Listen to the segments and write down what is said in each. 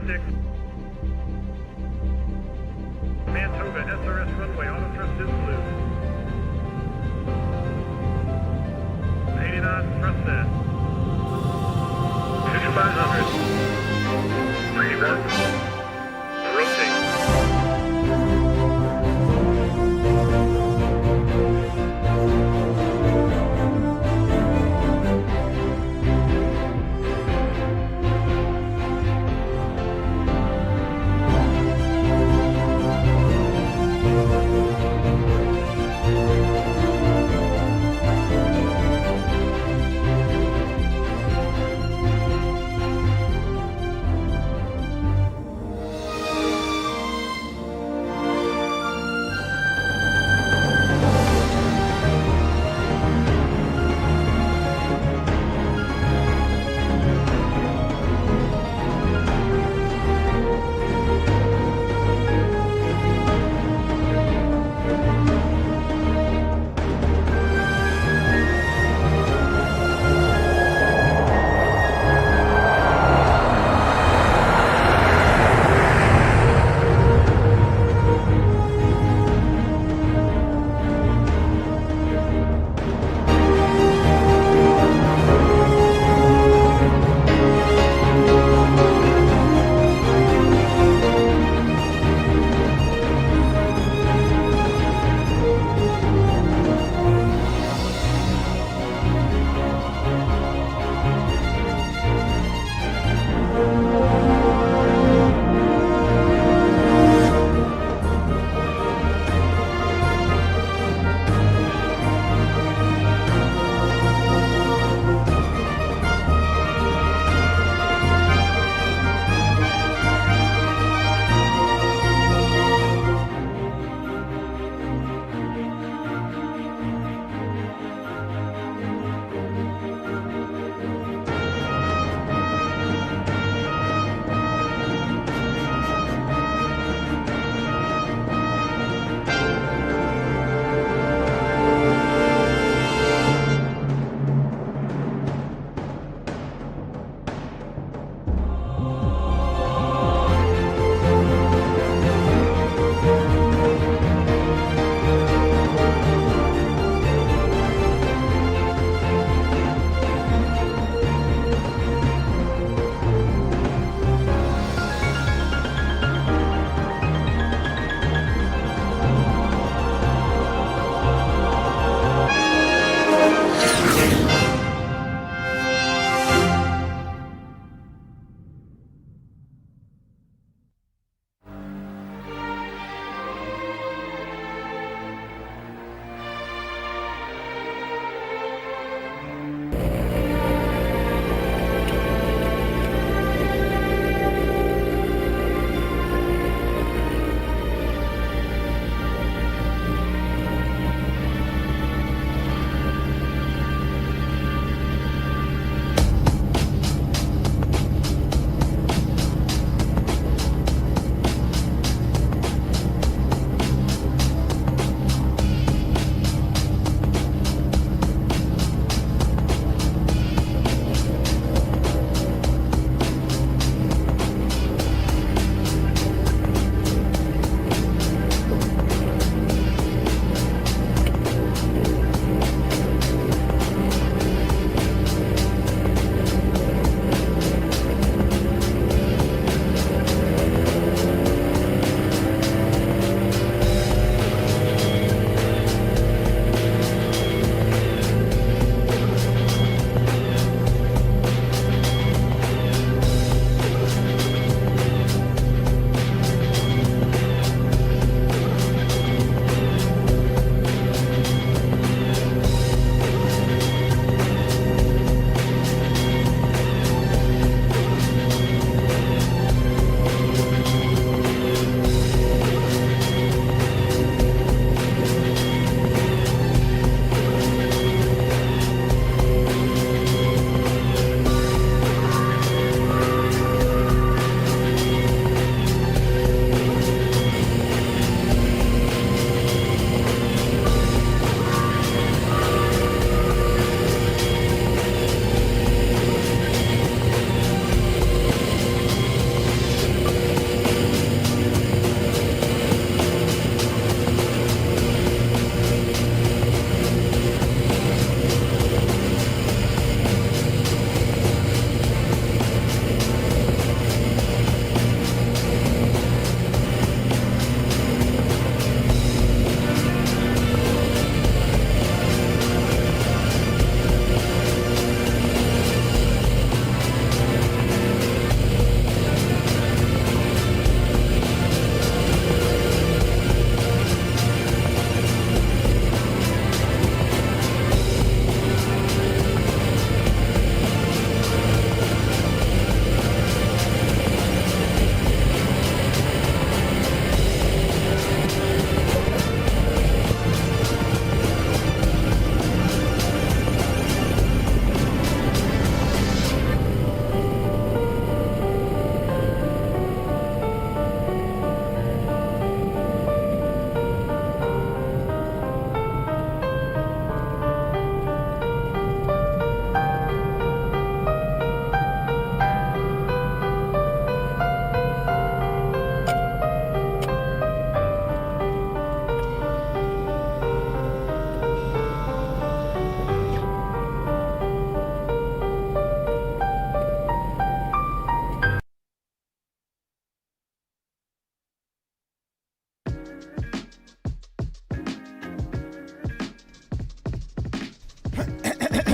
6. Command Toga, SRS runway, auto thrust is loose. 80 knots, thrust set. 2500. 31. Rotate.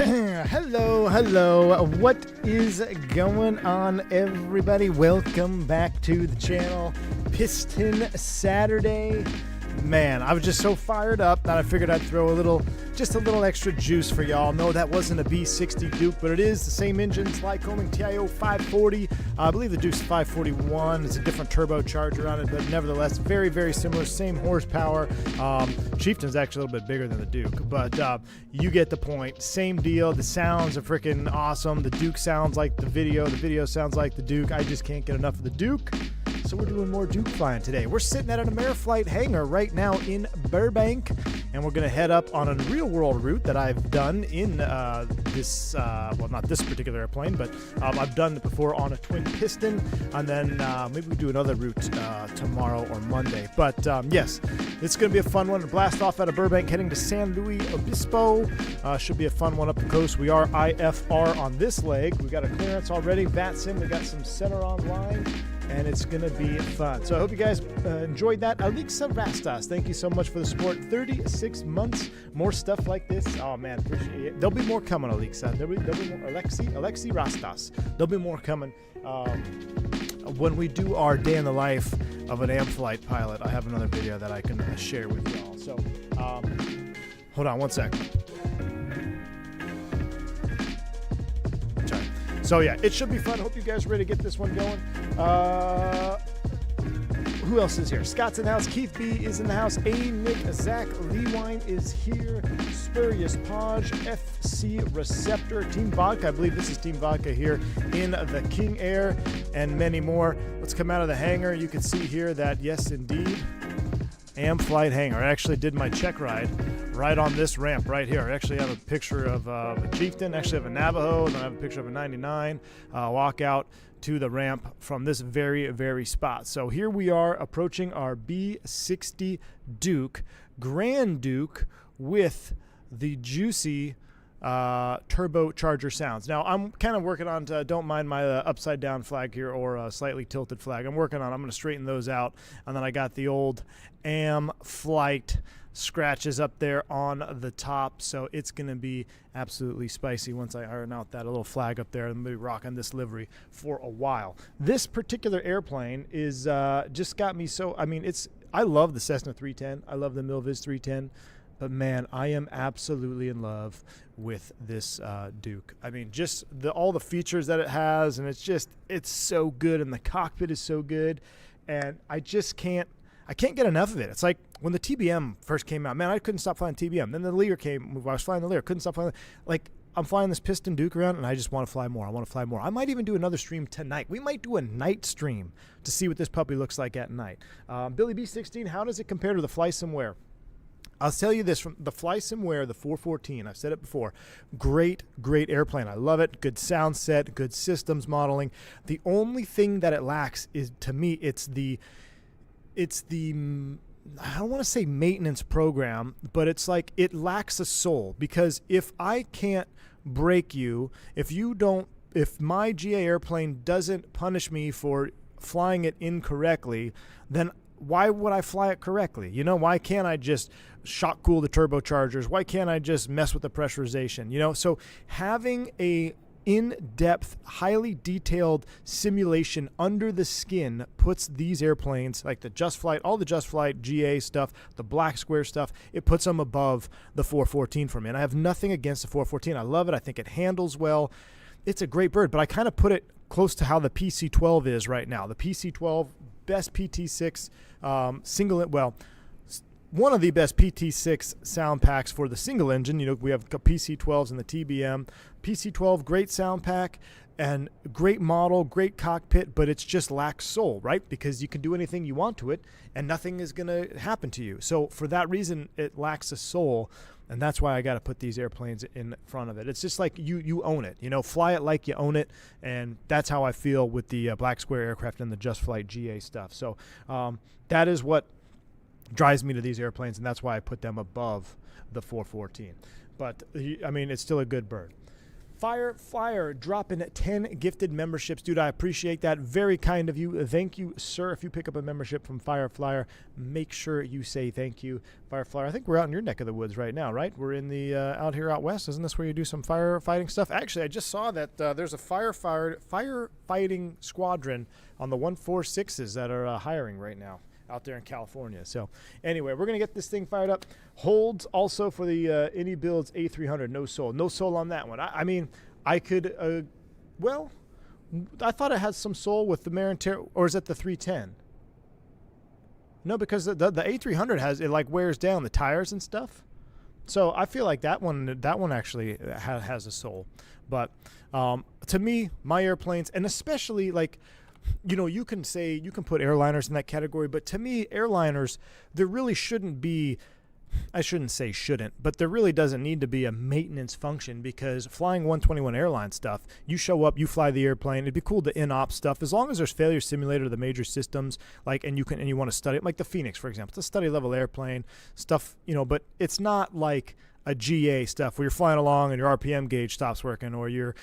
Hello. What is going on, everybody? Welcome back to the channel. Piston Saturday. Man, I was just so fired up that I figured I'd throw just a little extra juice for y'all. No, that wasn't a B60 Duke, but it is the same engine, Lycoming TIO 540. I believe the Duke's 541. It's a different turbocharger on it, but nevertheless, very, very similar, same horsepower. Chieftain's actually a little bit bigger than the Duke, but you get the point. Same deal. The sounds are freaking awesome. The Duke sounds like the video sounds like the Duke. I just can't get enough of the Duke. So we're doing more Duke flying today. We're sitting at an Ameriflight hangar right now in Burbank, and we're going to head up on a real-world route that I've done in this, well, not this particular airplane, but I've done it before on a twin piston, and then maybe we do another route tomorrow or Monday. But yes, it's going to be a fun one. Blast off out of Burbank, heading to San Luis Obispo. Should be a fun one up the coast. We are IFR on this leg. We got a clearance already. VATSIM, we got some center online, and it's going to be fun. So I hope you guys enjoyed that. Alexa Rastas, thank you so much for the support. 36 months, more stuff like this. Oh man, appreciate it. There'll be more coming, Alexa. There'll be more. Alexi Rastas. There'll be more coming. When we do our day in the life of an Amflight pilot, I have another video that I can share with y'all. So hold on one sec. So yeah, it should be fun. Hope you guys are ready to get this one going. Who else is here? Scott's in the house. Keith B is in the house. A. Nick, Zach Lewine is here. Spurious Podge, FC Receptor, Team Vodka. I believe this is Team Vodka here in the King Air, and many more. Let's come out of the hangar. You can see here that yes, indeed, Amflight hangar. I actually did my check ride right on this ramp right here. I actually have a picture of a Chieftain, actually have a Navajo, and then I have a picture of a 99. Walk out to the ramp from this very, very spot. So here we are approaching our B60 Duke, Grand Duke, with the juicy turbocharger sounds. Now I'm kind of working on don't mind my upside down flag here, or slightly tilted flag. I'm going to straighten those out, and then I got the old Amflight scratches up there on the top, so it's going to be absolutely spicy once I iron out that little flag up there. I'm going to be rocking this livery for a while. This particular airplane is just got me so, I love the Cessna 310. I love the Milviz 310. But man, I am absolutely in love with this Duke. I mean, just all the features that it has, and it's so good, and the cockpit is so good, and I can't get enough of it. It's like when the TBM first came out, man, I couldn't stop flying TBM. Then the Lear came, I was flying the Lear, couldn't stop flying. Like, I'm flying this Piston Duke around, and I just want to fly more. I want to fly more. I might even do another stream tonight. We might do a night stream to see what this puppy looks like at night. Billy B16, how does it compare to the Fly Somewhere? I'll tell you this, from the Fly Somewhere, the 414, I've said it before, great airplane. I love it. Good sound set, good systems modeling. The only thing that it lacks is, to me, it's the I don't want to say maintenance program, but it's like it lacks a soul, because if I can't break you, if my GA airplane doesn't punish me for flying it incorrectly, then why would I fly it correctly? You know, why can't I just shock cool the turbochargers? Why can't I just mess with the pressurization? You know, so having a in-depth, highly detailed simulation under the skin puts these airplanes, like the JustFlight, all the JustFlight GA stuff, the black square stuff, it puts them above the 414 for me. And I have nothing against the 414. I love it. I think it handles well. It's a great bird, but I kind of put it close to how the PC-12 is right now. The PC-12, best PT6 one of the best PT6 sound packs for the single engine. You know, we have PC-12s and the TBM. PC-12, great sound pack and great model, great cockpit, but it's just lacks soul, right? Because you can do anything you want to it and nothing is going to happen to you. So for that reason, it lacks a soul. And that's why I got to put these airplanes in front of it. It's just like you own it, you know, fly it like you own it. And that's how I feel with the black square aircraft and the JustFlight GA stuff. So that is what drives me to these airplanes, and that's why I put them above the 414. But I mean, it's still a good bird. Fire Flyer dropping 10 gifted memberships. Dude, I appreciate that. Very kind of you. Thank you, sir. If you pick up a membership from Fire Flyer, make sure you say thank you, Fire Flyer. I think we're out in your neck of the woods right now, right? We're in the out here out west. Isn't this where you do some firefighting stuff? Actually, I just saw that there's a firefighting squadron on the 146s that are hiring right now out there in California. So anyway, we're going to get this thing fired up. Holds also for the Any Builds A300. No soul on that one. I mean, I could, well, I thought it had some soul with the Marin, or is it the 310? No, because the A300 has, it like wears down the tires and stuff. So I feel like that one actually has a soul. But to me, my airplanes, and especially like, you know, you can put airliners in that category, but to me, airliners, there really shouldn't be, I shouldn't say shouldn't, but there really doesn't need to be a maintenance function, because flying 121 airline stuff, you show up, you fly the airplane, it'd be cool to in-op stuff, as long as there's failure simulator to the major systems, like, and you want to study it, like the Fenix, for example. It's a study level airplane, stuff, you know, but it's not like a GA stuff where you're flying along and your RPM gauge stops working, or you're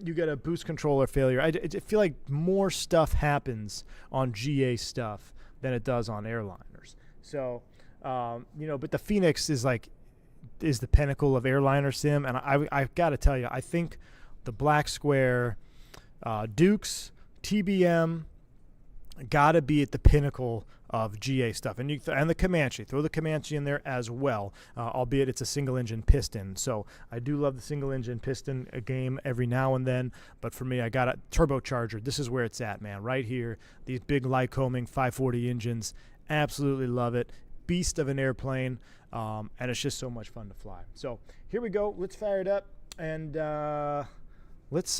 you get a boost controller failure. I feel like more stuff happens on GA stuff than it does on airliners. So you know, but the Fenix is the pinnacle of airliner sim, and I've got to tell you, I think the Black Square, Dukes, TBM, gotta be at the pinnacle of GA stuff, and the Comanche. Throw the Comanche in there as well, albeit it's a single engine piston. So I do love the single engine piston game every now and then, but for me, I got a turbocharger. This is where it's at, man, right here. These big Lycoming 540 engines, absolutely love it. Beast of an airplane, and it's just so much fun to fly. So here we go. Let's fire it up, and let's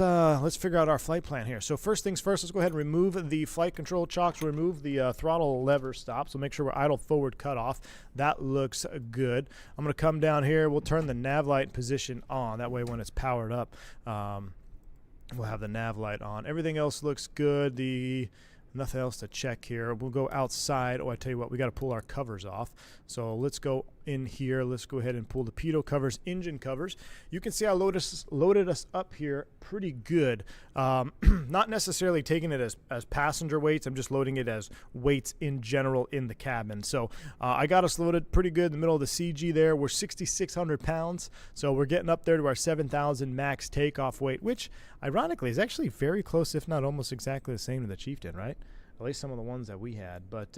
figure out our flight plan here. So first things first, let's go ahead and remove the flight control chocks, remove the throttle lever stop, so make sure we're idle forward cutoff. That looks good. I'm going to come down here. We'll turn the nav light position on. That way when it's powered up, we'll have the nav light on. Everything else looks good. Nothing else to check here. We'll go outside. Oh, I tell you what, we got to pull our covers off. So let's go in here. Let's go ahead and pull the pitot covers, engine covers. You can see I loaded us up here pretty good. Not necessarily taking it as passenger weights. I'm just loading it as weights in general in the cabin. So I got us loaded pretty good in the middle of the CG there. We're 6,600 pounds. So we're getting up there to our 7,000 max takeoff weight, which ironically is actually very close, if not almost exactly the same to the Chieftain, right? At least some of the ones that we had. But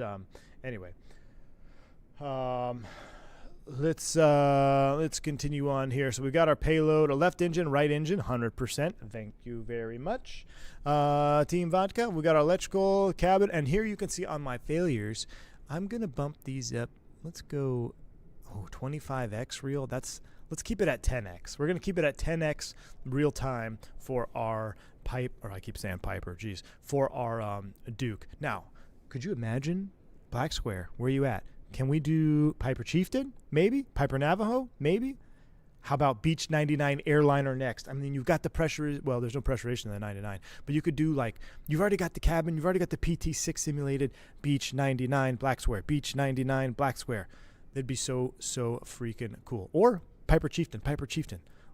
anyway, let's continue on here. So we've got our payload, a left engine, right engine, 100%. Thank you very much, Team Vodka. We got our electrical cabin, and here you can see on my failures, I'm gonna bump these up. Let's go 25x real. Let's keep it at 10x. We're gonna keep it at 10x real time for our for our Duke. Now, could you imagine Black Square? Where are you at? Can we do Piper Chieftain? Maybe. Piper Navajo? Maybe. How about Beach 99 airliner next? I mean, you've got the pressure. Well, there's no pressurization in the 99, but you could do you've already got the cabin. You've already got the PT6 simulated. Beach 99 Black Square. Beach 99 Black Square. That'd be so freaking cool. Or Piper Chieftain.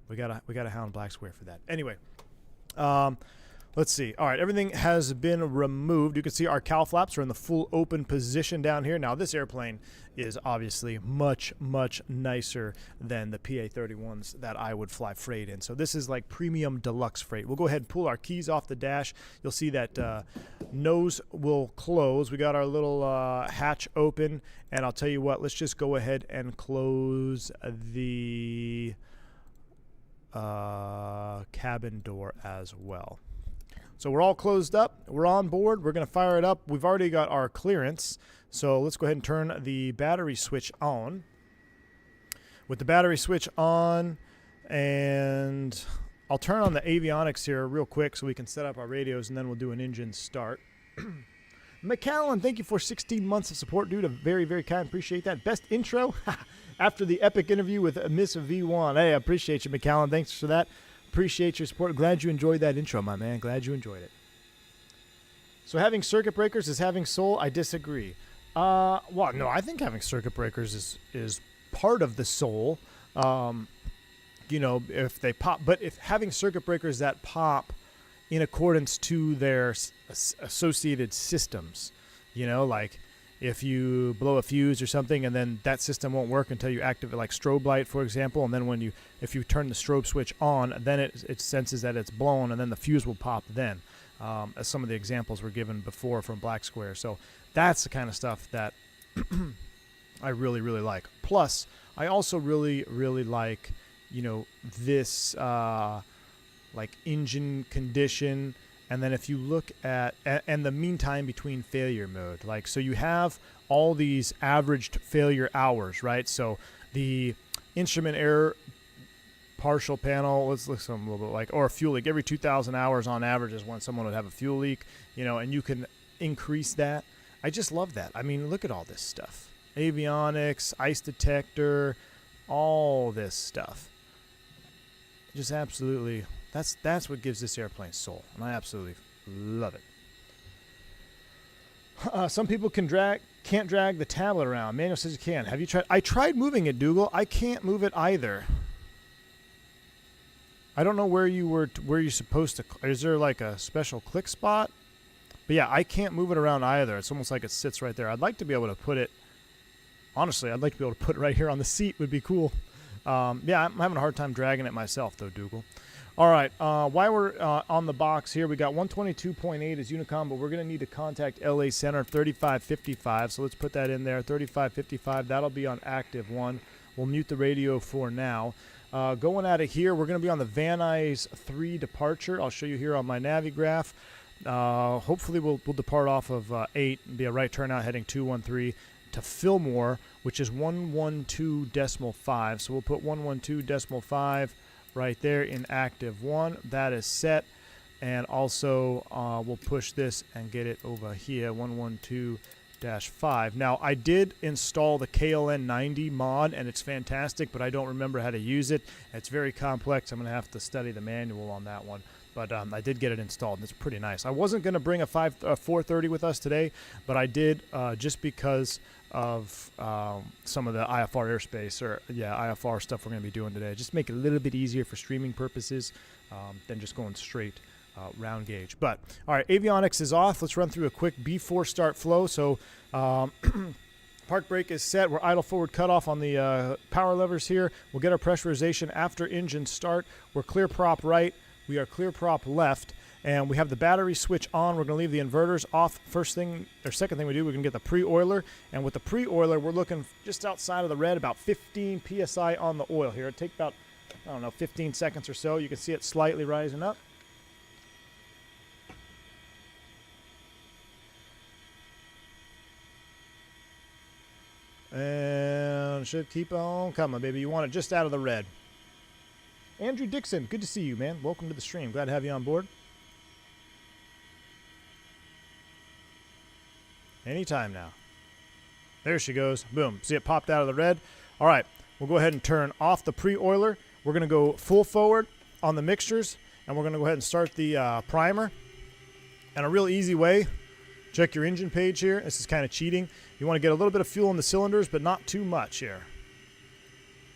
We got a hound Black Square for that. Anyway. Let's see. All right, everything has been removed. You can see our cowl flaps are in the full open position down here. Now, this airplane is obviously much, much nicer than the PA-31s that I would fly freight in. So this is like premium deluxe freight. We'll go ahead and pull our keys off the dash. You'll see that nose will close. We got our little hatch open, and I'll tell you what, let's just go ahead and close the cabin door as well. So we're all closed up. We're on board. We're going to fire it up. We've already got our clearance. So let's go ahead and turn the battery switch on. With the battery switch on, and I'll turn on the avionics here real quick so we can set up our radios, and then we'll do an engine start. McAllen, thank you for 16 months of support, dude. Very, very kind. Appreciate that. Best intro after the epic interview with Miss V1. Hey, I appreciate you, McAllen. Thanks for that. Appreciate your support. Glad you enjoyed that intro, my man. Glad you enjoyed it. So having circuit breakers is having soul? I disagree. Well, no, I think having circuit breakers is part of the soul. You you know, if they pop, but if having circuit breakers that pop in accordance to their associated systems, you know, like if you blow a fuse or something and then that system won't work until you activate, like strobe light, for example, and then if you turn the strobe switch on, then it senses that it's blown, and then the fuse will pop then, as some of the examples were given before from Black Square. So that's the kind of stuff that I really, really like. Plus, I also really, really like, you know, this like engine condition, and then if you look at and the meantime between failure mode, like, so you have all these averaged failure hours, right? So the instrument error partial panel, let's look some a little bit like, or a fuel leak every 2,000 hours on average is when someone would have a fuel leak, you know, and you can increase that. I just love that. I mean, look at all this stuff. Avionics, ice detector, all this stuff. Just absolutely, that's what gives this airplane soul, and I absolutely love it. Some people can't drag the tablet around. Manuel says you can. Have you tried? I tried moving it, Dougal. I can't move it either. I don't know where you're supposed to. Is there like a special click spot? But yeah, I can't move it around either. It's almost like it sits right there. I'd like to be able to put it. Honestly, I'd like to be able to put it right here on the seat. Would be cool. Yeah, I'm having a hard time dragging it myself, though, Dougal. All right, while we're on the box here, we got 122.8 as Unicom, but we're going to need to contact LA Center 3555. So let's put that in there, 3555. That'll be on active 1. We'll mute the radio for now. Going out of here, we're going to be on the Van Nuys 3 departure. I'll show you here on my Navigraph. Hopefully we'll depart off of 8 and be a right turnout heading 213 to Fillmore, which is 112.5. So we'll put 112.5 right there in active 1. That is set. And also we'll push this and get it over here, 112-5. Now, I did install the KLN 90 mod, and it's fantastic, but I don't remember how to use it. It's very complex. I'm going to have to study the manual on that one. But I did get it installed, and it's pretty nice. I wasn't going to bring a 430 with us today, but I did just because of some of the IFR airspace, or IFR stuff we're going to be doing today. Just make it a little bit easier for streaming purposes than just going straight round gauge. But all right, avionics is off. Let's run through a quick before start flow. So park brake is set. We're idle forward cutoff on the power levers here. We'll get our pressurization after engine start. We're clear prop right. We are clear prop left, and we have the battery switch on. We're going to leave the inverters off. Second thing we do, we're going to get the pre-oiler, and with the pre-oiler, we're looking just outside of the red, about 15 psi on the oil here. It'll take about, 15 seconds or so. You can see it slightly rising up. And should keep on coming, baby. You want it just out of the red. Andrew Dixon, good to see you, man. Welcome to the stream. Glad to have you on board. Anytime now. There she goes. Boom. See it popped out of the red? All right. We'll go ahead and turn off the pre-oiler. We're going to go full forward on the mixtures, and we're going to go ahead and start the primer. And a real easy way, check your engine page here. This is kind of cheating. You want to get a little bit of fuel in the cylinders, but not too much here.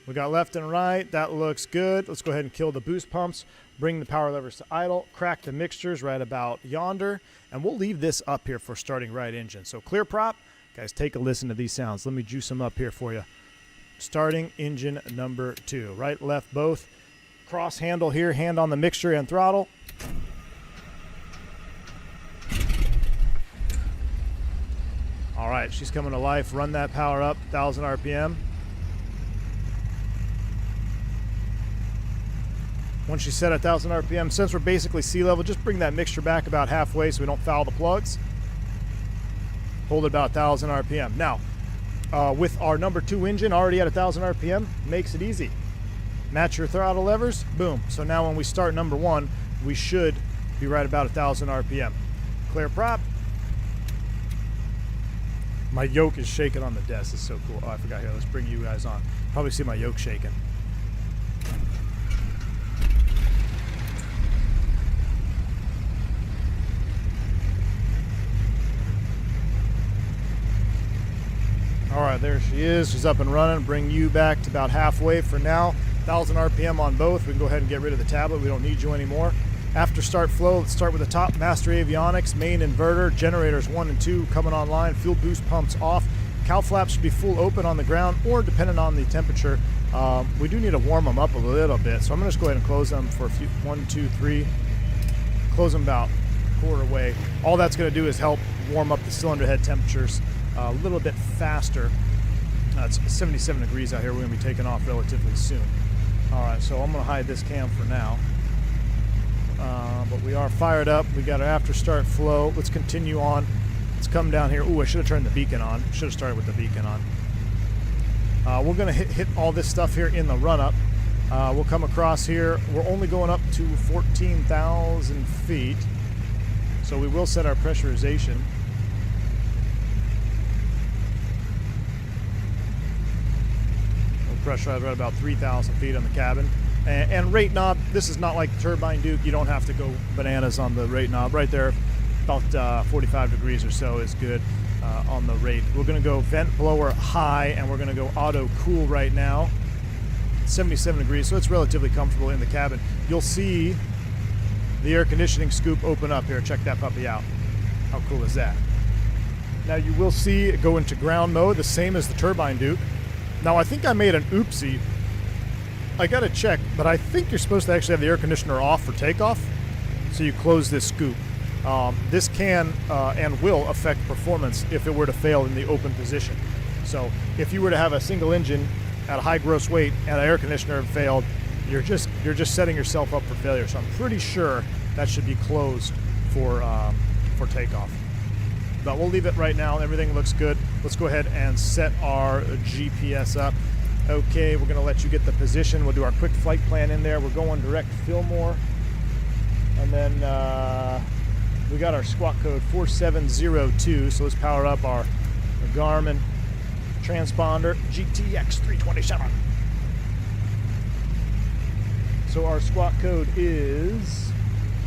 We got left and right. That looks good. Let's go ahead and kill the boost pumps, bring the power levers to idle, crack the mixtures right about yonder, and we'll leave this up here for starting right engine. So clear prop. Guys, take a listen to these sounds. Let me juice them up here for you. Starting engine number 2. Right, left, both. Cross handle here, hand on the mixture and throttle. All right, she's coming to life. Run that power up, 1,000 RPM. Once you set 1,000 RPM, since we're basically sea level, just bring that mixture back about halfway so we don't foul the plugs. Hold it about 1,000 RPM. Now, with our number 2 engine already at 1,000 RPM, makes it easy. Match your throttle levers, boom. So now when we start number 1, we should be right about 1,000 RPM. Clear prop. My yoke is shaking on the desk. It's so cool. Oh, I forgot here. Let's bring you guys on. Probably see my yoke shaking. All right, there she is. She's up and running. Bring you back to about halfway for now. 1,000 RPM on both. We can go ahead and get rid of the tablet. We don't need you anymore. After start flow, let's start with the top. Master avionics, main inverter, generators 1 and 2 coming online, fuel boost pumps off. Cow flaps should be full open on the ground, or depending on the temperature, we do need to warm them up a little bit. So I'm going to just go ahead and close them for a few, 1, 2, 3. Close them about a quarter way. All that's going to do is help warm up the cylinder head temperatures a little bit faster. It's 77 degrees out here. We're going to be taking off relatively soon. All right, so I'm going to hide this cam for now. But we are fired up. We got our after start flow. Let's continue on. Let's come down here. Ooh, I should have turned the beacon on. Should have started with the beacon on. We're going to hit all this stuff here in the run-up. We'll come across here. We're only going up to 14,000 feet. So we will set our pressurization. We'll pressurize right about 3,000 feet on the cabin. And rate knob, this is not like the Turbine Duke. You don't have to go bananas on the rate knob. Right there, about 45 degrees or so is good on the rate. We're going to go vent blower high, and we're going to go auto cool right now. 77 degrees, so it's relatively comfortable in the cabin. You'll see the air conditioning scoop open up here. Check that puppy out. How cool is that? Now you will see it go into ground mode, the same as the Turbine Duke. Now I think I made an oopsie. I gotta check, but I think you're supposed to actually have the air conditioner off for takeoff, so you close this scoop. This can and will affect performance if it were to fail in the open position. So if you were to have a single engine at a high gross weight and an air conditioner failed, you're just setting yourself up for failure. So I'm pretty sure that should be closed for takeoff. But we'll leave it right now. Everything looks good. Let's go ahead and set our GPS up. Okay, we're going to let you get the position. We'll do our quick flight plan in there. We're going direct Fillmore. And then we got our squawk code 4702. So let's power up our Garmin transponder GTX 327. So our squawk code is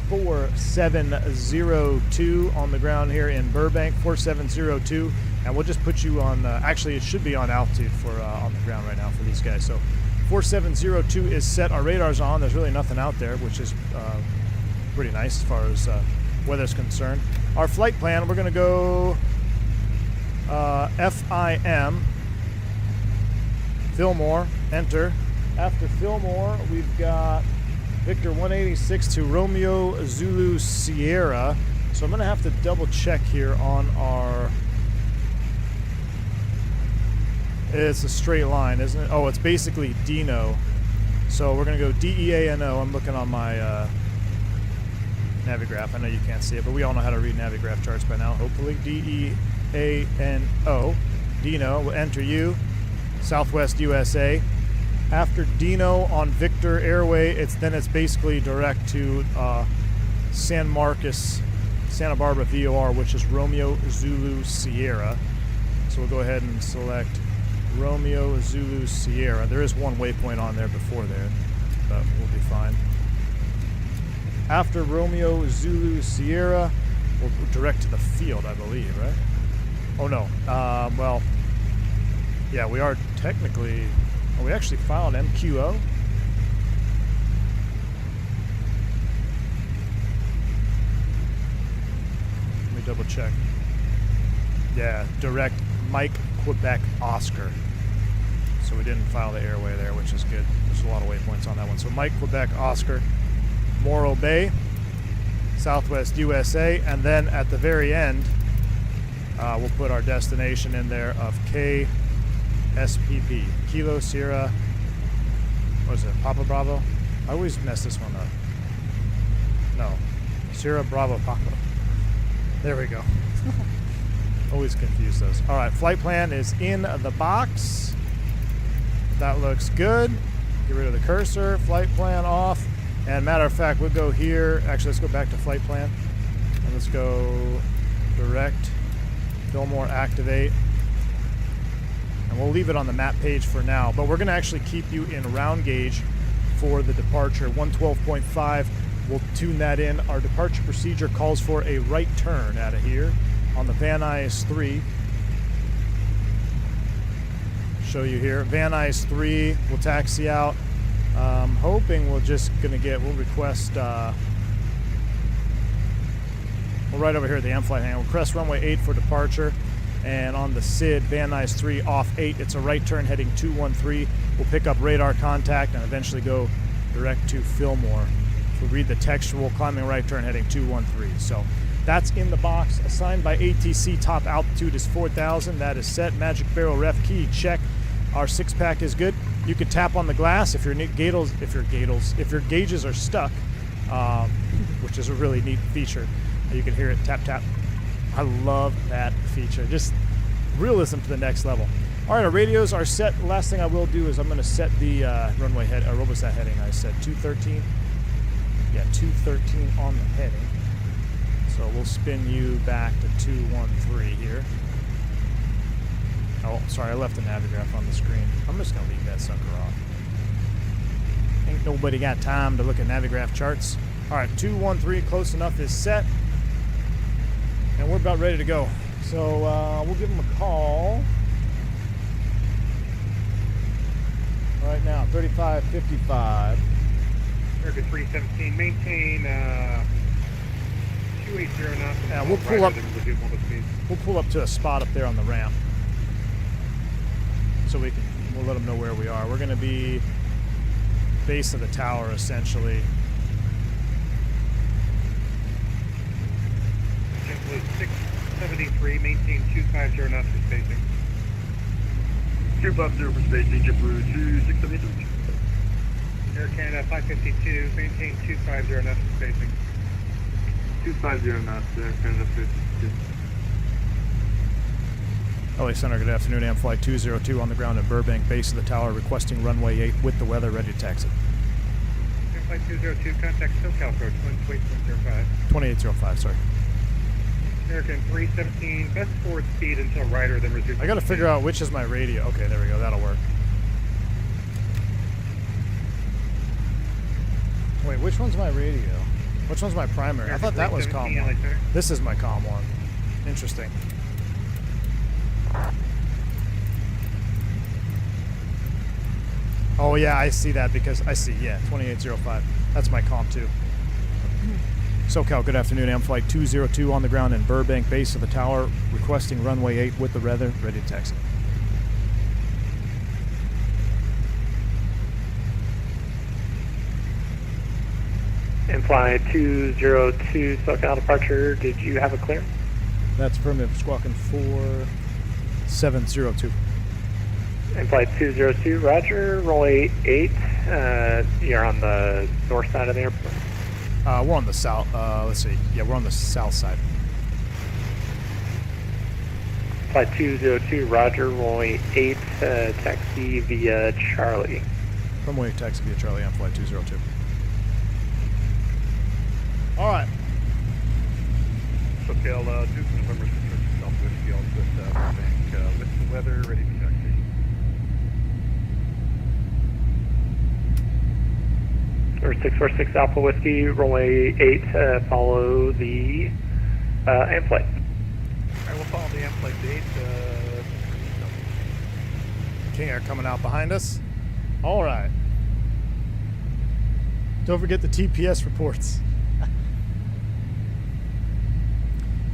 4702 on the ground here in Burbank, 4702. And we'll just put you on, actually it should be on altitude for on the ground right now for these guys. So 4702 is set, our radar's on, there's really nothing out there, which is pretty nice as far as weather's concerned. Our flight plan, we're gonna go FIM, Fillmore, enter. After Fillmore, we've got Victor 186 to Romeo Zulu Sierra. So I'm gonna have to double check here on our, it's a straight line, isn't it? Oh, it's basically Dino. So we're going to go DEANO. I'm looking on my Navigraph. I know you can't see it, but we all know how to read Navigraph charts by now, hopefully. DEANO. Dino. We'll enter you. Southwest USA. After Dino on Victor Airway, it's basically direct to San Marcos, Santa Barbara VOR, which is Romeo Zulu Sierra. So we'll go ahead and select Romeo Zulu Sierra. There is one waypoint on there before there, but we'll be fine. After Romeo Zulu Sierra, we'll direct to the field, I believe, right? Oh no. Well, yeah, we are technically. Oh, we actually filed MQO. Let me double check. Yeah, direct Mike Quebec Oscar. So we didn't file the airway there, which is good. There's a lot of waypoints on that one. So Mike Quebec Oscar, Morro Bay, Southwest USA, and then at the very end, we'll put our destination in there of KSPP, Kilo Sierra, what is it, Papa Bravo? I always mess this one up. No, Sierra Bravo Papa. There we go. Always confuse those. All right, flight plan is in the box. That looks good. Get rid of the cursor. Flight plan off. And matter of fact, we'll go here. Actually, let's go back to flight plan. And let's go direct. Fillmore activate. And we'll leave it on the map page for now. But we're going to actually keep you in round gauge for the departure. 112.5. We'll tune that in. Our departure procedure calls for a right turn out of here on the Van Nuys 3. Show you here. Van Nuys 3 will taxi out I'm hoping we'll we'll request, we're right over here at the M-Flight hangar. We'll request runway 8 for departure. And on the SID, Van Nuys 3 off 8, it's a right turn heading 213. We'll pick up radar contact and eventually go direct to Fillmore. So we'll read the textual, climbing right turn heading 213. So that's in the box. Assigned by ATC, top altitude is 4,000. That is set. Magic barrel ref key, check. Our 6-pack is good. You can tap on the glass if your gauges are stuck, which is a really neat feature. You can hear it tap tap. I love that feature. Just realism to the next level. All right, our radios are set. Last thing I will do is I'm going to set the runway head. What was that heading? I said 213. Yeah, 213 on the heading. So we'll spin you back to 213 here. Oh, sorry, I left the navigraph on the screen. I'm just going to leave that sucker off. Ain't nobody got time to look at navigraph charts. All right, 213, close enough is set. And we're about ready to go. So we'll give them a call. Right now, 3555. American 317, maintain 280 knots. Yeah, we'll pull up to a spot up there on the ramp. So we'll let them know where we are. We're going to be base of the tower, essentially. Gently 673, maintain 250 knots for spacing. 250 for spacing, JetBlue 2673. Air Canada 552, maintain 250 knots for spacing. 250 knots, Air Canada 552. LA Center, good afternoon. Am Flight 202 on the ground in Burbank, base of the tower, requesting runway 8 with the weather, ready to taxi. Am Flight 202, contact SoCal approach, 128.05. 2805, sorry. American 317, best forward speed until rider, then resume. I got to figure out which is my radio. Okay, there we go. That'll work. Wait, which one's my radio? Which one's my primary? I thought that was COM 1. This is my COM 1. Interesting. Oh yeah, I see that because I see, yeah, 2805. That's my COM 2. SoCal, good afternoon. Am Flight 202 on the ground in Burbank, base of the tower, requesting runway 8 with the weather, ready to taxi. Am Flight 202, SoCal departure. Did you have a clear? That's affirmative, squawking 4702. Am Flight 202, roger. Runway 8. You're on the north side of the airport. We're on the south. Let's see. Yeah, we're on the south side. Flight 202, roger. Runway 8, taxi via Charlie. Runway taxi via Charlie on Flight 202. All right. SoCal 2 November 6 Alpha Whiskey on with Burbank with the weather, ready to taxi. Or 646 Alpha Whiskey, runway 8, follow the Am Flight. Alright, we'll follow the Am Flight 8. King Air coming out behind us. All right. Don't forget the TPS reports.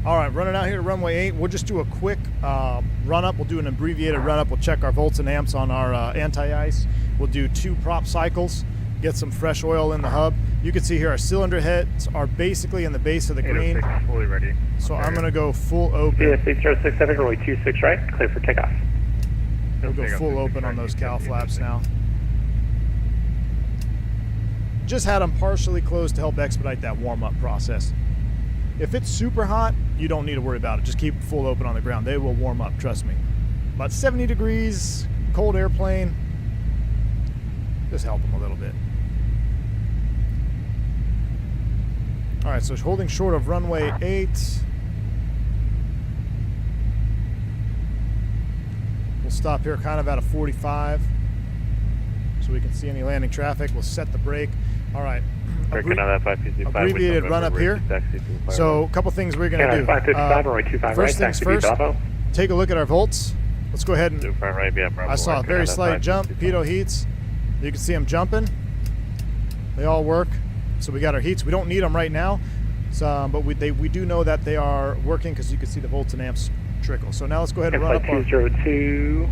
All right, running out here to runway 8. We'll just do a quick run-up. We'll do an abbreviated run-up. We'll check our volts and amps on our anti-ice. We'll do 2 prop cycles, get some fresh oil in the hub. You can see here our cylinder heads are basically in the base of the green. Fully ready. So I'm going to go full open. CS 8067, runway 26 right, clear for takeoff. We'll go full open on those cow flaps now. Just had them partially closed to help expedite that warm-up process. If it's super hot, you don't need to worry about it. Just keep it full open on the ground. They will warm up, trust me. About 70 degrees, cold airplane. Just help them a little bit. All right, so holding short of runway 8. We'll stop here kind of at a 45 so we can see any landing traffic. We'll set the brake. All right. Abbreviated run up here. So a couple things we're going to do. First things first, take a look at our volts. Let's go ahead and, I saw a very slight jump, pitot heats. You can see them jumping. They all work. So we got our heats. We don't need them right now, so, but we do know that they are working because you can see the volts and amps trickle. So now let's go ahead and run up our... 202,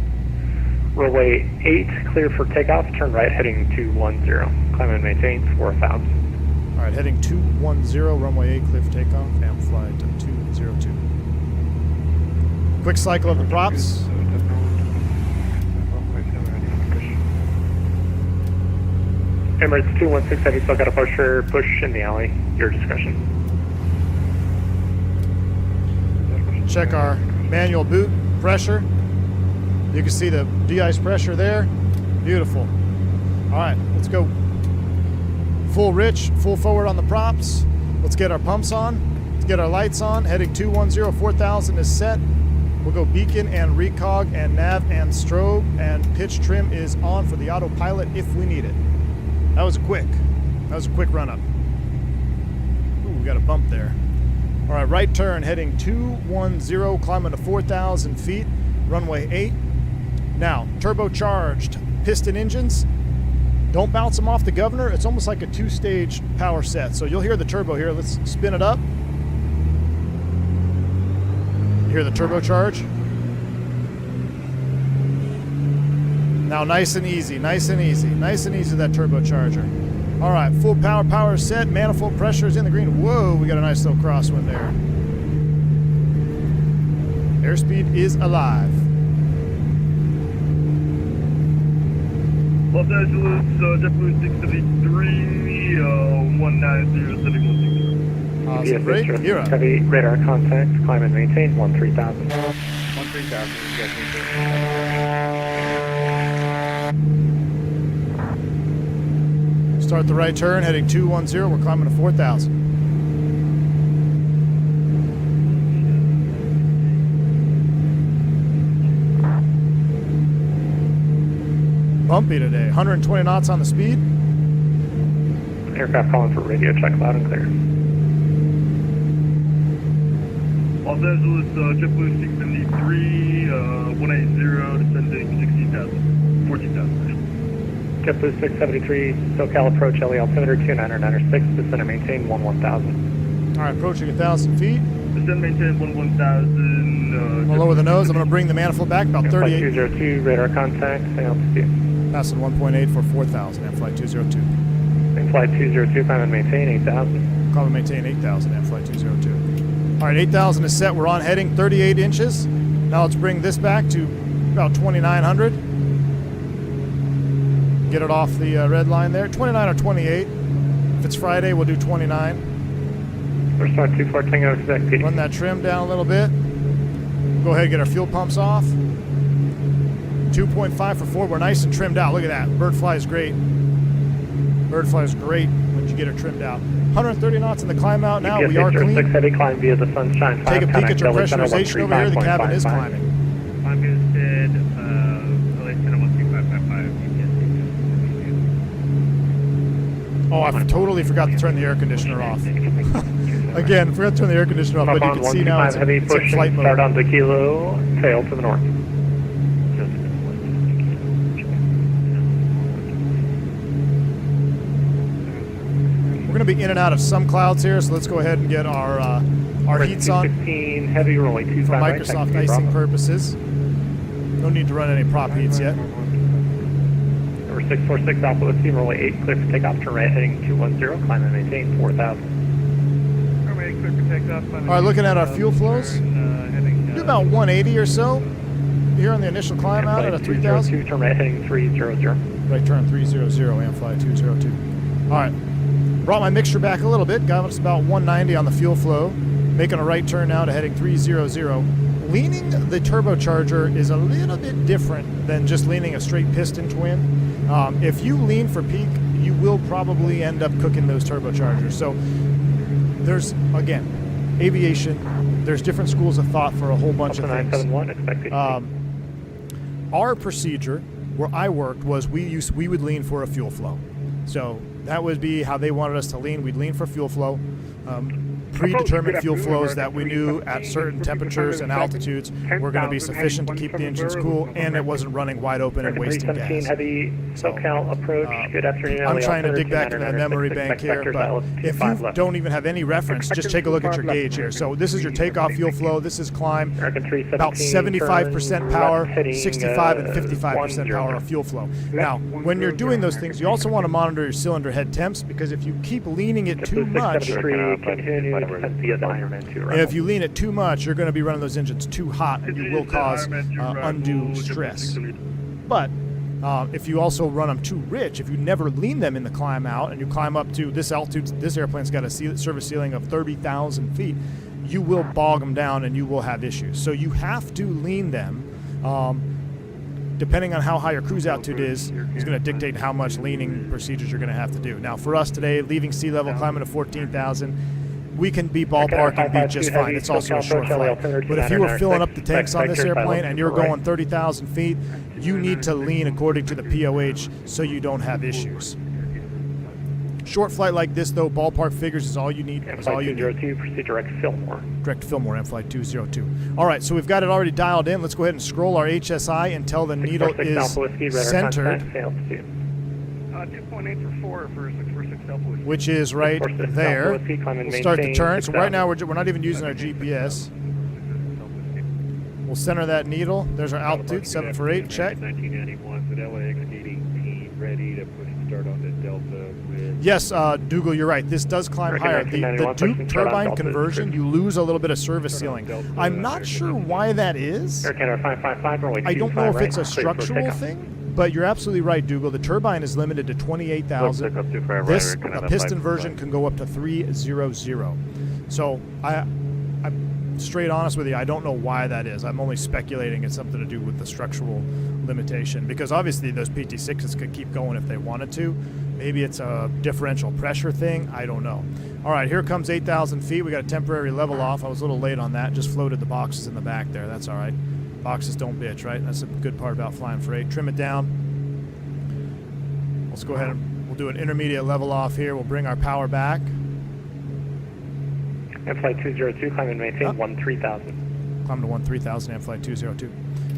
runway 8, clear for takeoff, turn right heading 210, climb and maintain 4,000. All right, heading 210, runway 8, clear for takeoff, amp flight 202. Quick cycle of the props. Emirates 216 Heavy, still got a pusher, push in the alley, your discretion. Check our manual boot pressure. You can see the de-ice pressure there. Beautiful. All right, let's go. Full rich, full forward on the props. Let's get our pumps on. Let's get our lights on. Heading 210, 4,000 is set. We'll go beacon and recog and nav and strobe, and pitch trim is on for the autopilot if we need it. That was quick run up. Ooh, we got a bump there. All right, right turn, heading 210, climbing to 4,000 feet, runway 8. Now, turbocharged piston engines. Don't bounce them off the governor. It's almost like a 2-stage power set. So you'll hear the turbo here. Let's spin it up. You hear the turbocharge. Now nice and easy, that turbocharger. All right, full power set, manifold pressure is in the green. Whoa, we got a nice little crosswind there. Airspeed is alive. Los Angeles, JetBlue 673, 190, Awesome, great. You're up. Heavy, radar contact, climb and maintain 13,000. 13,000, Start the right turn, heading 210. We're climbing to 4,000. Bumpy today. 120 knots on the speed. Aircraft calling for radio check, loud and clear. Los Angeles, JetBlue 673, 180, descending 16,000, 14,000. JetBlue 673, SoCal approach, LE altimeter 29906, descend and maintain 11,000. All right, approaching 1,000 feet. Descend, maintain 11,000. I'm gonna lower the nose. I'm gonna bring the manifold back about 38. Flight 202, radar contact, same altitude. Passing 1.8 for 4,000 and flight 202. And flight 202, climb and maintain 8,000. Climb and maintain 8,000 and flight 202. All right, 8,000 is set. We're on heading 38 inches. Now let's bring this back to about 2,900. Get it off the red line there. 29 or 28. If it's Friday, we'll do 29. First start 24 Tango, expect PD. Run that trim down a little bit. Go ahead and get our fuel pumps off. 2.5 for 4. We're nice and trimmed out. Look at that. Bird flies great. Bird flies great when you get her trimmed out. 130 knots in the climb out now. We are clean. 6 heavy, climb via the Sunshine 5. Take a peek at your pressurization over here. The cabin is climbing. I'm boosted, LA Center 13555, Oh, I totally forgot to turn the air conditioner off. Again, forgot to turn the air conditioner off, but you can see now it's heavy, in push flight mode. Start on the kilo, tail to the north. We're going to be in and out of some clouds here, so let's go ahead and get our heats on 15 heavy, rolling 25 for right, Microsoft icing purposes. No need to run any prop heats yet. Number 646 Alpha Whiskey, rolling 8, clear for takeoff, turn right heading 210, climb and maintain 4,000. Clear for takeoff. All right, looking at our fuel flows. Do about 180 or so here on the initial climb out at a 3,000. Turn right heading 300. Right turn 300 and fly 202. All right, brought my mixture back a little bit. Got us about 190 on the fuel flow. Making a right turn now to heading 300. Leaning the turbocharger is a little bit different than just leaning a straight piston twin. If you lean for peak, you will probably end up cooking those turbochargers. So there's, again, aviation, there's different schools of thought for a whole bunch of things. 971, expected. Our procedure, where I worked, was we would lean for a fuel flow. So that would be how they wanted us to lean. We'd lean for fuel flow. predetermined fuel flows that we knew at certain temperatures and altitudes were going to be sufficient to keep the engines cool, and it wasn't running wide open and wasting gas. Heavy SoCal approach. Good afternoon. I'm trying to dig back into that memory bank here, but if you don't even have any reference, just take a look at your gauge here. So this is your takeoff fuel flow. This is climb, about 75% power, 65 and 55% power of fuel flow. Now, when you're doing those things, you also want to monitor your cylinder head temps, because if you keep leaning it too much, if you lean it too much, you're going to be running those engines too hot, and you will cause undue stress. But if you also run them too rich, if you never lean them in the climb out, and you climb up to this altitude, this airplane's got a service ceiling of 30,000 feet, you will bog them down and you will have issues. So you have to lean them. Depending on how high your cruise altitude is going to dictate how much leaning procedures you're going to have to do. Now, for us today, leaving sea level, climbing to 14,000, we can be ballpark and be just fine. It's also a short flight. But if you were filling up the tanks on this airplane and you're going 30,000 feet, you need to lean according to the POH so you don't have issues. Short flight like this, though, ballpark figures is all you need. Flight 202, proceed direct Fillmore. Direct Fillmore, Flight 202. All right, so we've got it already dialed in. Let's go ahead and scroll our HSI until the needle is centered, 2.8 for 4 646 Delta Whiskey. which is right there. We'll start the turn. So right now we're not even using our GPS. We'll center that needle. There's our altitude, 748, check. 1991, so LAX 818, ready to push start on the Delta with... Yes, Dougal, you're right. This does climb higher. The Duke turbine conversion, you lose a little bit of service ceiling. I'm not sure why that is. I don't know if it's a structural thing, but you're absolutely right, Dougal. The turbine is limited to 28,000. This piston version can go up to 300. So I'm straight honest with you, I don't know why that is. I'm only speculating it's something to do with the structural limitation, because obviously those PT6s could keep going if they wanted to. Maybe it's a differential pressure thing. I don't know. All right, here comes 8,000 feet. We got a temporary level off. I was a little late on that. Just floated the boxes in the back there. That's all right. Boxes don't bitch, right? That's a good part about flying freight. Trim it down. Let's go ahead and we'll do an intermediate level off here. We'll bring our power back. And Flight 202, climb and maintain 13,000. Climb to 13,000 and Flight 202.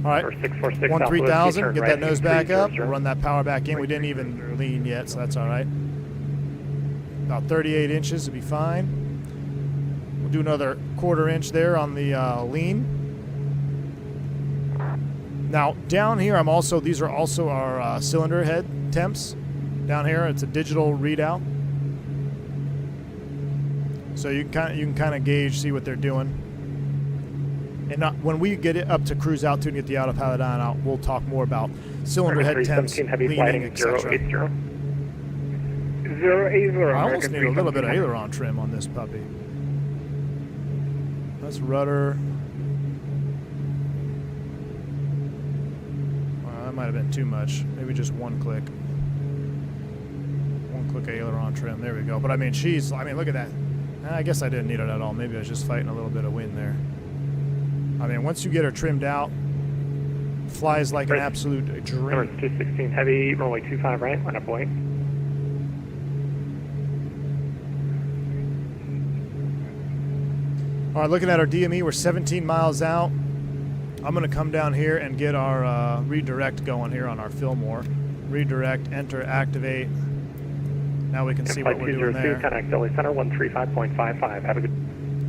All right, 646 13,000, get that nose back up, we'll run that power back in. We didn't even lean yet, so that's all right. About 38 inches would be fine. We'll do another quarter inch there on the lean. Now, down here, these are also our cylinder head temps. Down here, it's a digital readout. So you can kind of gauge, see what they're doing. And when we get it up to cruise altitude and get the autopilot on out, we'll talk more about cylinder head temps, leaning, etc. I almost need a little bit of aileron trim on this puppy. That's rudder. Well, that might have been too much. Maybe just one click. One click aileron trim. There we go. But I mean, look at that. I guess I didn't need it at all. Maybe I was just fighting a little bit of wind there. I mean, once you get her trimmed out, flies like an absolute dream. Number 216 heavy, runway 25 right, line up point. All right, looking at our DME, we're 17 miles out. I'm going to come down here and get our redirect going here on our Fillmore. Redirect, enter, activate. Now we can see what we're doing there. Connect LA Center 135.55. Have a good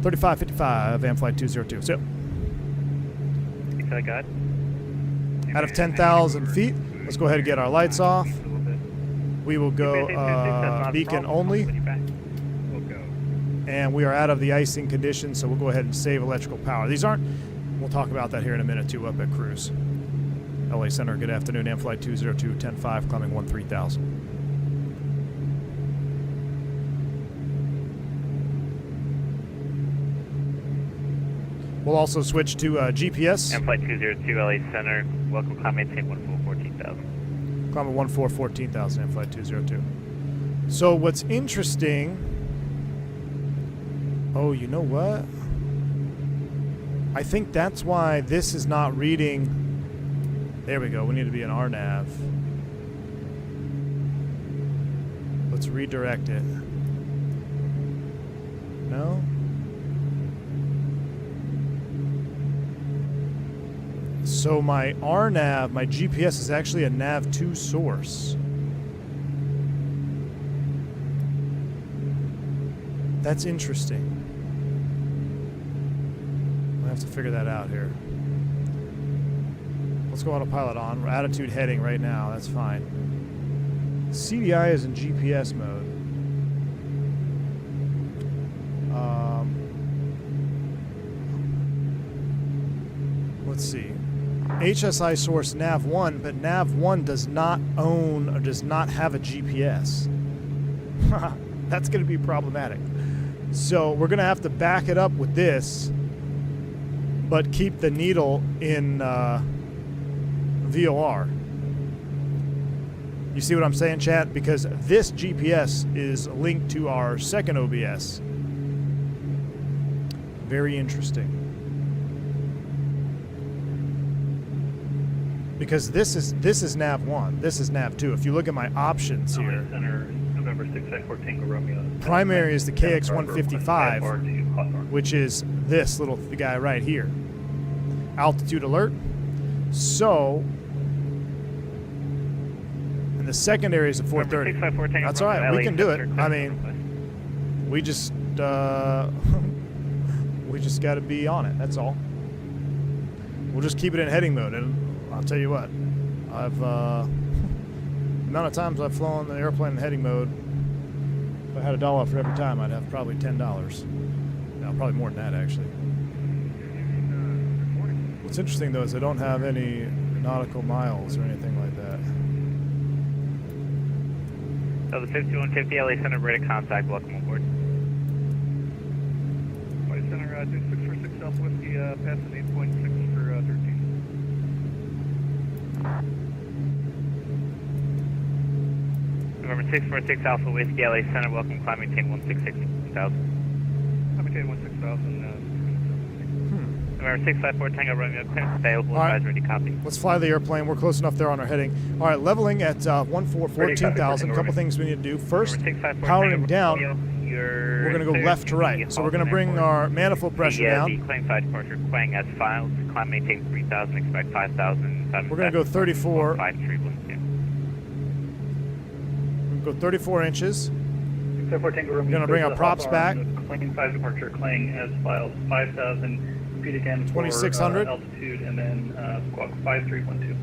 3555 and Flight 202. So, got out of 10,000 feet, let's go ahead and get our lights off. We will go beacon only. And we are out of the icing condition, so we'll go ahead and save electrical power. We'll talk about that here in a minute too up at cruise. LA Center, good afternoon, and Flight 202, 10.5, climbing 13,000. We'll also switch to GPS. And Flight 202, LA Center, welcome, climb, maintain 14,000. Climb at 14,000 and Flight 202. So what's interesting, oh, you know what? I think that's why this is not reading, there we go, we need to be in RNAV. Let's redirect it. No? So my RNAV, my GPS is actually a nav2 source. That's interesting. I have to figure that out here. Let's go autopilot on. We're attitude heading right now. That's fine. CDI is in GPS mode. Let's see. HSI source nav1, but nav1 does not own or does not have a GPS. That's going to be problematic. So we're going to have to back it up with this, but keep the needle in VOR. You see what I'm saying, chat? Because this GPS is linked to our second OBS. Very interesting. Because this is nav1, this is nav2. If you look at my options here, primary is the KX155, which is this little guy right here. Altitude alert. So, and the secondary is a 430. That's all right. We can do it. I mean, we just got to be on it. That's all. We'll just keep it in heading mode, and I'll tell you what. I've the amount of times I've flown the airplane in heading mode. If I had $1 for every time, I'd have probably $10. No, probably more than that actually. What's interesting though is I don't have any nautical miles or anything like that. So the 5150 LA Center, ready to contact. Welcome aboard. Flight Center, 2646 South Whiskey, passing 8.6 for 13. November 646 Alpha Whiskey LA Center, welcome, climb, maintain 166,000. Maintain 16,000. November 654 Tango Romeo, clearance available, advise ready, copy. Let's fly the airplane. We're close enough there on our heading. All right, leveling at 14,000. A couple things we need to do. First, powering down, we're going to go left to right. So we're going to bring our manifold pressure down. The claim 5 departure, Quang as filed, climb, maintain 3,000, expect 5,000. We're going to go 34. 5312. Go 34 inches. We're going to bring our props back. Claim 5 departure, Clang as filed, 5,000. Repeat again for 2,600. Altitude, and then squawk 5312.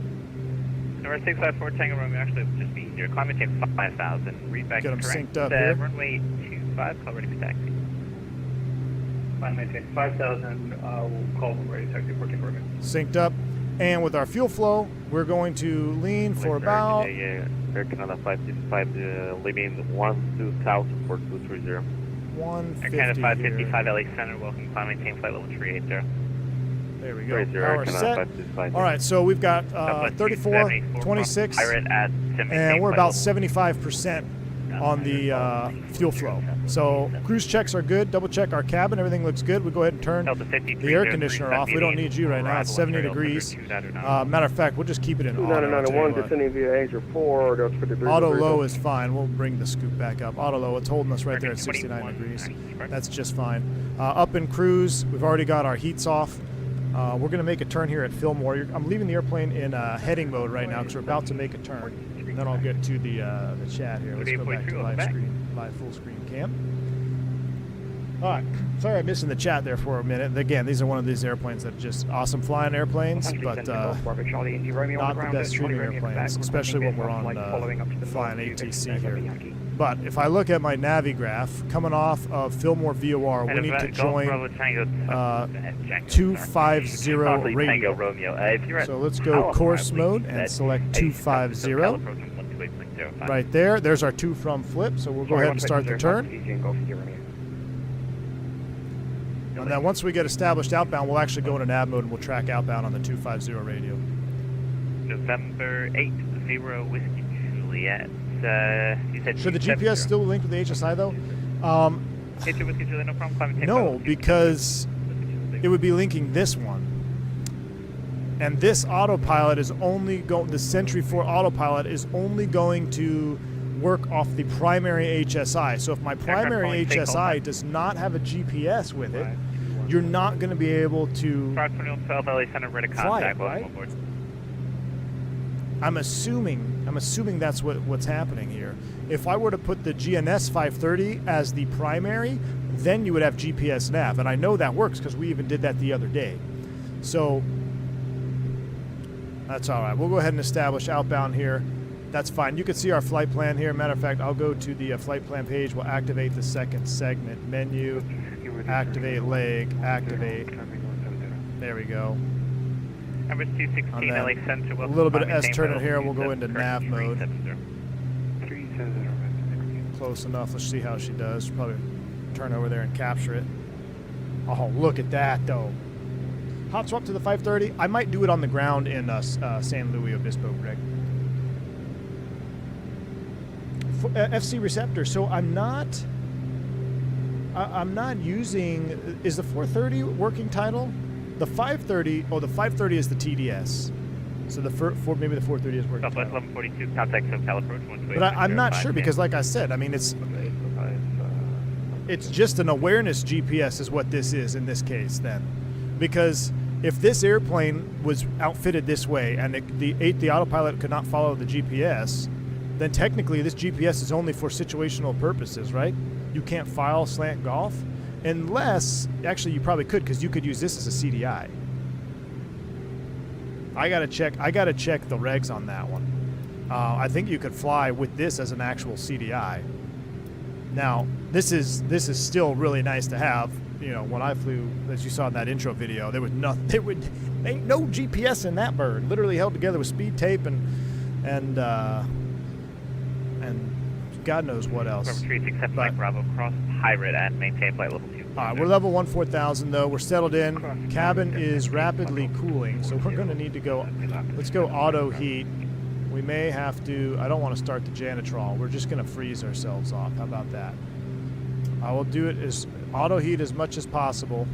Number 654 Tango Romeo, actually it would just be easier. Climb, maintain 5,000. Read back Get them correct. synced up here. Runway 25, call ready for taxi. Climb, maintain 5,000. We'll call ready taxi for Tango Romeo. Synced up. And with our fuel flow, we're going to lean for about... Air Canada 565, leaving 12,000 for 230. 150 Air Canada 555 here. LA Center, welcome, climb, maintain flight level 380. There we go. Power set. All right, so we've got 34, 26, and we're about 75% on the fuel flow. So cruise checks are good. Double check our cabin. Everything looks good. We go ahead and turn the air conditioner off. We don't need you right now. It's 70 degrees. Matter of fact, we'll just keep it in auto. 2991, descending via Angel 4, goes 53 Auto degrees. low is fine. We'll bring the scoop back up. Auto low, it's holding us right there at 69 degrees. That's just fine. Up in cruise, we've already got our heats off. We're going to make a turn here at Fillmore. I'm leaving the airplane in heading mode right now because we're about to make a turn. And then I'll get to the chat here. Let's go back to live full screen cam. All right. Sorry I'm missing the chat there for a minute. Again, these are one of these airplanes that are just awesome flying airplanes, but not the best shooting airplanes, especially when we're on flying ATC here. But if I look at my Navi graph, coming off of Fillmore VOR, we need to join 250 radio. So let's go course mode and select 250. Right there. There's our to from flip, so we'll go ahead and start the turn. And then once we get established outbound, we'll actually go into nav mode and we'll track outbound on the 250 radio. November 80 Whiskey Juliet. Should the GPS still link with the HSI though? Whiskey Juliet, no problem. No, because it would be linking this one. And this autopilot is only going, the Sentry 4 autopilot is only going to work off the primary HSI. So if my primary HSI does not have a GPS with it, you're not going to be able to Cross 2112 LA Center, ready to fly contact. it, right? Welcome aboard. I'm assuming that's what's happening here. If I were to put the GNS 530 as the primary, then you would have GPS nav, and I know that works because we even did that the other day. So that's all right. We'll go ahead and establish outbound here. That's fine. You can see our flight plan here. Matter of fact, I'll go to the flight plan page. We'll activate the second segment menu, activate leg, activate. There we go. Airbus 216 then LA Center, a welcome little bit of climbing S-turning Tango here. We'll go into 27, nav correct, mode. 370. Close enough. Let's see how she does. She'll probably turn over there and capture it. Oh, look at that, though. Hot swap to the 530. I might do it on the ground in San Luis Obispo, Greg. FC receptor. So I'm not using. Is the 430 working title? The 530. Oh, the 530 is the TDS. So maybe the 430 is working Southwest title. 1142, contact SoCal approach 128. But I'm not sure because, like I said, I mean it's just an awareness GPS is what this is in this case. Then, because if this airplane was outfitted this way and the autopilot could not follow the GPS, then technically this GPS is only for situational purposes, right? You can't file slant golf unless, actually you probably could, because you could use this as a CDI. I gotta check the regs on that one. I think you could fly with this as an actual CDI. Now, this is still really nice to have. You know, when I flew, as you saw in that intro video, there was nothing. Ain't no GPS in that bird. Literally held together with speed tape and God knows what else. Number 36, Mike Bravo, cross hybrid and maintain flight level 2. All right, we're level 14,000 though. We're settled in. Cabin is rapidly cooling, so we're going to need to go. Let's go auto heat. We may have to. I don't want to start the janitrol. We're just going to freeze ourselves off. How about that? I will do it as auto heat as much as possible,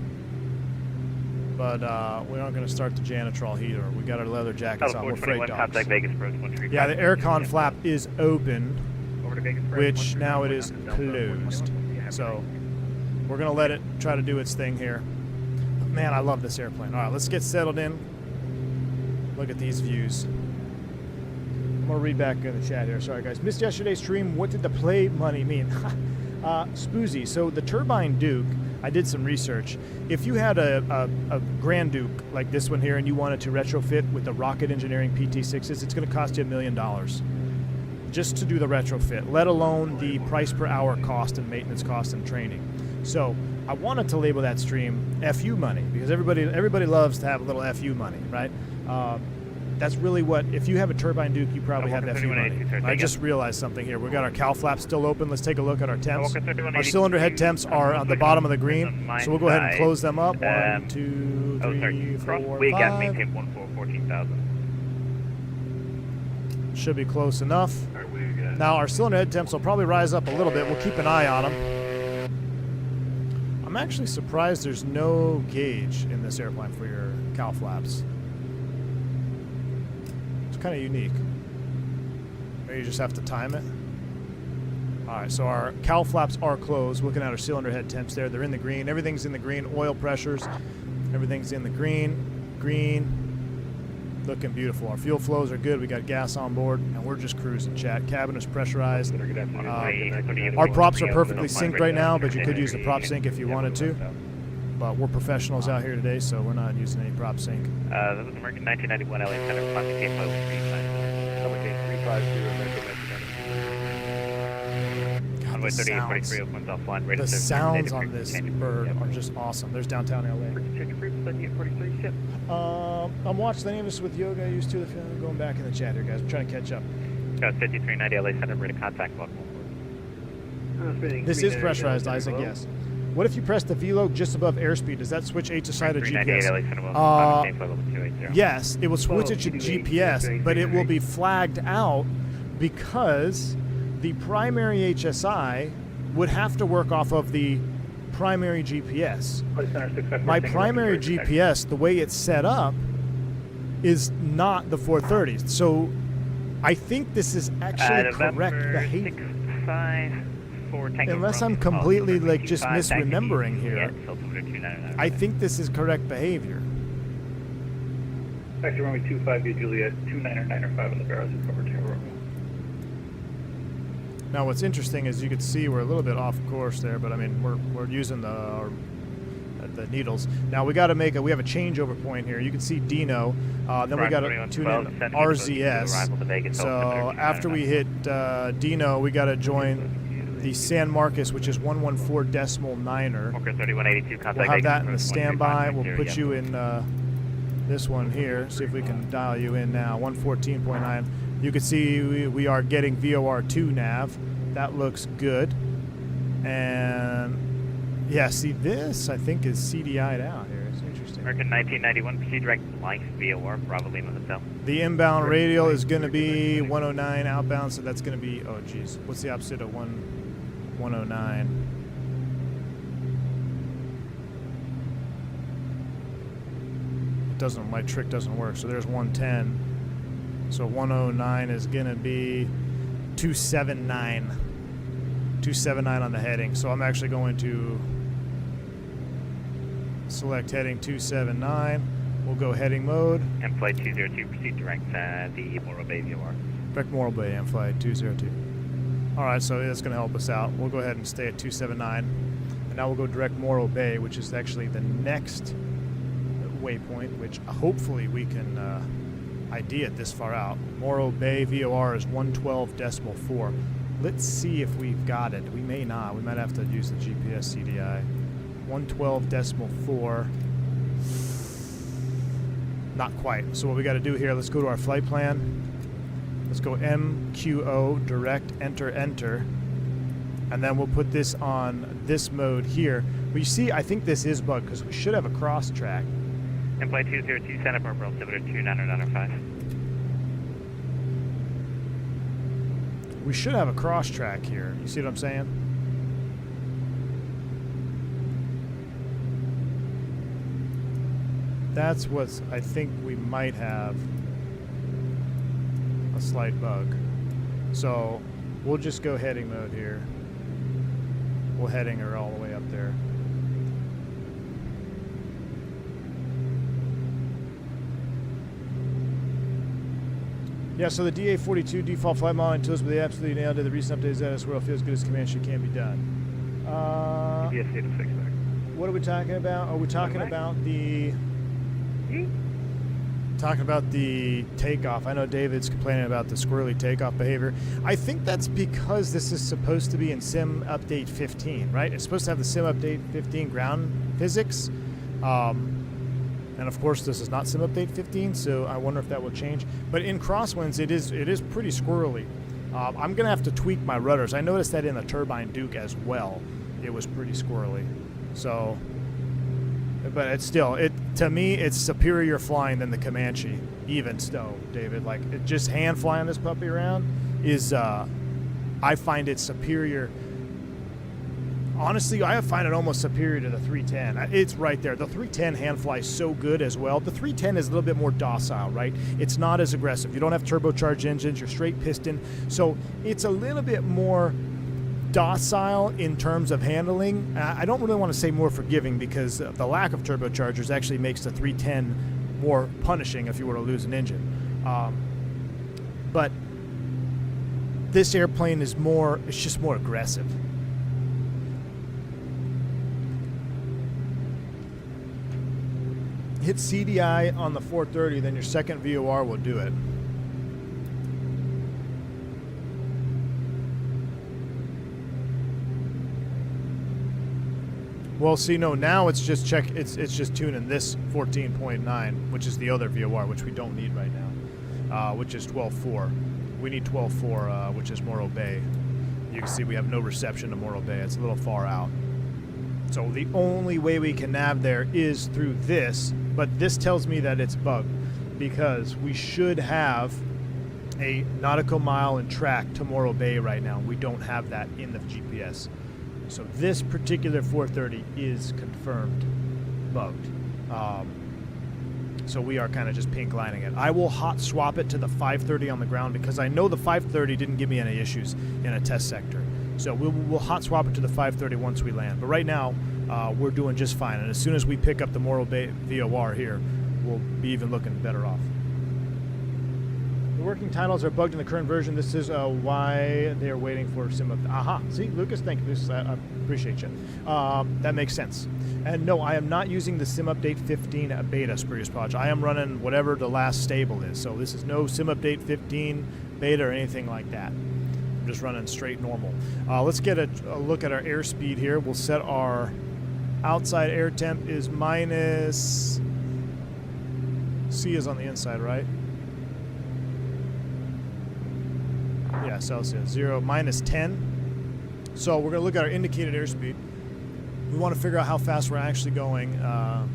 but we aren't going to start the janitrol heater. We got our leather jackets on. We're freight dogs. Contact Vegas approach 135. Yeah, the aircon flap is open, Over to Vegas. which now it is closed. So we're going to let it try to do its thing here. Man, I love this airplane. All right, let's get settled in. Look at these views. I'm going to read back in the chat here. Sorry, guys. Missed yesterday's stream. What did the play money mean? Spoozy. So the Turbine Duke, I did some research. If you had a Grand Duke like this one here and you wanted to retrofit with the Rocket Engineering PT6s, it's going to cost you $1 million just to do the retrofit, let alone the price per hour cost and maintenance cost and training. So I wanted to label that stream FU money because everybody loves to have a little FU money, right? That's really what, if you have a Turbine Duke, you probably have FU money. I just realized something here. We've got our cowl flaps still open. Let's take a look at our temps. Our cylinder head temps are on the bottom of the green, so we'll go ahead and close them up. 1, 2, 3, 4, 5. 14,000. Should be close enough. Now our cylinder head temps will probably rise up a little bit. We'll keep an eye on them. I'm actually surprised there's no gauge in this airplane for your cowl flaps. It's kind of unique. Maybe you just have to time it. All right, so our cowl flaps are closed. Looking at our cylinder head temps there, they're in the green. Everything's in the green. Oil pressures, everything's in the green. Green. Looking beautiful. Our fuel flows are good. We got gas on board, and we're just cruising, chat. Cabin is pressurized. Our props are perfectly synced right now, but you could use the prop sync if you wanted to. But we're professionals out here today, so we're not using any prop sync. That was American 1991 LA Center, Classic Cape Level 3. God, the sounds on this bird are just awesome. There's downtown LA. I'm watching the name of this with yoga. I used to. Going back in the chat here, guys. I'm trying to catch up. 5390 LA Center, ready to contact welcome. This is pressurized, Isaac, yes. What if you press the VLO just above airspeed? Does that switch HSI to GPS? Yes, it will switch it to GPS, but it will be flagged out because the primary HSI would have to work off of the primary GPS. My primary GPS, the way it's set up, is not the 430. So I think this is actually correct behavior. for Tango unless Rome, I'm completely like just 25, misremembering taxi, here, yeah, altimeter 2999. I think this is correct behavior. Taxi runway 25 via Juliet, 2995 on the barrels is over Tango Romeo. Now, what's interesting is you can see we're a little bit off course there, but I mean we're using the needles. Now we got to we have a changeover point here. You can see Dino. Then we got to tune in RZS. So after we hit Dino, we got to join the San Marcos, which is 114.9er. Walker 3182, contact We'll have that in the Vegas, standby. We'll 135.0, put yes. you in this one here. See if we can dial you in now. 114.9. You can see we are getting VOR2 nav. That looks good. And yeah, see this I think is CDI'd out here. It's interesting. American 1991, proceed direct life VOR, Bravo Lima Hotel. The inbound radial is going to be 109 outbound, so that's going to be, oh geez, what's the opposite of 109? It doesn't, my trick doesn't work, so there's 110. So 109 is going to be 279. 279 on the heading. So I'm actually going to select heading 279. We'll go heading mode. And flight 202, proceed direct the Morro Bay VOR. Direct Morro Bay and flight 202. All right, so that's going to help us out. We'll go ahead and stay at 279. And now we'll go direct Morro Bay, which is actually the next waypoint, which hopefully we can ID it this far out. Morro Bay VOR is 112.4. Let's see if we've got it. We may not. We might have to use the GPS CDI. 112.4. Not quite. So what we got to do here, let's go to our flight plan. Let's go MQO, direct, enter. And then we'll put this on this mode here. But you see, I think this is bugged because we should have a cross track. And flight 202, Santa Barbara, altimeter 2995. We should have a cross track here. You see what I'm saying? That's what I think we might have a slight bug. So we'll just go heading mode here. We'll heading her all the way up there. Yeah, so the DA-42 default flight model until it's really absolutely nailed it. The recent updates that as well feels good as Comanche can be done. Yes, 8 to 6 back. What are we talking about? Are we talking about the takeoff? I know David's complaining about the squirrely takeoff behavior. I think that's because this is supposed to be in Sim Update 15, right? It's supposed to have the Sim Update 15 ground physics. And of course, this is not Sim Update 15, so I wonder if that will change. But in crosswinds, it is pretty squirrely. I'm gonna have to tweak my rudders. I noticed that in the Turbine Duke as well. It was pretty squirrely. So, but it's still, to me, it's superior flying than the Comanche. Even so, David, like just hand flying this puppy around is, I find it superior. Honestly, I find it almost superior to the 310. It's right there. The 310 hand flies so good as well. The 310 is a little bit more docile, right? It's not as aggressive. You don't have turbocharged engines. You're straight piston. So it's a little bit more docile in terms of handling. I don't really want to say more forgiving because the lack of turbochargers actually makes the 310 more punishing if you were to lose an engine. But this airplane is it's just more aggressive. Hit CDI on the 430, then your second VOR will do it. Well, see, no, now it's just it's just tuning this 14.9, which is the other VOR, which we don't need right now, which is 12.4. We need 12.4, which is Morro Bay. You can see we have no reception to Morro Bay. It's a little far out. So the only way we can nav there is through this, but this tells me that it's bugged because we should have a nautical mile and track to Morro Bay right now. We don't have that in the GPS. So this particular 430 is confirmed bugged. So we are kind of just pink lining it. I will hot swap it to the 530 on the ground because I know the 530 didn't give me any issues in a test sector. So we'll hot swap it to the 530 once we land. But right now, we're doing just fine. And as soon as we pick up the Morro Bay VOR here, we'll be even looking better off. The working titles are bugged in the current version. This is why they're waiting for sim update. Aha. See, Lucas, thank you. I appreciate you. That makes sense. And no, I am not using the sim update 15 beta, Spurious Podge. I am running whatever the last stable is. So this is no sim update 15 beta or anything like that. I'm just running straight normal. Let's get a look at our airspeed here. We'll set our outside air temp is minus... C is on the inside, right? Yeah, Celsius. 0, minus 10. So we're going to look at our indicated airspeed. We want to figure out how fast we're actually going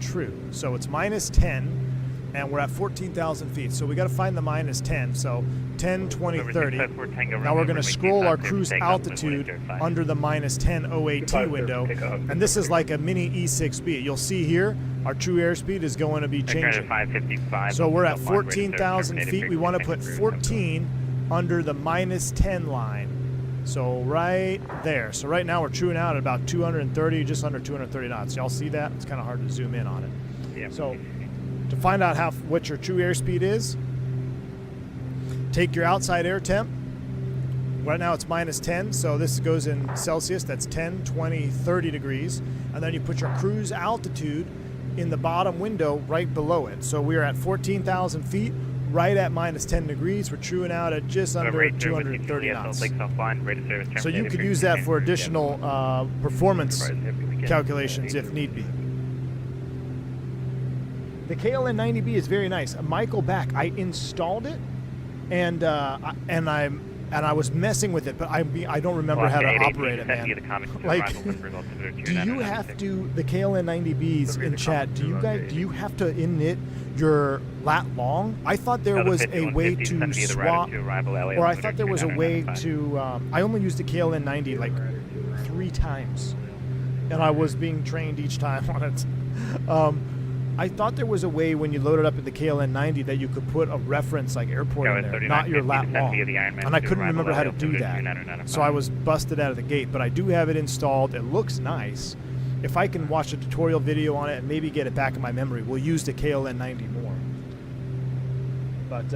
true. So it's minus 10, and we're at 14,000 feet. So we got to find the minus 10. So 10, 20, 30. Now we're going to scroll our cruise altitude under the minus 10 OAT window. And this is like a mini E6B. You'll see here, our true airspeed is going to be changing. So we're at 14,000 feet. We want to put 14 under the minus 10 line. So right there. So right now we're truing out at about 230, just under 230 knots. Y'all see that? It's kind of hard to zoom in on it. Yeah. So to find out what your true airspeed is, take your outside air temp. Right now it's minus 10, so this goes in Celsius. That's 10, 20, 30 degrees. And then you put your cruise altitude in the bottom window right below it. So we are at 14,000 feet, right at minus 10 degrees. We're truing out at just under 230 knots. So you could use that for additional performance calculations if need be. The KLN 90B is very nice. Michael back. I installed it, and I was messing with it, but I don't remember how to operate it, man. Like, do you have to, the KLN 90Bs in chat, do you have to init your lat long? I thought there was a way to swap, or I thought there was a way to, I only used the KLN 90 like 3 times, and I was being trained each time on it. I thought there was a way when you load it up in the KLN 90 that you could put a reference like airport in there, not your lat long. And I couldn't remember how to do that. So I was busted out of the gate, but I do have it installed. It looks nice. If I can watch a tutorial video on it and maybe get it back in my memory, we'll use the KLN 90 more. But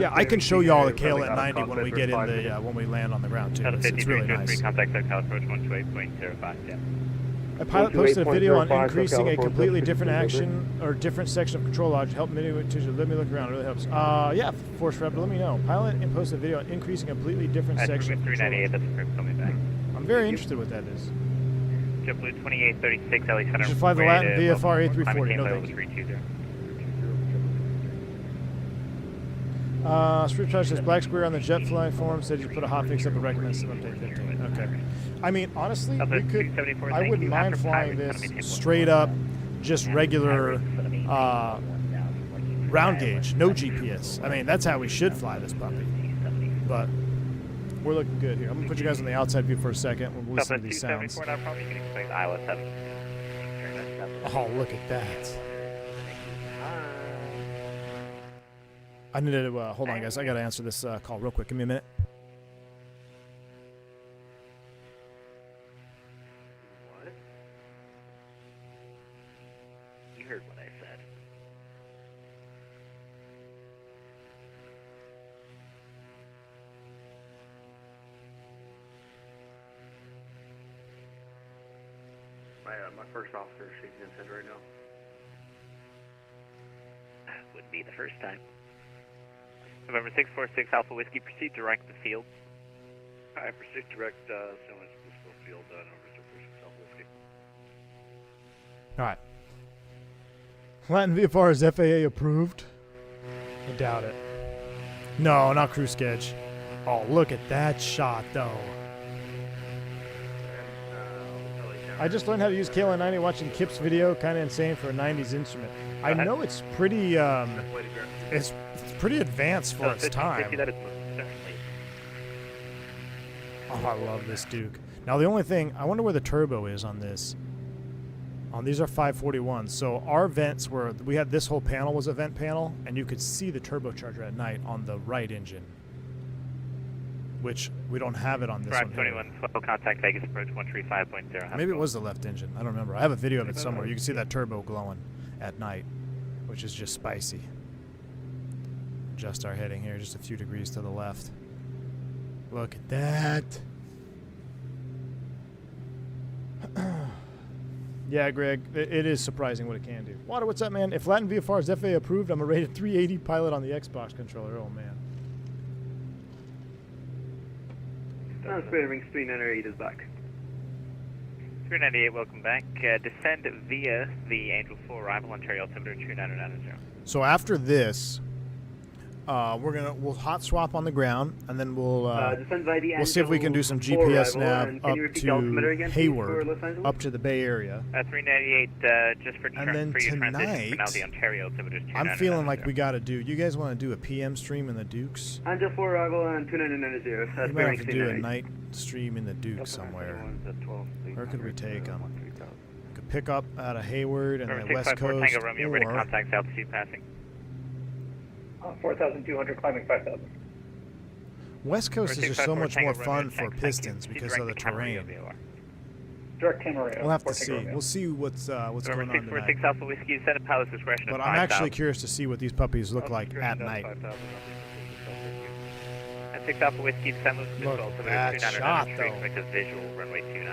yeah, I can show you all the KLN 90 when we get in the when we land on the ground too. It's really nice. A pilot posted a video on increasing a completely different action or different section of control lodge. Help mitigate to let me look around. It really helps. Yeah, Force Rep, let me know. Pilot and posted a video on increasing a completely different section of control lodge. I'm very interested what that is. JetBlue 2836 LE Center. You should fly the Latin VFR A340. No, thank you. Screwdriver says Black Square on the JetFly forum said you put a hotfix up and recommends some update 15. Okay. I mean, honestly, we could. I wouldn't mind flying this straight up, just regular round gauge, no GPS. I mean, that's how we should fly this puppy. But we're looking good here. I'm gonna put you guys on the outside view for a second. We'll listen to these sounds. Oh, look at that. I need to, hold on guys, I gotta answer this call real quick. Give me a minute. What? You heard what I said. My first officer shaking his head right now. Wouldn't be the first time. November 646 Alpha Whiskey, proceed direct the field. I proceed direct San Francisco field, November 646 Alpha Whiskey. Alright. Latin VFR is FAA approved? I doubt it. No, not crew sketch. Oh, look at that shot, though. I just learned how to use KLN 90 watching Kip's video. Kind of insane for a 90s instrument. I know it's pretty, it's pretty advanced for its time. Oh, I love this Duke. Now, the only thing, I wonder where the turbo is on this. These are 541s. So our vents were, we had this whole panel was a vent panel, and you could see the turbocharger at night on the right engine. which we don't have it on this Rock one here. 21, 12, contact Vegas approach 135.0. Maybe it was the left engine. I don't remember. I have a video of it somewhere. You can see that turbo glowing at night, which is just spicy. Adjust our heading here just a few degrees to the left. Look at that. Yeah, Greg, it is surprising what it can do. Water, what's up, man? If Latin VFR is FAA approved, I'm a rated 380 pilot on the Xbox controller. Oh, man. Spirit Wings 398 is back. 398, welcome back. Descend via the Angel 4 arrival, Ontario altimeter 29990. So after this, we'll hot swap on the ground, and then we'll see if we can do some GPS nav up to Hayward, up to the Bay Area. 398, just for And then for your transition tonight, for now, the Ontario altimeter is 29990. I'm feeling like we got to do. You guys want to do a PM stream in the Dukes? Angel 4 arrival and 2990. We might have to do a night stream in the Dukes somewhere. Where could we take them? We could pick up out of Hayward and the West Coast, Tango Romeo, ready or contact altitude passing. 4,200, climbing 5,000. West Coast is just so much more fun for Thank you. pistons because of the terrain. Direct Camarillo. We'll have to see. We'll see what's going on tonight. 646 Alpha Whiskey, set a pilot's discretion. But I'm actually curious to see what these puppies look like at night. And 6 Alpha Whiskey, descend with Look control. at that shot, though. Expect a visual runway 29.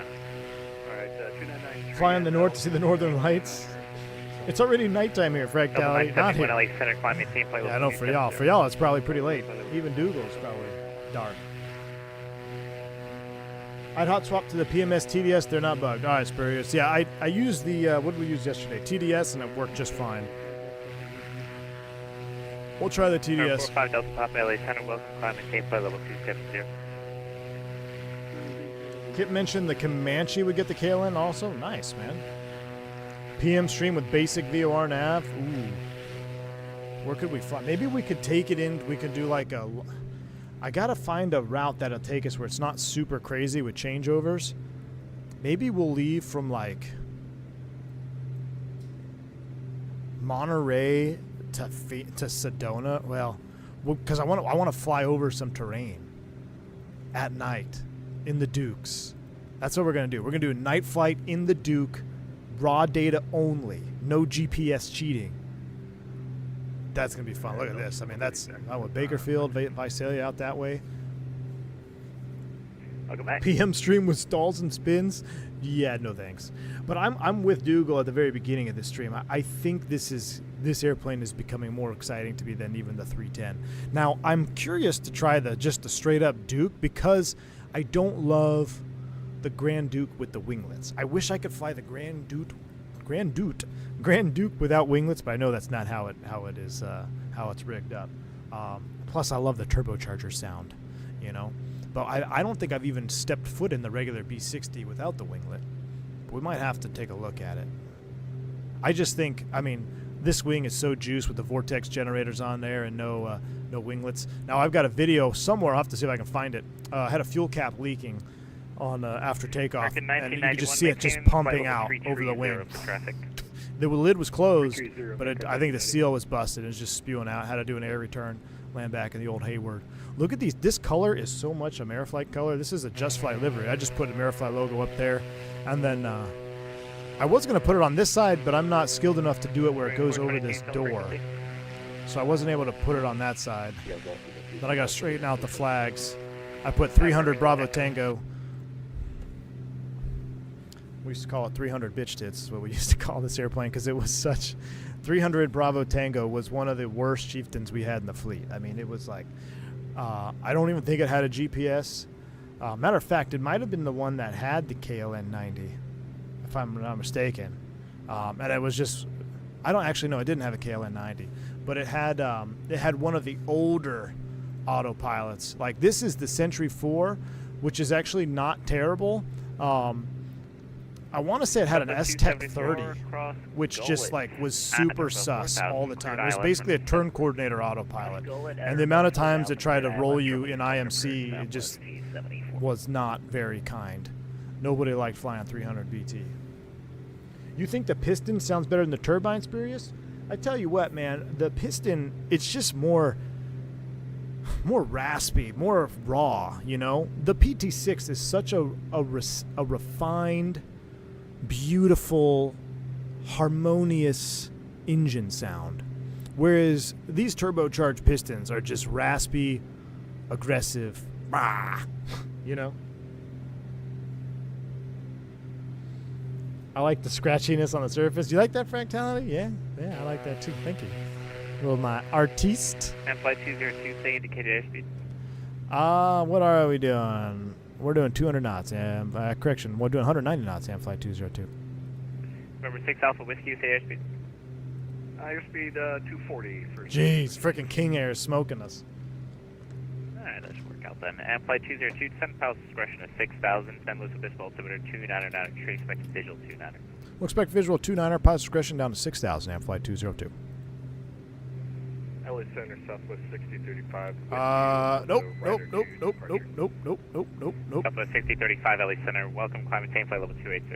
Alright, 299. Fly on the north to see the northern lights. It's already nighttime here, Fractality. Not here. Center climb, maintain flight Yeah, I know for y'all. For y'all, it's probably pretty late. Even Dougal's probably dark. I'd hot swap to the PMS TDS. They're not bugged. All right, Spurious. Yeah, I used the, what did we use yesterday? TDS, and it worked just fine. We'll try the TDS. 45 Delta Papa LA Center, welcome, climb, maintain flight level 270. Kip mentioned the Comanche would get the KLN also. Nice, man. PM stream with basic VOR nav. Ooh. Where could we fly? Maybe we could take it in. We could do like a... I got to find a route that'll take us where it's not super crazy with changeovers. Maybe we'll leave from like Monterey to Sedona. Well, because I want to fly over some terrain at night in the Dukes. That's what we're going to do. We're going to do a night flight in the Duke. Raw data only. No GPS cheating. That's going to be fun. Look at this. I mean, that's with Bakerfield, Visalia out that way. Welcome back. PM stream with stalls and spins. Yeah, no thanks. But I'm with Dougal at the very beginning of this stream. I think this airplane is becoming more exciting to me than even the 310. Now, I'm curious to try just the straight up Duke because I don't love the Grand Duke with the winglets. I wish I could fly the Grand Duke without winglets, but I know that's not how it's rigged up. Plus, I love the turbocharger sound, you know. But I don't think I've even stepped foot in the regular B60 without the winglet. But we might have to take a look at it. I just think, I mean, this wing is so juiced with the vortex generators on there and no winglets. Now I've got a video somewhere. I'll have to see if I can find it. I had a fuel cap leaking on after takeoff, and you can just see it just pumping out over the wing. The lid was closed, but I think the seal was busted. It was just spewing out. Had to do an air return, land back in the old Hayward. Look at these. This color is so much Ameriflight color. This is a JustFlight livery. I just put an Ameriflight logo up there, and then I was going to put it on this side, but I'm not skilled enough to do it where it goes over this door. So I wasn't able to put it on that side. Then I got to straighten out the flags. I put 300 Bravo Tango. We used to call it 300 bitch tits, is what we used to call this airplane, because it was such... 300 Bravo Tango was one of the worst chieftains we had in the fleet. I mean, it was like... I don't even think it had a GPS. Matter of fact, it might have been the one that had the KLN 90, if I'm not mistaken. And it was just... I don't actually know. It didn't have a KLN 90. But it had one of the older autopilots. Like, this is the Century 4, which is actually not terrible. I want to say it had an S-Tech 30, which just like was super sus all the time. It was basically a turn coordinator autopilot. And the amount of times it tried to roll you in IMC, it just was not very kind. Nobody liked flying 300 BT. You think the piston sounds better than the turbine, Spurious? I tell you what, man, the piston, it's just more... more raspy, more raw, you know? The PT6 is such a refined, beautiful, harmonious engine sound, whereas these turbocharged pistons are just raspy, aggressive, you know? I like the scratchiness on the surface. Do you like that fractality? Yeah, I like that too. Thank you. Well, my artiste. And flight 202, say indicated airspeed. What are we doing? We're doing 200 knots. Correction, we're doing 190 knots. And flight 202. Number 6 Alpha Whiskey, say airspeed. Airspeed 240 for. Jeez, freaking King Air is smoking us. Alright, that should work out then. And flight 202, descend pulse discretion of 6,000, send loose abyss altimeter 299, tree expect visual 29er. We'll expect visual 29er, pilot discretion down to 6,000, and flight 202. LA Center, Southwest 6035. Nope. Southwest 6035, LA Center, welcome, climb maintain flight level 280.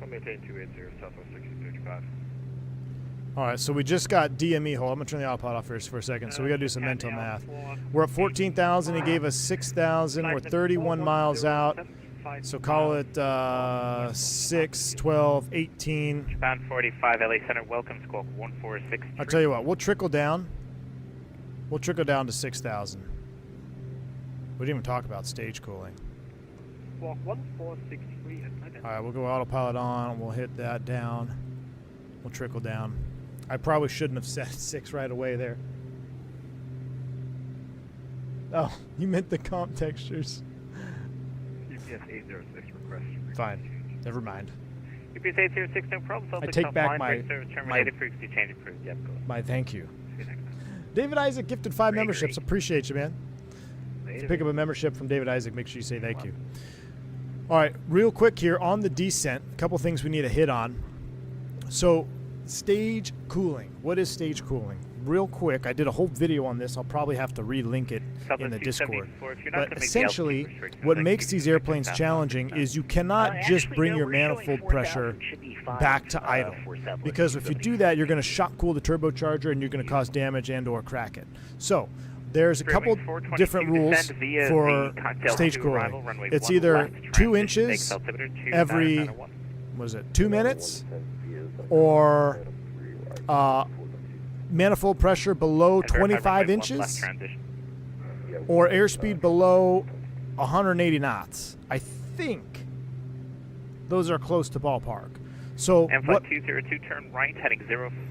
I'll maintain 280, Southwest 6035. All right, so we just got DME hold. I'm going to turn the autopilot off for a second, so we got to do some mental math. We're at 14,000. He gave us 6,000. We're 31 miles out. So call it 6, 12, 18. Japan 45, LA Center, welcome, squawk 146. I'll tell you what, we'll trickle down. We'll trickle down to 6,000. We didn't even talk about stage cooling. Squawk 1463 at my All right, we'll go autopilot on. We'll hit that down. We'll trickle down. I probably shouldn't have set 6 right away there. Oh, you meant the comp textures. UPS 806 request. Fine. Never mind. UPS 806, no problem. I take back my frequency change approved. Yep, go. My thank you. See you next time. David Isaac gifted 5 Great. memberships. Appreciate you, man. If you pick up a membership from David Isaac, make sure you say thank you. All right, real quick here on the descent, a couple things we need to hit on. So, stage cooling. What is stage cooling? Real quick, I did a whole video on this. I'll probably have to relink it in the Discord. But essentially, what makes these airplanes challenging is you cannot just bring your manifold pressure back to idle. Because if you do that, you're going to shock cool the turbocharger and you're going to cause damage and or crack it. So, there's a couple different rules for stage cooling. It's either 2 inches every, 2 minutes? Or manifold pressure below 25 inches, or airspeed below 180 knots. I think those are close to ballpark. So and flight 202, turn right, heading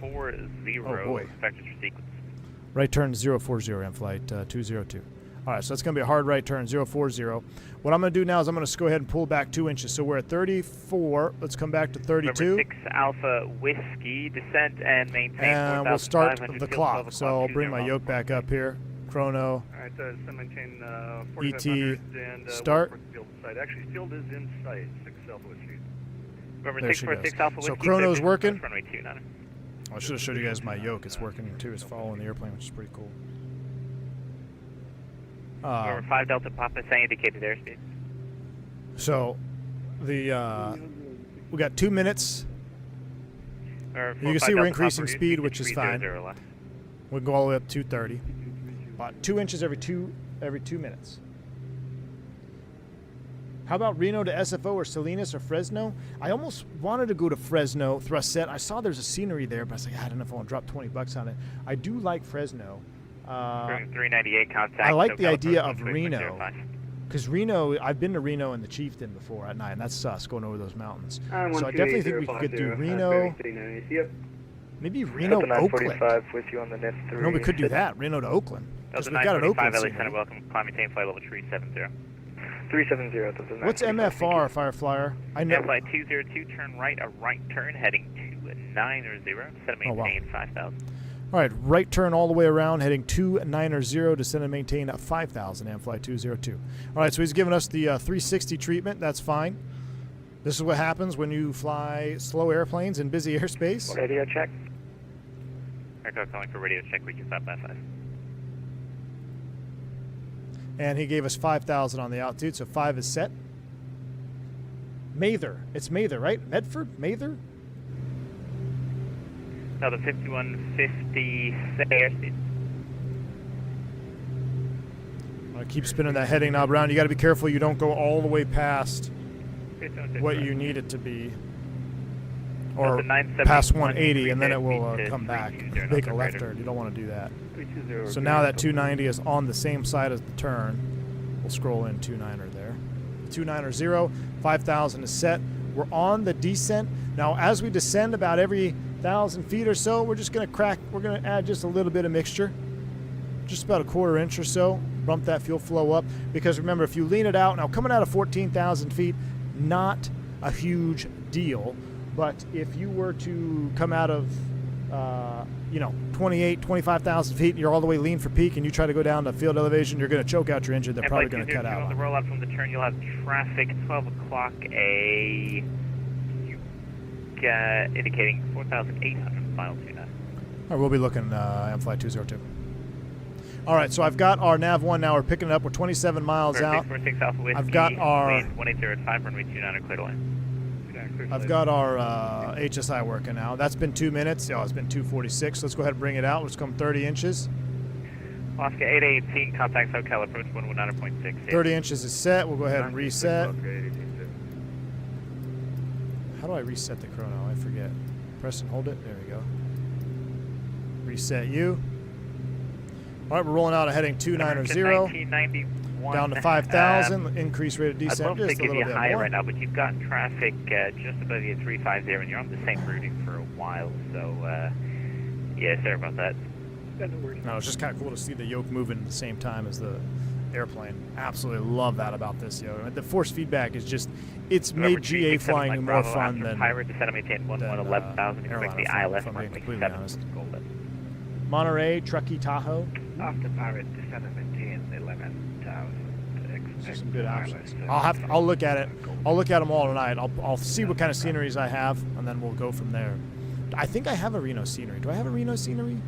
040. Oh boy. Expected sequence. Right turn 040 on flight 202. All right, so that's going to be a hard right turn, 040. What I'm going to do now is I'm going to go ahead and pull back 2 inches. So we're at 34. Let's come back to 32. Number 6 Alpha Whiskey, descent and maintain. And we'll start the clock. So I'll bring my yoke back up here. Chrono. All right, so maintain ET, 4500 and start. Field site. Actually, field is in sight. 6 Alpha Whiskey. Remember There 646 Alpha Whiskey. So chrono's working. Runway 29. I should have showed you guys my yoke. It's working too. It's following the airplane, which is pretty cool. Number 5 Delta Papa, saying indicated airspeed. So, we got 2 minutes. You can see we're increasing speed, which is fine. We can go all the way up to 230. About 2 inches every two minutes. How about Reno to SFO or Salinas or Fresno? I almost wanted to go to Fresno, thrust set. I saw there's a scenery there, but I was like, I don't know if I want to drop $20 on it. I do like Fresno. 398 contact. I like the idea of Reno. Because Reno, I've been to Reno and the Chieftain before at night, and that's sus, going over those mountains. So I definitely think we could do Reno. Yep. Maybe Reno, Oakland. With you on the net 3. No, we could do that. Reno to Oakland. Because we've got an Oakland LA scenery. Center, welcome, climb maintain flight level 370. 370. What's MFR, Fireflyer? I know. Flight 202, turn right, a right turn, heading 290, set and maintain 5,000. All right, right turn all the way around, heading 290, descend and maintain at 5,000, and flight 202. All right, so he's giving us the 360 treatment. That's fine. This is what happens when you fly slow airplanes in busy airspace. Radio check. Aircraft calling for radio check, region 555. And he gave us 5,000 on the altitude, so 5 is set. Mather. It's Mather, right? Medford? Mather? Now the 5150, say airspeed. Keep spinning that heading knob around. You got to be careful you don't go all the way past what you need it to be, or past 180, and then it will come back, make a left turn. You don't want to do that. So now that 290 is on the same side as the turn, we'll scroll in 29er there. 290, 5,000 is set. We're on the descent. Now, as we descend about every 1,000 feet or so, we're just going to we're going to add just a little bit of mixture, just about a 1/4 inch or so. Bump that fuel flow up, because remember, if you lean it out, now coming out of 14,000 feet, not a huge deal, but if you were to come out of 28, 25,000 feet, and you're all the way lean for peak, and you try to go down to field elevation, you're going to choke out your engine. They're probably going to cut out. On the rollout from the turn, you'll have traffic 12 o'clock, indicating 4,800 final 29. All right, we'll be looking MFlight 202. All right, so I've got our nav1 now. We're picking it up. We're 27 miles out. I've got our 1805 runway 29 clear to land. I've got our HSI working now. That's been 2 minutes. Oh, it's been 2:46. Let's go ahead and bring it out. Let's come 30 inches. Oscar 818, contact SoCal approach 119.6. 30 inches is set. We'll go ahead and reset. How do I reset the chrono? I forget. Press and hold it. There we go. Reset you. All right, we're rolling out a heading 290 down to 5,000. Increase rate of descent just a little bit higher more. right now, but you've got traffic just above you at 350, and you're on the same routing for a while. So, yeah, sorry about that. No, it's just kind of cool to see the yoke moving at the same time as the airplane. Absolutely love that about this, The force feedback is just, it's made GA flying more fun than Pirate descent maintain 11,000. Expect the ILS if I'm being runway completely 7. honest. Monterey, Truckee, Tahoe. After Pirate descent maintain 11,000. Those are some good options. I'll look at it. I'll look at them all tonight. I'll see what kind of sceneries I have, and then we'll go from there. I think I have a Reno scenery. Do I have a Reno scenery?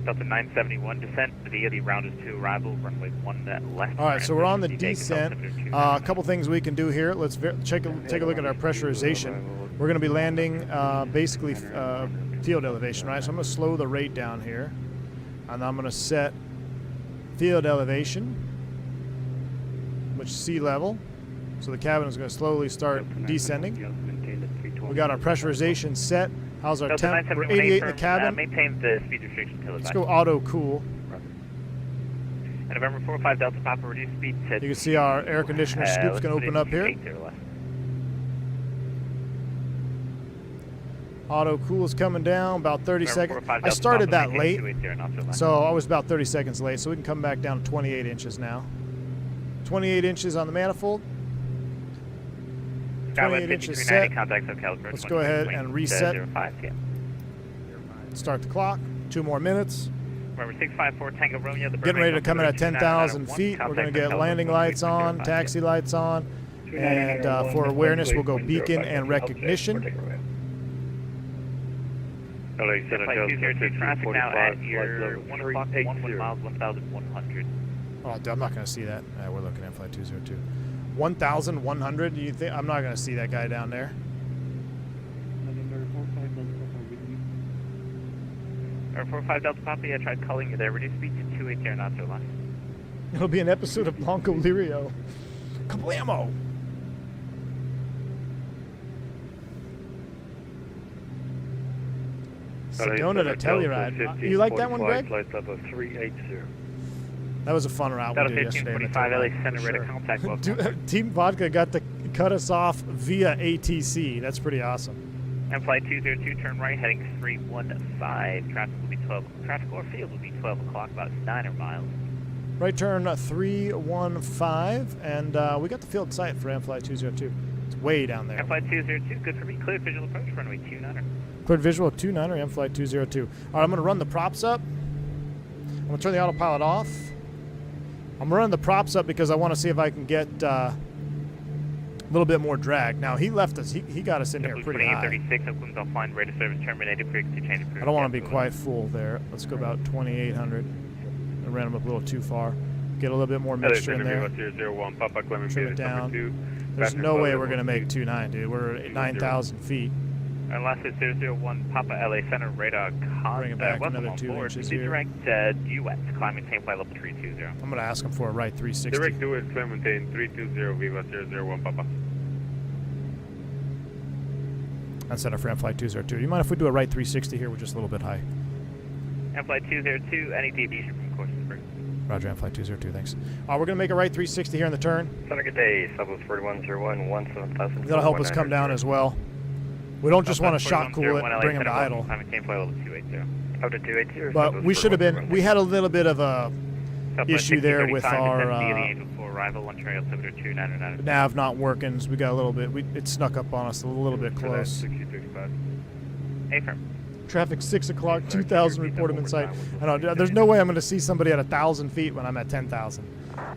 Delta 971 descent via the round is 2 arrival, runway 1 left. All right, so we're on the descent. A couple things we can do here. Let's take a look at our pressurization. We're going to be landing basically field elevation, right? So I'm going to slow the rate down here, and I'm going to set field elevation, which is sea level. So the cabin is going to slowly start descending. We got our pressurization set. How's our temp? We're 88 in the cabin. Maintain the speed restriction until Let's go auto cool. And November 45 Delta Papa, reduce speed to... You can see our air conditioner scoop's going to open up here. Auto cool is coming down, about 30 seconds. I started that late, so I was about 30 seconds late, so we can come back down to 28 inches now. 28 inches on the manifold. 28 inches set. Let's go ahead and reset. Start the clock. 2 more minutes. Remember 654 Tango Romeo. Getting ready to come in at 10,000 feet. We're going to get landing lights on, taxi lights on, and for awareness, we'll go beacon and recognition. Traffic now at your 1 o'clock, 1 miles, 1,100. Oh, I'm not going to see that. We're looking at Flight 202. 1,100? You think I'm not going to see that guy down there? Or 45 Delta Papa, I tried calling you there. Reduce speed to 280 or not so less. It'll be an episode of Blanco Lirio. Kablamo! Sedona to Telluride. You like that one, Greg? Flight level 380. That was a fun route we did yesterday. Sure. Team Vodka got to cut us off via ATC. That's pretty awesome. And Flight 202, turn right, heading 315. Traffic will be 12. Traffic or field will be 12 o'clock, about 9 miles. Right turn 315, and we got the field sight for Flight 202. It's way down there. Flight 202, good for me. Cleared visual approach, runway 29er. Cleared visual 29er, Flight 202. All right, I'm going to run the props up. I'm going to turn the autopilot off. I'm running the props up because I want to see if I can get a little bit more drag. Now, he left us. He got us in here pretty high. 36, Oakland's offline, rate of service terminated, frequency change approved. I don't want to be quite full there. Let's go about 2,800. I ran him up a little too far. Get a little bit more mixture in there. Trim it down. There's no way we're going to make 2.9, dude. We're at 9,000 feet. And last is 001 Papa LA Center radar Bring it back welcome another on 2 board. inches Please here. direct US, climb maintain flight level 320. I'm going to ask him for a right 360. Direct US, climb maintain 320, Viva 001 Papa. And center for flight 202. Do you mind if we do a right 360 here? We're just a little bit high. Flight 202, any deviation from course is free. Roger, flight 202, thanks. We're going to make a right 360 here in the turn. Center, good day. Southwest 4101, 17,000. That'll help us come down as well. We don't just want to shock cool it and bring him to idle. Climb maintain flight level 280. Up to 280. But we should have been, we had a little bit of a issue there with our nav not working, so we got a little bit, it snuck up on us a little bit close. 6035. Affirm. Traffic 6 o'clock, 2,000 reported in sight. I know, there's no way I'm going to see somebody at 1,000 feet when I'm at 10,000,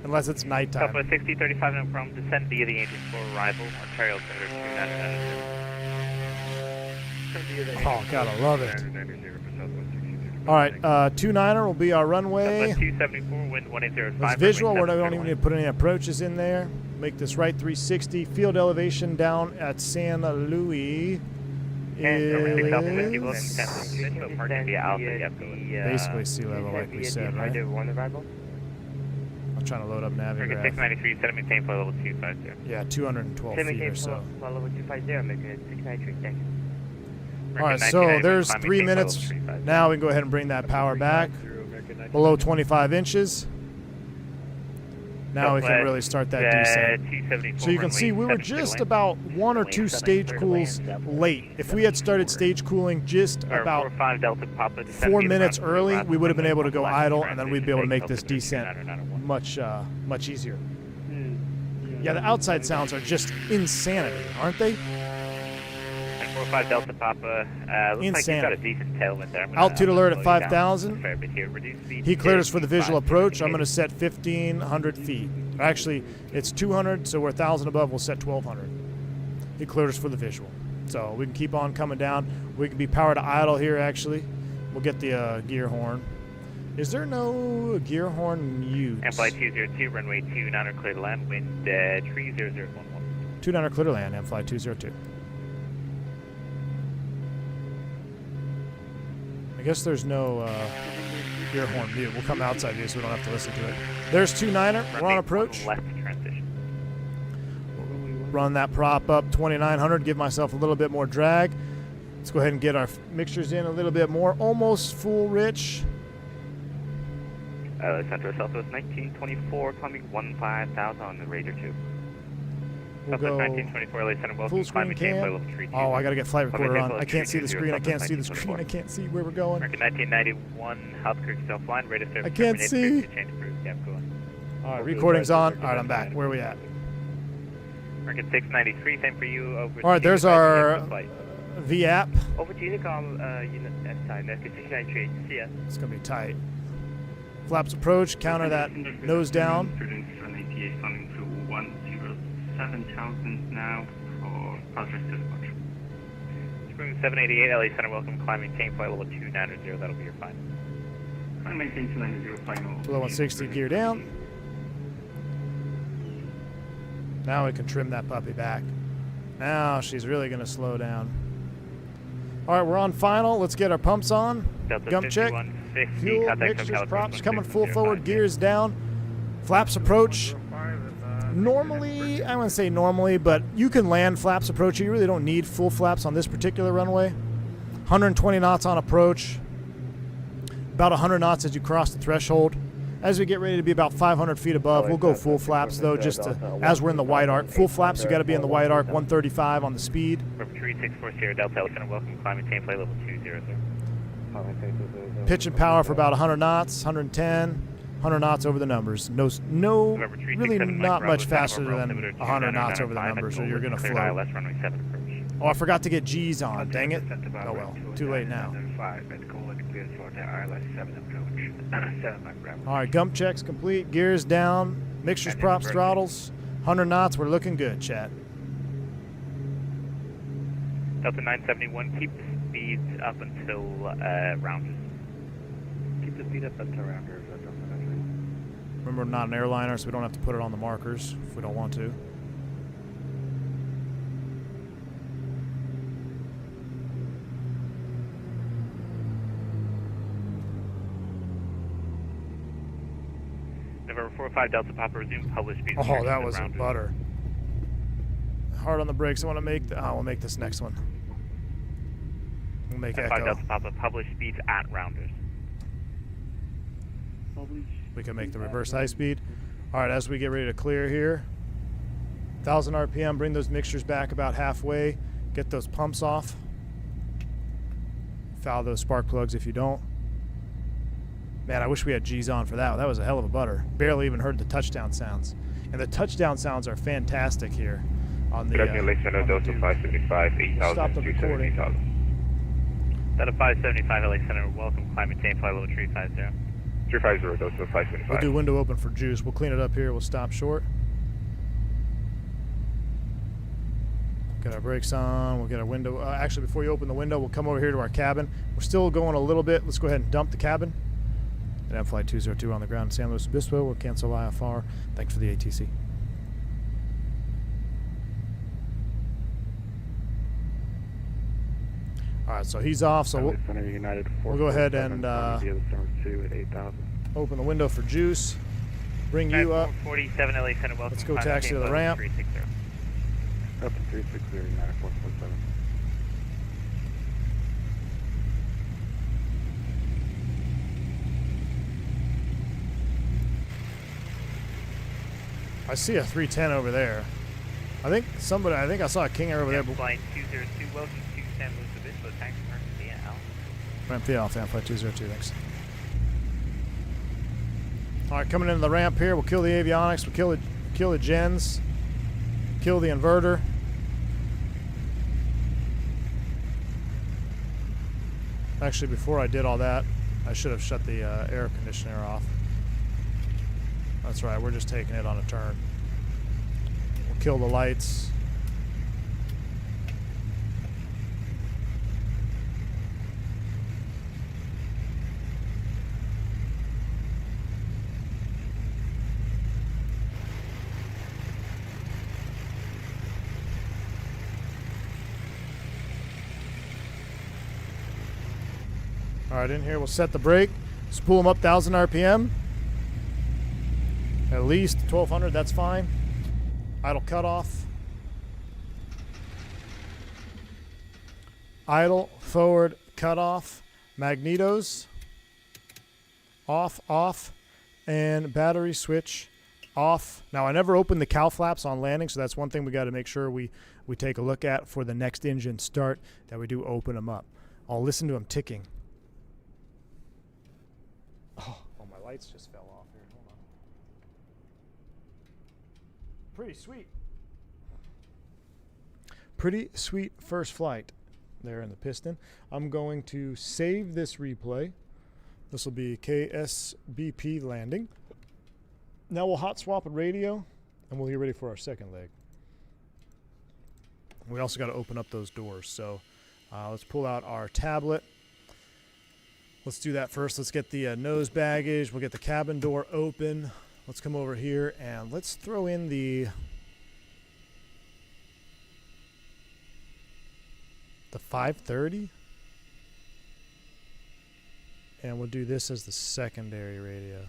unless it's nighttime. Southwest 6035, no problem. Descend via the engine for arrival. Ontario Center 2990. Oh, God, I love it. All right, 29er will be our runway. Southwest 274, wind 1805. It's visual. We don't even need to put any approaches in there. Make this right 360. Field elevation down at San Luis is basically sea level, like we said, right? I'm trying to load up Navigraph. 693, set maintain flight level 250. Yeah, 212 feet or so. Level 250, make it 693, thank you. All right, so there's 3 minutes. Now we can go ahead and bring that power back below 25 inches. Now we can really start that descent. So you can see we were just about 1 or 2 stage cools late. If we had started stage cooling just about 4 minutes early, we would have been able to go idle, and then we'd be able to make this descent much easier. Yeah, the outside sounds are just insanity, aren't they? 45 Delta Papa. Looks like you've got a decent tailwind there. Altitude alert at 5,000. He He cleared us for the visual approach. I'm going to set 1,500 feet. Actually, it's 200, so we're 1,000 above. We'll set 1,200. He cleared us for the visual. So we can keep on coming down. We can be power to idle here, actually. We'll get the gear horn. Is there no gear horn used? Flight 202, runway 29er, clear to land, wind 3011. 29er, clear to land, flight 202. I guess there's no gear horn mute. We'll come outside view so we don't have to listen to it. There's 29er. We're on approach. Left transition. Run that prop up 2,900. Give myself a little bit more drag. Let's go ahead and get our mixtures in a little bit more. Almost full rich. Center Southwest 1924, climbing 15,000 on the Raider 2. We'll go 1924 LA Center, welcome full screen cam. Oh, I got to get flight recorder on. I can't see the screen. I can't see the screen. I can't see where we're going. American 1991, Halkirk self-line, radar service. I can't see. Change approved. Yeah, go on. All right, recording's on. All right, I'm back. Where are we at? American 693, same for you. Over all right, there's our V-app. Over to Unicom, unit at time, American 693, see ya. It's going to be tight. Flaps approach, counter that nose down. 788 coming to 107,000 now for positive dispatch. Spring 788 LA Center, welcome, climbing tank flight level 290, that'll be your final. Climb maintain 290, final. Below 160, gear down. Now we can trim that puppy back. Now she's really going to slow down. All right, we're on final. Let's get our pumps on. Delta Gump check. 5160, Fuel, mixtures, props, coming full forward, gears down. Flaps approach. Normally, I wouldn't say normally, but you can land flaps approach. You really don't need full flaps on this particular runway. 120 knots on approach. About 100 knots as you cross the threshold. As we get ready to be about 500 feet above, we'll go full flaps, though, just to, as we're in the white arc. Full flaps, you got to be in the white arc, 135 on the speed. 3640 Sierra Delta, LA Center, welcome, climbing tank flight level 200. Pitch and power for about 100 knots, 110, 100 knots over the numbers. No, really not much faster than 100 knots over the numbers, or you're going to float. Oh, I forgot to get G's on. Dang it. Oh, well. Too late now. All right, gump checks complete. Gears down. Mixtures, props, throttles. 100 knots. We're looking good, chat. Delta 971, keep the speed up until rounders. Keep the speed up until rounders. Remember, we're not an airliner, so we don't have to put it on the markers if we don't want to. November 45 Delta Papa, resume published speed. Oh, that was a butter. Hard on the brakes. I want to make the... we'll make this next one. We'll make 5 Echo. Delta Papa, published speeds at rounders. We can make the reverse high speed. All right, as we get ready to clear here, 1,000 RPM, bring those mixtures back about halfway, get those pumps off. Foul those spark plugs if you don't. Man, I wish we had G's on for that. That was a hell of a butter. Barely even heard the touchdown sounds. And the touchdown sounds are fantastic here on the Delta 575, 8,000, stop the recording. 8,000. Delta 575 LA Center, welcome, climb and maintain flight level 350. 350 Delta 575. We'll do window open for juice. We'll clean it up here. We'll stop short. Get our brakes on. We'll get our window. Actually, before you open the window, we'll come over here to our cabin. We're still going a little bit. Let's go ahead and dump the cabin. And have flight 202 on the ground in San Luis Obispo. We'll cancel IFR. Thanks for the ATC. All right, so he's off. So we'll go ahead and open the window for juice. Bring you up. 47 LA Center, welcome. Let's go taxi to the ramp. 360. Up to 360, 9447. I see a 310 over there. I think I saw a King Air over there. Flight 202, welcome to San Luis Obispo, thanks for the Al. Ramp the off, flight 202, thanks. All right, coming into the ramp here, we'll kill the avionics, we'll kill the gens, kill the inverter. Actually, before I did all that, I should have shut the air conditioner off. That's right, we're just taking it on a turn. We'll kill the lights. All right, in here, we'll set the brake. Spool them up 1,000 RPM. At least 1,200, that's fine. Idle cutoff. Idle, forward, cutoff. Magnetos. Off, off. And battery switch off. Now, I never opened the cow flaps on landing, so that's one thing we got to make sure we take a look at for the next engine start, that we do open them up. I'll listen to them ticking. Oh, my lights just fell off here. Hold on. Pretty sweet. Pretty sweet first flight there in the piston. I'm going to save this replay. This will be KSBP landing. Now we'll hot swap a radio, and we'll get ready for our second leg. We also got to open up those doors. So let's pull out our tablet. Let's do that first. Let's get the nose baggage. We'll get the cabin door open. Let's come over here and let's throw in the 530. And we'll do this as the secondary radio.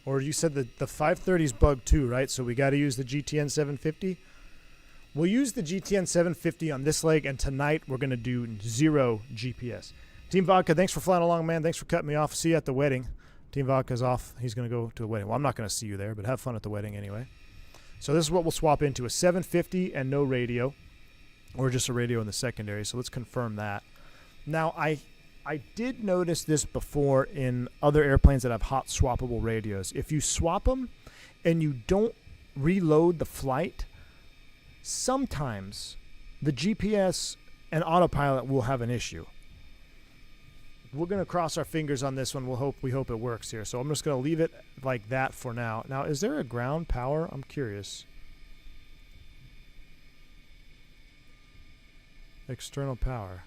Or you said that the 530 is bugged too, right? So we got to use the GTN 750. We'll use the GTN 750 on this leg, and tonight we're going to do 0 GPS. Team Vodka, thanks for flying along, man. Thanks for cutting me off. See you at the wedding. Team Vodka's off. He's going to go to a wedding. Well, I'm not going to see you there, but have fun at the wedding anyway. So this is what we'll swap into, a 750 and no radio, or just a radio in the secondary. So let's confirm that. Now, I did notice this before in other airplanes that have hot swappable radios. If you swap them and you don't reload the flight, sometimes the GPS and autopilot will have an issue. We're going to cross our fingers on this one. We hope it works here. So I'm just going to leave it like that for now. Now, is there a ground power? I'm curious. External power.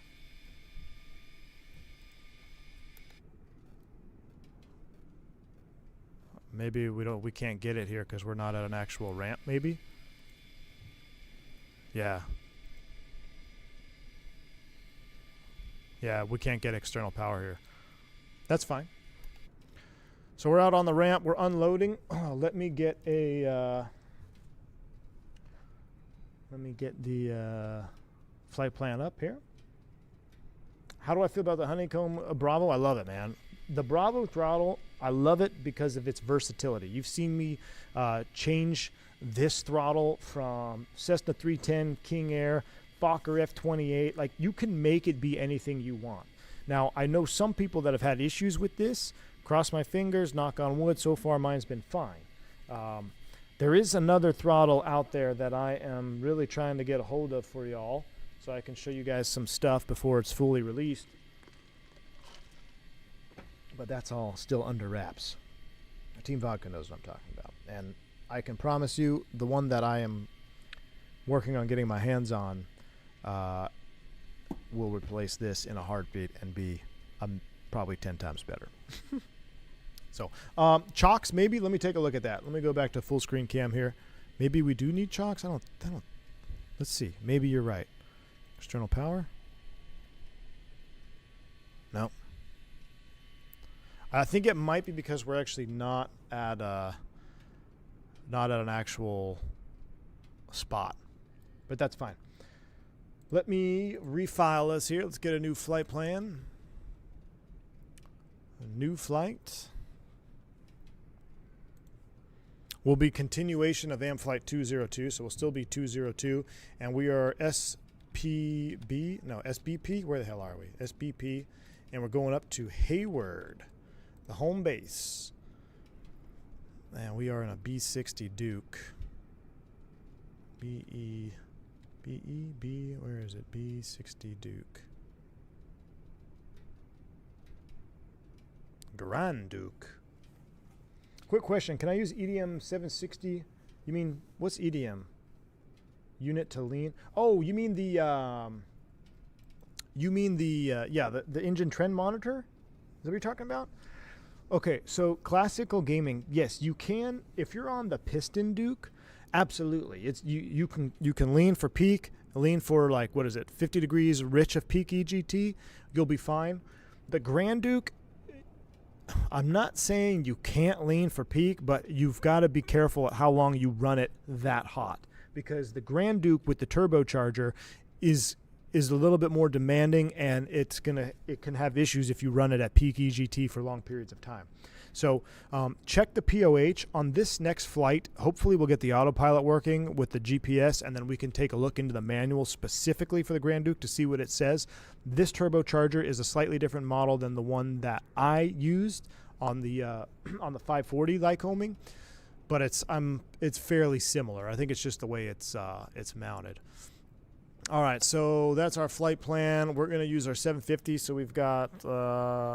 Maybe we can't get it here because we're not at an actual ramp, maybe? Yeah. Yeah, we can't get external power here. That's fine. So we're out on the ramp. We're unloading. Let me get a... let me get the flight plan up here. How do I feel about the Honeycomb Bravo? I love it, man. The Bravo throttle, I love it because of its versatility. You've seen me change this throttle from Cessna 310, King Air, Fokker F-28. Like, you can make it be anything you want. Now, I know some people that have had issues with this. Cross my fingers, knock on wood. So far, mine's been fine. There is another throttle out there that I am really trying to get a hold of for y'all, so I can show you guys some stuff before it's fully released. But that's all still under wraps. Team Vodka knows what I'm talking about. And I can promise you, the one that I am working on getting my hands on will replace this in a heartbeat and be probably 10 times better. So, chocks, maybe. Let me take a look at that. Let me go back to full screen cam here. Maybe we do need chocks. I don't. Let's see. Maybe you're right. External power. No. I think it might be because we're actually not at an actual spot, but that's fine. Let me refile this here. Let's get a new flight plan. A new flight. Will be continuation of Flight 202, so we'll still be 202, and we are SBP. Where the hell are we? SBP, and we're going up to Hayward, the home base. And we are in a B-60 Duke. Where is it? B-60 Duke. Grand Duke. Quick question. Can I use EDM 760? You mean, what's EDM? Unit to lean? Oh, you mean the engine trend monitor? Is that what you're talking about? Okay, so classical gaming, yes, you can. If you're on the Piston Duke, absolutely. It's you can lean for peak, lean for, like, what is it, 50 degrees rich of peak EGT. You'll be fine. The Grand Duke, I'm not saying you can't lean for peak, but you've got to be careful at how long you run it that hot, because the Grand Duke with the turbocharger is a little bit more demanding, and it can have issues if you run it at peak EGT for long periods of time. So check the POH on this next flight. Hopefully we'll get the autopilot working with the GPS, and then we can take a look into the manual specifically for the Grand Duke to see what it says. This turbocharger is a slightly different model than the one that I used on the 540 Lycoming, but it's fairly similar. I think it's just the way it's mounted. All right, so that's our flight plan. We're going to use our 750, so we've got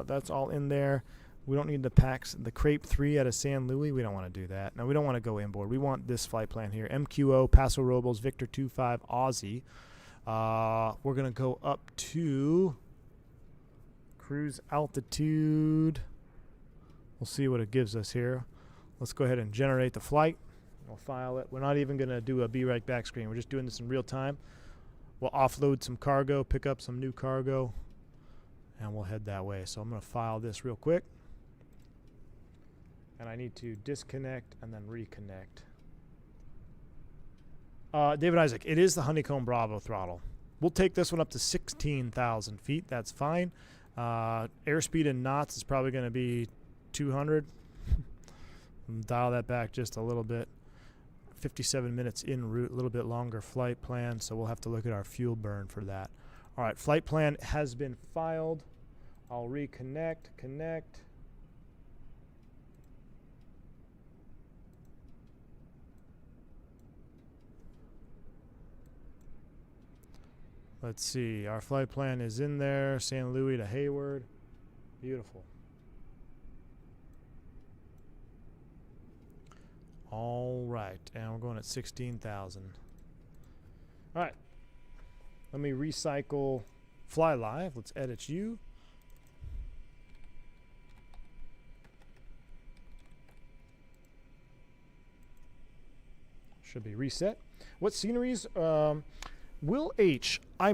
that's all in there. We don't need the packs, the Crepe 3 out of San Luis. We don't want to do that. No, we don't want to go inboard. We want this flight plan here. MQO, Paso Robles, Victor 25, Aussie. We're going to go up to cruise altitude. We'll see what it gives us here. Let's go ahead and generate the flight. We'll file it. We're not even going to do a be right back screen. We're just doing this in real time. We'll offload some cargo, pick up some new cargo, and we'll head that way. So I'm going to file this real quick. And I need to disconnect and then reconnect. David Isaac, it is the Honeycomb Bravo throttle. We'll take this one up to 16,000 feet. That's fine. Airspeed in knots is probably going to be 200. Dial that back just a little bit. 57 minutes en route, a little bit longer flight plan, so we'll have to look at our fuel burn for that. All right, flight plan has been filed. I'll reconnect, connect. Let's see, our flight plan is in there, San Luis to Hayward. Beautiful. All right, and we're going at 16,000. All right, let me recycle Fly Live. Let's edit you. Should be reset. What sceneries? Will H, I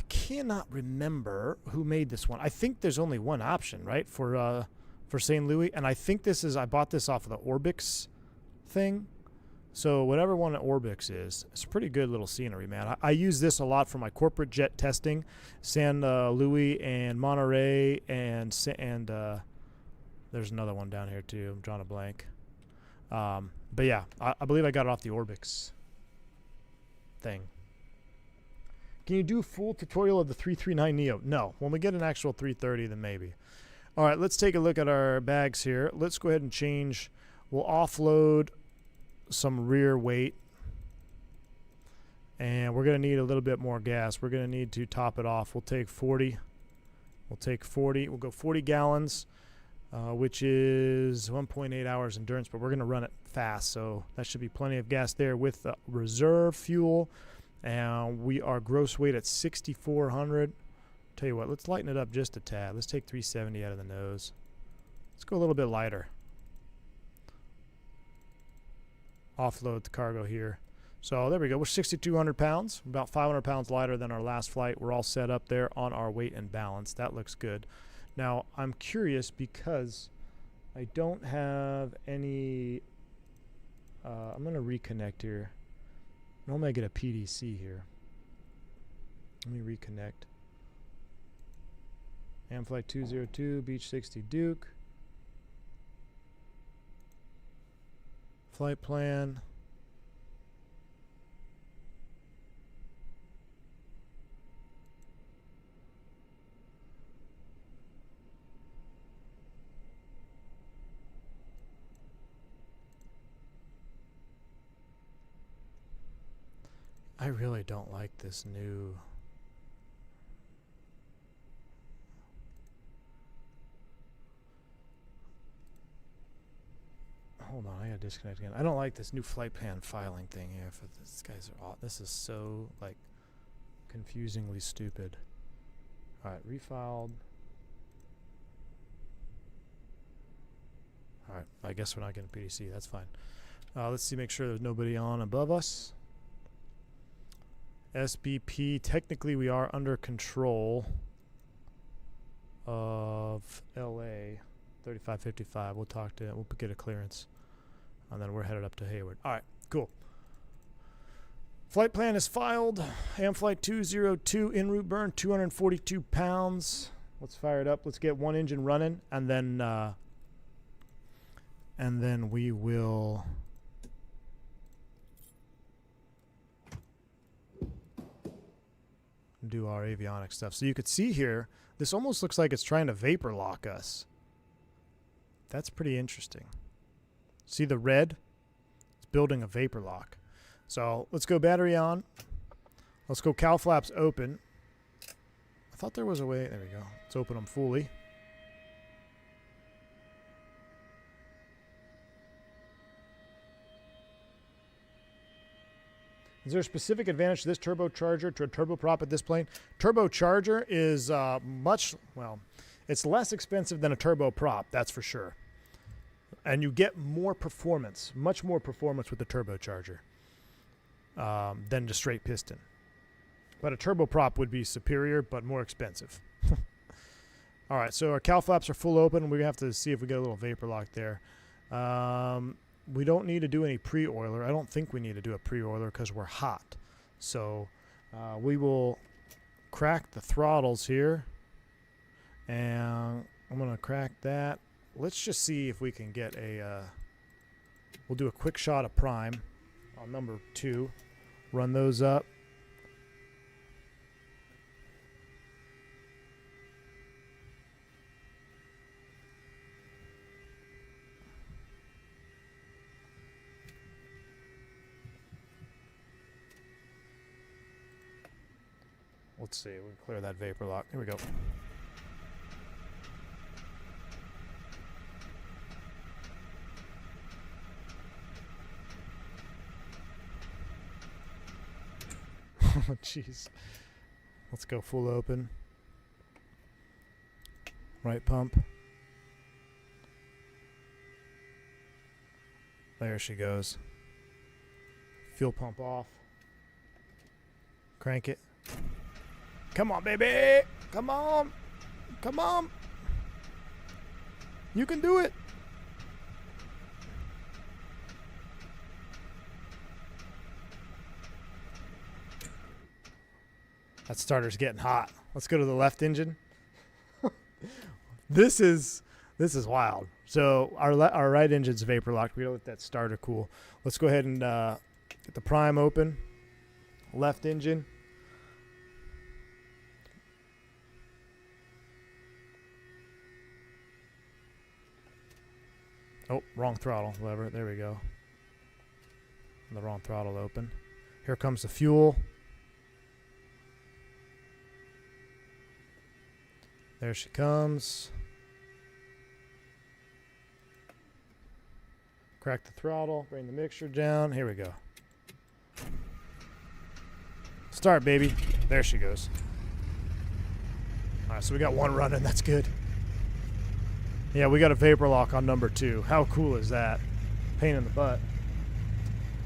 cannot remember who made this one. I think there's only one option, right, for St. Louis, and I think I bought this off of the Orbix thing. So whatever one Orbix is, it's a pretty good little scenery, man. I use this a lot for my corporate jet testing, San Luis and Monterey, and there's another one down here too. I'm drawing a blank. But yeah, I believe I got it off the Orbix thing. Can you do a full tutorial of the 339 Neo? No. When we get an actual 330, then maybe. All right, let's take a look at our bags here. Let's go ahead and change. We'll offload some rear weight. And we're going to need a little bit more gas. We're going to need to top it off. We'll take 40. We'll go 40 gallons, which is 1.8 hours endurance, but we're going to run it fast. So that should be plenty of gas there with the reserve fuel. And we are gross weight at 6,400. Tell you what, let's lighten it up just a tad. Let's take 370 out of the nose. Let's go a little bit lighter. Offload the cargo here. So there we go. We're 6,200 pounds, about 500 pounds lighter than our last flight. We're all set up there on our weight and balance. That looks good. Now, I'm curious because I don't have any... I'm going to reconnect here. Normally I get a PDC here. Let me reconnect. Flight 202, Beach 60 Duke. Flight plan. I really don't like this new... Hold on, I gotta disconnect again. I don't like this new flight plan filing thing here. For these guys are all... This is so, like, confusingly stupid. Alright, refiled. Alright, I guess we're not getting PDC. That's fine. Let's see, make sure there's nobody on above us. SBP, technically we are under control of LA 3555. We'll talk to it. We'll get a clearance. And then we're headed up to Hayward. All right, cool. Flight plan is filed. Flight 202 en route burn, 242 pounds. Let's fire it up. Let's get one engine running, and then we will do our avionics stuff. So you could see here, this almost looks like it's trying to vapor lock us. That's pretty interesting. See the red? It's building a vapor lock. So let's go battery on. Let's go cowl flaps open. I thought there was a way. There we go. Let's open them fully. Is there a specific advantage to this turbocharger to a turboprop at this plane? Turbocharger is it's less expensive than a turboprop, that's for sure. And you get more performance, much more performance with the turbocharger than just straight piston. But a turboprop would be superior, but more expensive. All right, so our cowl flaps are full open. We're going to have to see if we get a little vapor lock there. We don't need to do any pre-oiler. I don't think we need to do a pre-oiler because we're hot. So we will crack the throttles here. And I'm going to crack that. Let's just see if we can get a... we'll do a quick shot of prime on number 2. Run those up. Let's see, we can clear that vapor lock. Here we go. Oh, jeez. Let's go full open. Right pump. There she goes. Fuel pump off. Crank it. Come on, baby. Come on. Come on. You can do it. That starter's getting hot. Let's go to the left engine. This is wild. So our right engine's vapor locked. We gotta let that starter cool. Let's go ahead and get the prime open. Left engine. Oh, wrong throttle lever. There we go. And the wrong throttle open. Here comes the fuel. There she comes. Crack the throttle, bring the mixture down. Here we go. Start, baby. There she goes. All right, so we got one running. That's good. Yeah, we got a vapor lock on number 2. How cool is that? Pain in the butt.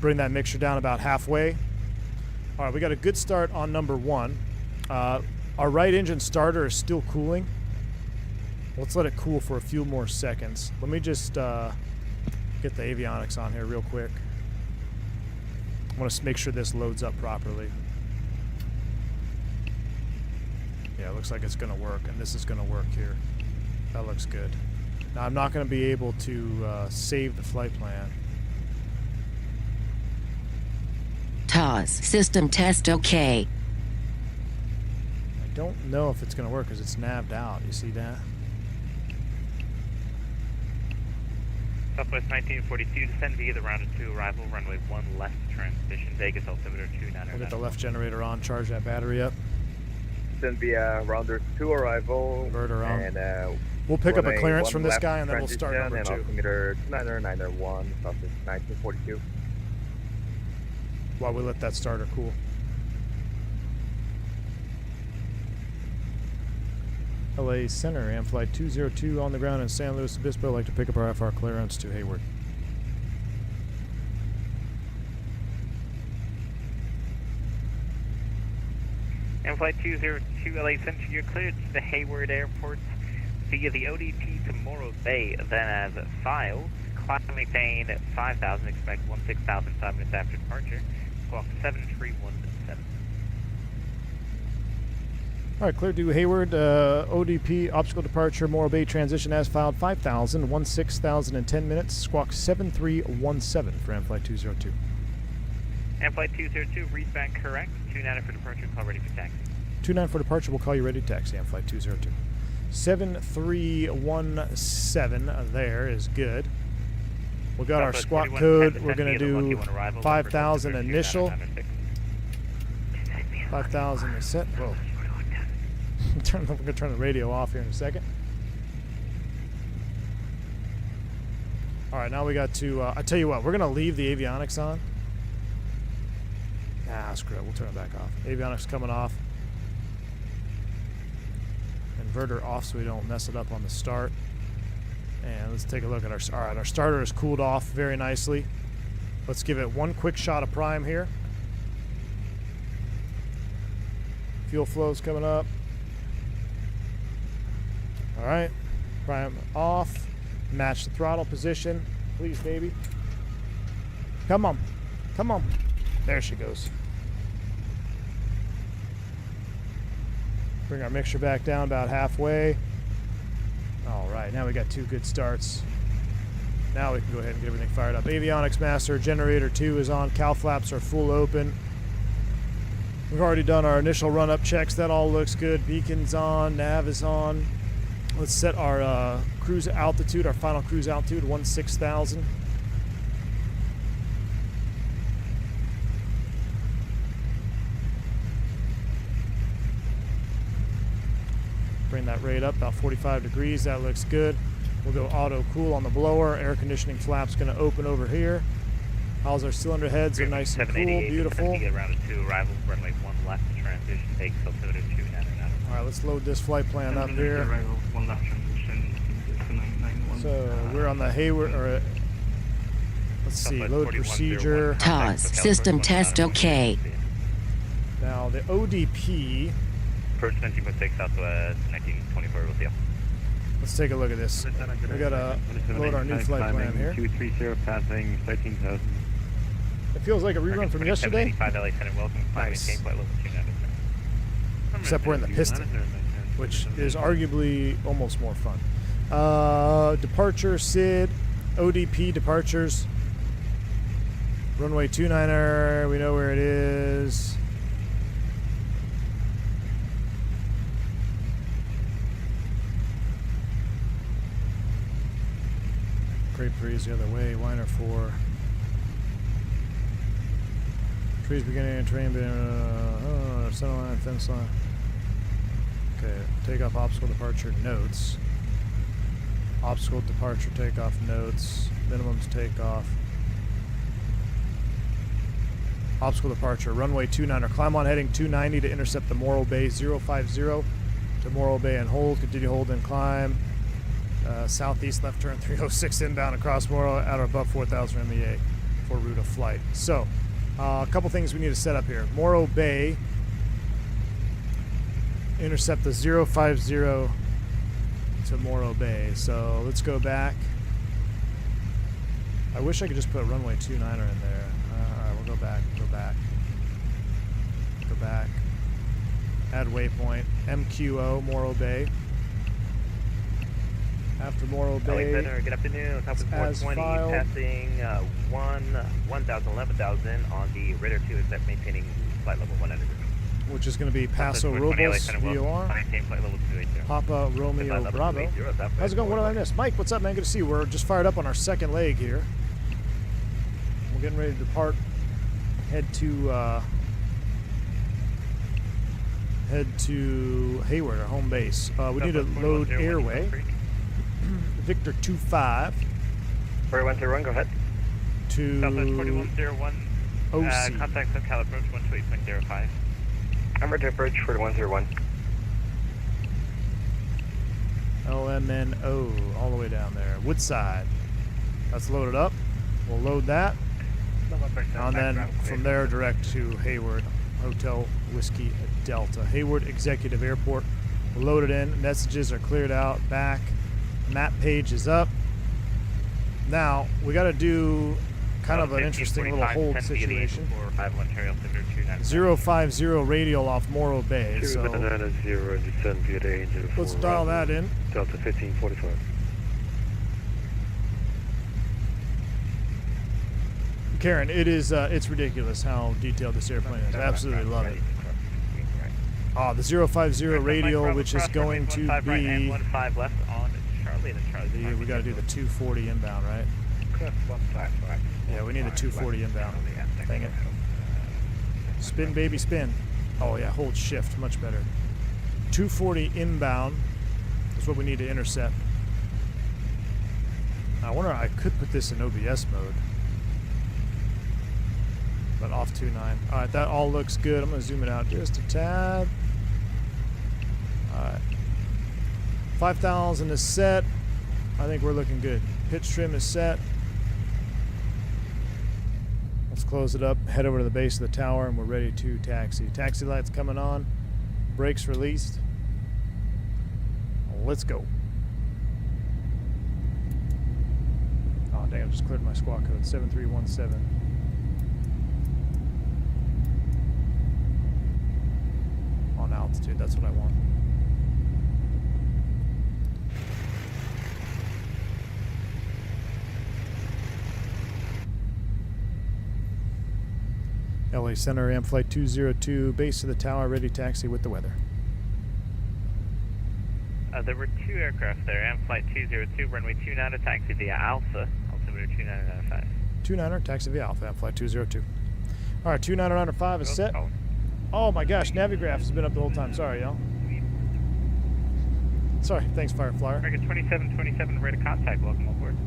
Bring that mixture down about halfway. All right, we got a good start on number 1. Our right engine starter is still cooling. Let's let it cool for a few more seconds. Let me just get the avionics on here real quick. I want to make sure this loads up properly. Yeah, it looks like it's going to work, and this is going to work here. That looks good. Now, I'm not going to be able to save the flight plan. TOS system test okay. I don't know if it's going to work because it's nav'd out. You see that? Southwest 1942, descend via the round 2 arrival, runway 1 left transition, Vegas altimeter 29. We'll get the left generator on, charge that battery up. Descend via rounder 2 arrival. Inverter on. And we'll pick up a runway clearance 1 from this left guy, and then we'll start number transition 2. And altimeter 2991, Southwest 1942. While we let that starter cool. LA Center, AM Flight 202 on the ground in San Luis Obispo. Like to pick up our FR clearance to Hayward. AM Flight 202 LA Center, you're cleared to the Hayward Airport via the ODP to Morro Bay, then as filed. Climb maintain at 5,000, expect 16,000 5 minutes after departure. Squawk 7317. All right, clear to Hayward, ODP, obstacle departure, Morro Bay transition as filed, 5,000, 16,000 in 10 minutes, squawk 7317 for AM Flight 202. AM Flight 202, read back correct, 29 for departure, call ready for taxi. 29 for departure, we'll call you ready to taxi, AM Flight 202. 7317 there is good. We got our squawk code, we're going to do 5,000 initial. 5,000 is set. Whoa. We're going to turn the radio off here in a second. All right, now we got to, I tell you what, we're going to leave the avionics on. Ah, screw it, we'll turn it back off. Avionics coming off. Inverter off so we don't mess it up on the start. And let's take a look at our, all right, our starter is cooled off very nicely. Let's give it one quick shot of prime here. Fuel flow's coming up. All right, prime off. Match the throttle position. Please, baby. Come on. Come on. There she goes. Bring our mixture back down about halfway. All right, now we got 2 good starts. Now we can go ahead and get everything fired up. Avionics master, generator 2 is on. Cow flaps are full open. We've already done our initial run-up checks. That all looks good. Beacon's on, nav is on. Let's set our cruise altitude, our final cruise altitude, 16,000. Bring that rate up about 45 degrees. That looks good. We'll go auto cool on the blower. Air conditioning flap's going to open over here. How's our cylinder heads? Are nice and cool. Beautiful. Round 2 arrival, runway 1 left transition, take altimeter 29. All right, let's load this flight plan up here. One left transition, 2991. So we're on the Hayward, or let's see, load procedure. TOS system test okay. Now the ODP. Approach 19.6 southwest, 1924 with you. Let's take a look at this. We gotta load our new flight plan here. 230 passing 13,000. It feels like a rerun from yesterday. Nice. Except we're in the piston, which is arguably almost more fun. Departure, SID, ODP departures. Runway 29er, we know where it is. Grape breeze the other way, Weiner 4. Trees beginning, train center line, fence line. Okay, takeoff, obstacle, departure, notes. Obstacle, departure, takeoff, notes. Minimums, takeoff. Obstacle, departure, runway 29er. Climb on heading 290 to intercept the Morro Bay 050 to Morro Bay and hold. Continue hold and climb. Southeast left turn 306 inbound across Morro at or above 4,000 MEA for route of flight. So, a couple things we need to set up here. Morro Bay, intercept the 050 to Morro Bay. So let's go back. I wish I could just put runway 29er in there. Alright, we'll go back, go back. Add waypoint, MQO, Morro Bay. After Morro Bay, Center, good afternoon. Top of 420, passing 1,000, 11,000 on the radar 2, is that maintaining flight level 100. which is going to be Paso Robles, VOR. Papa Romeo Bravo. How's it going? What did I miss? Mike, what's up, man? Good to see you. We're just fired up on our second leg here. We're getting ready to depart. Head to Hayward, our home base. We need to load airway. Victor 25. 4101, go ahead. To Southwest 4101. OC. Contact SoCal approach 128.05. I'm ready to approach 4101. LMNO, all the way down there. Woodside. That's loaded up. We'll load that. And then from there, direct to Hayward, Hotel Whiskey Delta. Hayward Executive Airport. We'll load it in. Messages are cleared out. Back. Map page is up. Now, we got to do kind of an interesting little hold situation. 050 radial off Morro Bay. So let's dial that in. Delta 1545. Karen, it is it's ridiculous how detailed this airplane is. I absolutely love it. The 050 radial, which is going to be we got to do the 240 inbound, right? Yeah, we need the 240 inbound. Dang it. Spin, baby, spin. Oh, yeah, hold shift. Much better. 240 inbound is what we need to intercept. I wonder, I could put this in OBS mode. But off 29. All right, that all looks good. I'm going to zoom it out just a tad. All right. 5,000 is set. I think we're looking good. Pitch trim is set. Let's close it up, head over to the base of the tower, and we're ready to taxi. Taxi lights coming on, brakes released. Let's go. Oh, dang, I just cleared my squawk code, 7317. On altitude, that's what I want. LA Center, AM Flight 202, base of the tower, ready taxi with the weather. There were two aircraft there, AM Flight 202, runway 29 to taxi via Alpha, altimeter 2995. 29er, taxi via Alpha, AM Flight 202. All right, 2995 is set. Oh my gosh, Navigraph has been up the whole time. Sorry, y'all. Sorry, thanks, Fireflyer. American 2727, rate of contact, welcome aboard.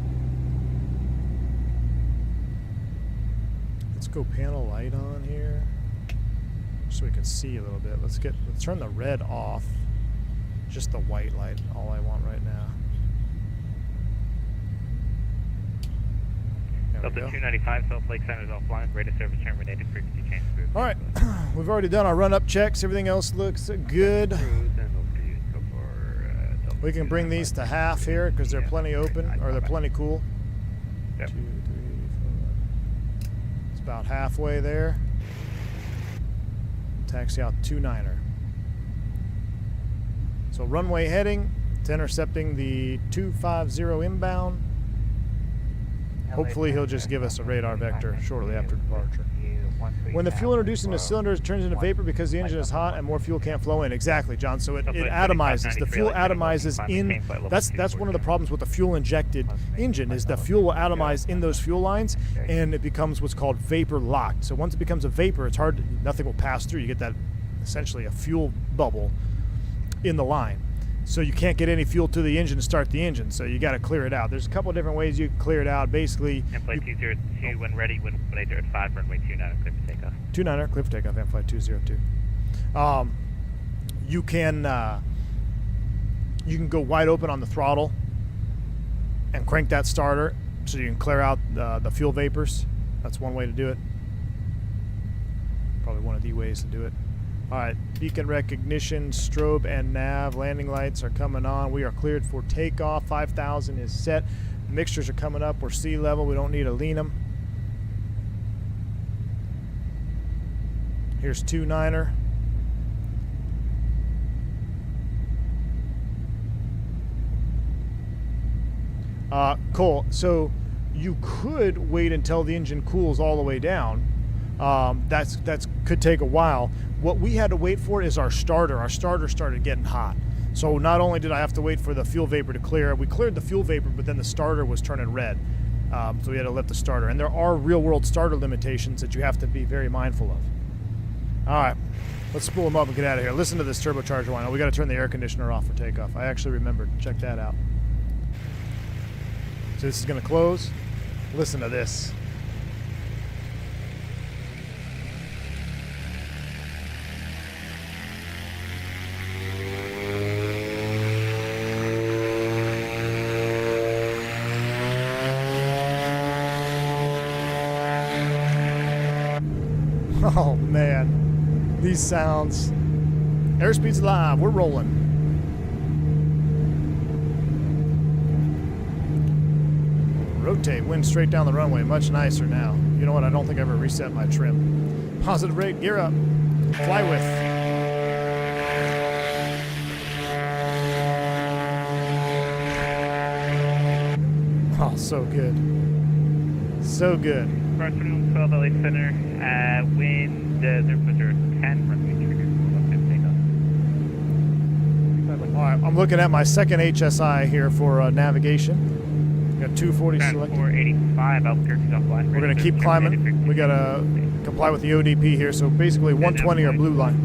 Let's go panel light on here, so we can see a little bit. Let's turn the red off. Just the white light, all I want right now. Delta 295, South Lake Center is offline. Radar service terminated. Frequency change group. All right, we've already done our run-up checks. Everything else looks good. We can bring these to half here because they're plenty open, or they're plenty cool. Yep. 2, 3, 4. It's about halfway there. Taxi out 29er. So runway heading to intercepting the 250 inbound. Hopefully he'll just give us a radar vector shortly after departure. When the fuel introduced into cylinders, it turns into vapor because the engine is hot and more fuel can't flow in. Exactly, John. So it atomizes. The fuel atomizes in. That's one of the problems with the fuel-injected engine is the fuel will atomize in those fuel lines, and it becomes what's called vapor locked. So once it becomes a vapor, it's hard. Nothing will pass through. You get that essentially a fuel bubble in the line. So you can't get any fuel to the engine to start the engine, so you got to clear it out. There's a couple of different ways you can clear it out. Basically, Flight 202 when ready, when 805, runway 29, clear for takeoff. 29er, clear for takeoff, and flight 202. You can go wide open on the throttle and crank that starter so you can clear out the fuel vapors. That's one way to do it. Probably one of the ways to do it. All right, beacon recognition, strobe, and nav. Landing lights are coming on. We are cleared for takeoff. 5,000 is set. Mixtures are coming up. We're sea level. We don't need to lean them. Here's 29er. Cool. So you could wait until the engine cools all the way down. That's could take a while. What we had to wait for is our starter. Our starter started getting hot. So not only did I have to wait for the fuel vapor to clear, we cleared the fuel vapor, but then the starter was turning red. So we had to let the starter. And there are real-world starter limitations that you have to be very mindful of. All right, let's spool them up and get out of here. Listen to this turbocharger whine. We got to turn the air conditioner off for takeoff. I actually remembered. Check that out. So this is going to close. Listen to this. Oh man, these sounds. Airspeed's live, we're rolling. Rotate, wind straight down the runway, much nicer now. You know what, I don't think I ever reset my trim. Positive rate, gear up. Fly with. Oh, so good. So good. Cross 12 LA Center, wind 0.010, runway trigger, takeoff. All right, I'm looking at my second HSI here for navigation. We got 240 selected. 485, Albuquerque offline. We're going to keep climbing. We got to comply with the ODP here, so basically 120 or blue line.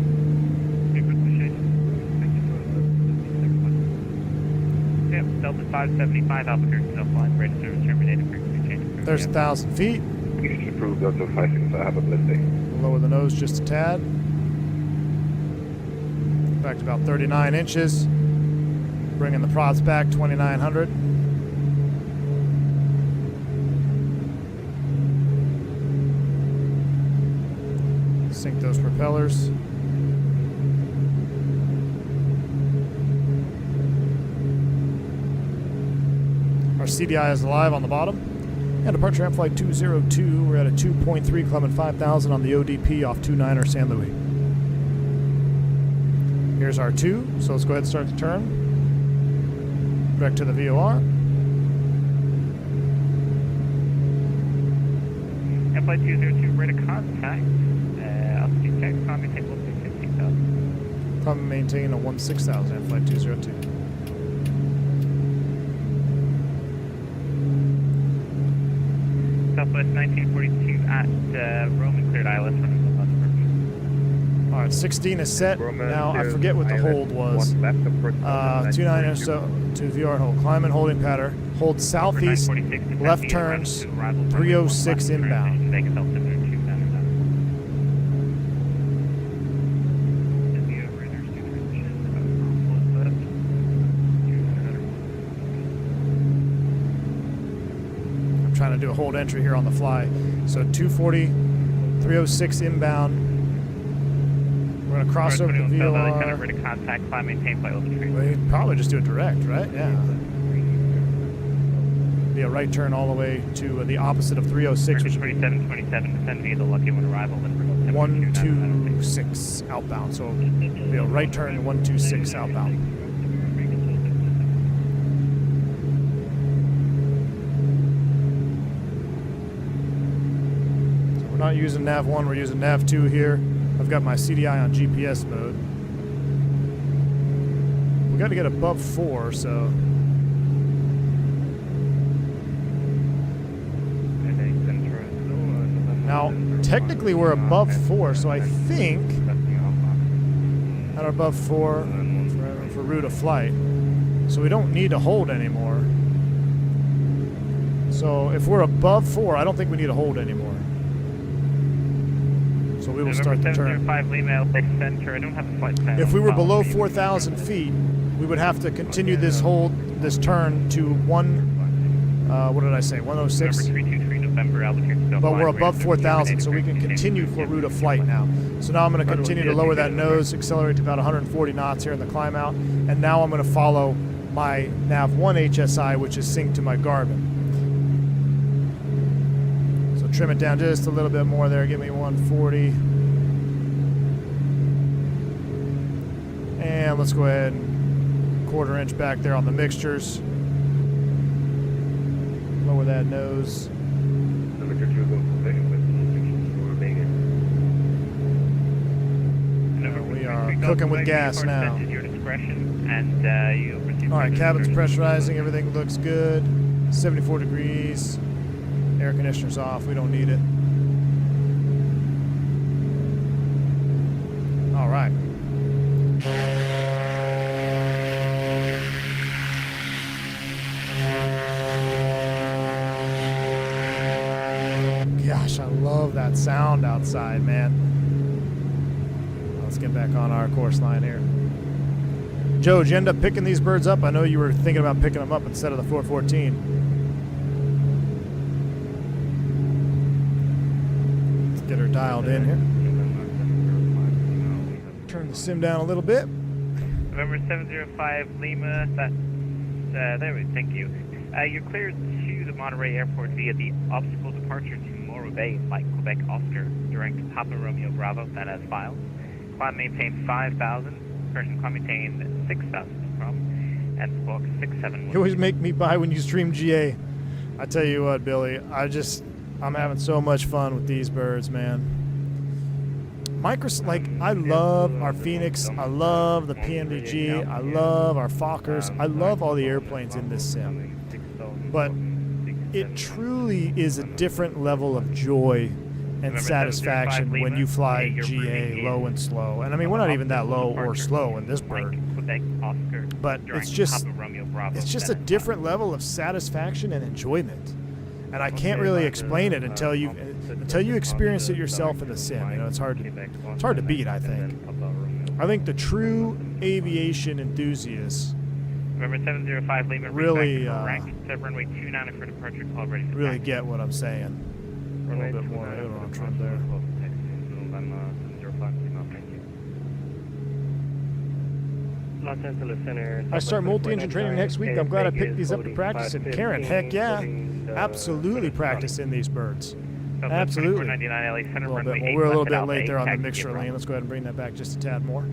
Yep, Delta 575, Albuquerque offline, ready service terminated, frequency change. There's 1,000 feet. You should approve Delta 565. Have a blessed day. Lower the nose just a tad. Back to about 39 inches. Bringing the prods back, 2,900. Sink those propellers. Our CDI is alive on the bottom. And departure ramp flight 202. We're at a 2.3, climbing 5,000 on the ODP off 29er San Luis. Here's our 2, so let's go ahead and start the turn. Direct to the VOR. And flight 202, ready to contact. Altitude check, climb maintain 16,000. Climb maintain a 16,000 at flight 202. Southwest 1942 at Roman cleared ILS running the bus. All right, 16 is set. Roman Now I forget what the hold was. 29 so to VR hold. Climb and holding pattern. Hold southeast, left turns, 306 inbound. I'm trying to do a hold entry here on the fly. So 240, 306 inbound. We're gonna cross over the Center for VOR. the contact, climb, maintain flight level 3. We probably just do it direct, right? Yeah. Be a right turn all the way to the opposite of 306, which would be 2727, descend via the Lucky One arrival, then 126 outbound. So it'll be a right turn 126 outbound. So we're not using nav 1, we're using nav 2 here. I've got my CDI on GPS mode. We got to get above 4, so now technically we're above 4, so I think at above 4 for route of flight, so we don't need to hold anymore. So if we're above 4, I don't think we need to hold anymore. So we will start the turn. 5 Lima Center. I don't have a flight plan. If we were below 4,000 feet, we would have to continue this turn to what did I say, 106? Number 323 November, altitude still But we're flying, above 4,000, so we can continue continue for route of flight now. So now I'm going to continue to lower that nose, accelerate to about 140 knots here in the climb out, and now I'm going to follow my nav1 HSI, which is synced to my Garmin. So trim it down just a little bit more there, give me 140. And let's go ahead and quarter inch back there on the mixtures. Lower that nose. We are cooking with gas now. All right, cabin's pressurizing. Everything looks good. 74 degrees. Air conditioner's off. We don't need it. All right. Gosh, I love that sound outside, man. Let's get back on our course line here. Joe, did you end up picking these birds up? I know you were thinking about picking them up instead of the 414. Let's get her dialed in here. Turn the sim down a little bit. November 705 Lima, there we thank you. You're cleared to the Monterey Airport via the obstacle departure to Morro Bay, Mike Quebec Oscar, direct Papa Romeo Bravo, that as filed. Climb maintain 5,000, person climb maintain 6,000, no problem, and squawk 671. You always make me buy when you stream GA. I tell you what, Billy, I'm having so much fun with these birds, man. I love our Fenix, I love the PMDG, I love our Fokkers, I love all the airplanes in this sim. But it truly is a different level of joy and satisfaction when you fly GA low and slow. And I mean, we're not even that low or slow in this bird. But it's just a different level of satisfaction and enjoyment. And I can't really explain it until you experience it yourself in the sim. You know, it's hard to beat, I think. I think the true aviation enthusiasts November 705 Lima, really runway 29 for departure, call ready for really get what I'm saying. A little bit more aileron trim there. I start multi-engine training next week. I'm glad I picked these up to practice in. Karen, heck yeah. Absolutely practice in these birds. Absolutely. A little bit more. We're a little bit late there on the mixture lane. Let's go ahead and bring that back just a tad more.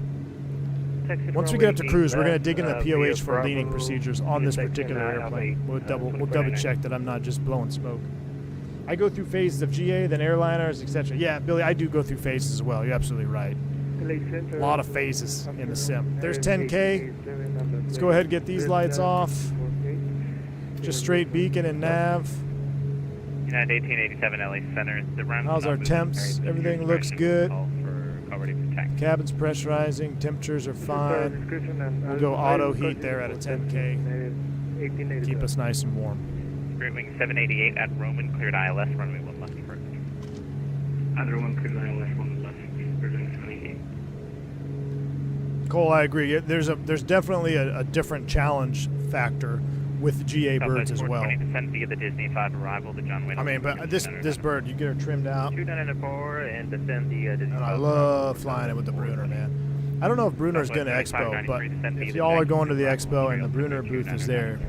Once we get up to cruise, we're going to dig into the POH for leaning procedures on this particular airplane. We'll double check that I'm not just blowing smoke. I go through phases of GA, then airliners, etc. Yeah, Billy, I do go through phases as well. You're absolutely right. A lot of phases in the sim. There's 10K. Let's go ahead and get these lights off. Just straight beacon and nav. United 1887 LA Center. How's our temps? Everything looks good. Cabin's pressurizing. Temperatures are fine. We'll go auto heat there at a 10K. Keep us nice and warm. Spirit Wing 788 at Roman, cleared ILS, runway 1 left for Other one cleared ILS, 1 left, Spirit Wing 788. Cole, I agree. There's definitely a different challenge factor with GA birds as well. 420 descend via the Disney 5 arrival, the John Wayne. I mean, but this bird, you get her trimmed out. 2904 and descend the Disney 5. And I love flying it with the Bruner, man. I don't know if Bruner's going to Expo, but if y'all are going to the Expo and the Bruner booth is there,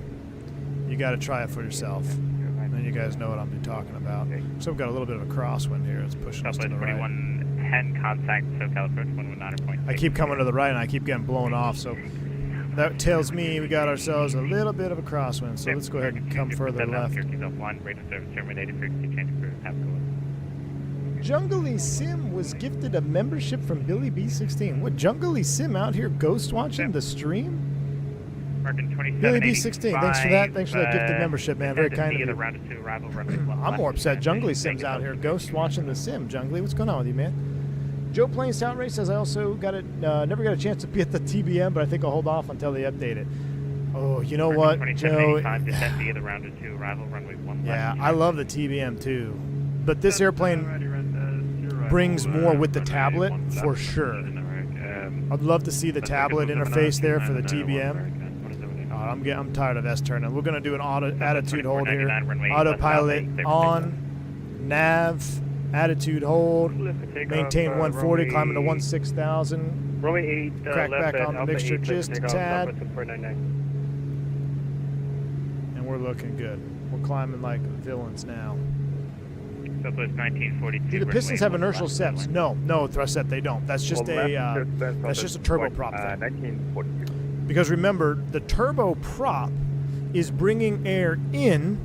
you got to try it for yourself. And you guys know what I'm talking about. So we've got a little bit of a crosswind here. It's pushing us to the right. 4110 contact SoCal approach 119.6. I keep coming to the right and I keep getting blown off, so that tells me we got ourselves a little bit of a crosswind. So let's go ahead and come further left. Jungly Sim was gifted a membership from Billy B16. What, Jungly Sim out here ghost watching the stream? Billy B16, thanks for that. Thanks for that gifted membership, man. Very kind of you. I'm more upset. Jungly Sim's out here ghost watching the sim. Jungly, what's going on with you, man? Joe Plains Town Race says I also never got a chance to be at the TBM, but I think I'll hold off until they update it. Oh, you know what, Joe? Yeah, I love the TBM too, but this airplane brings more with the tablet for sure. I'd love to see the tablet interface there for the TBM. I'm tired of S-turning. We're going to do an attitude hold here. Autopilot on, nav, attitude hold, maintain 140, climbing to 16,000. Runway 8, crack back on the mixture just a tad. And we're looking good. We're climbing like villains now. Southwest 1942. Do the Pistons have inertial seps? No, thrust set they don't. That's just a turboprop thing. 1942. Because remember, the turboprop is bringing air in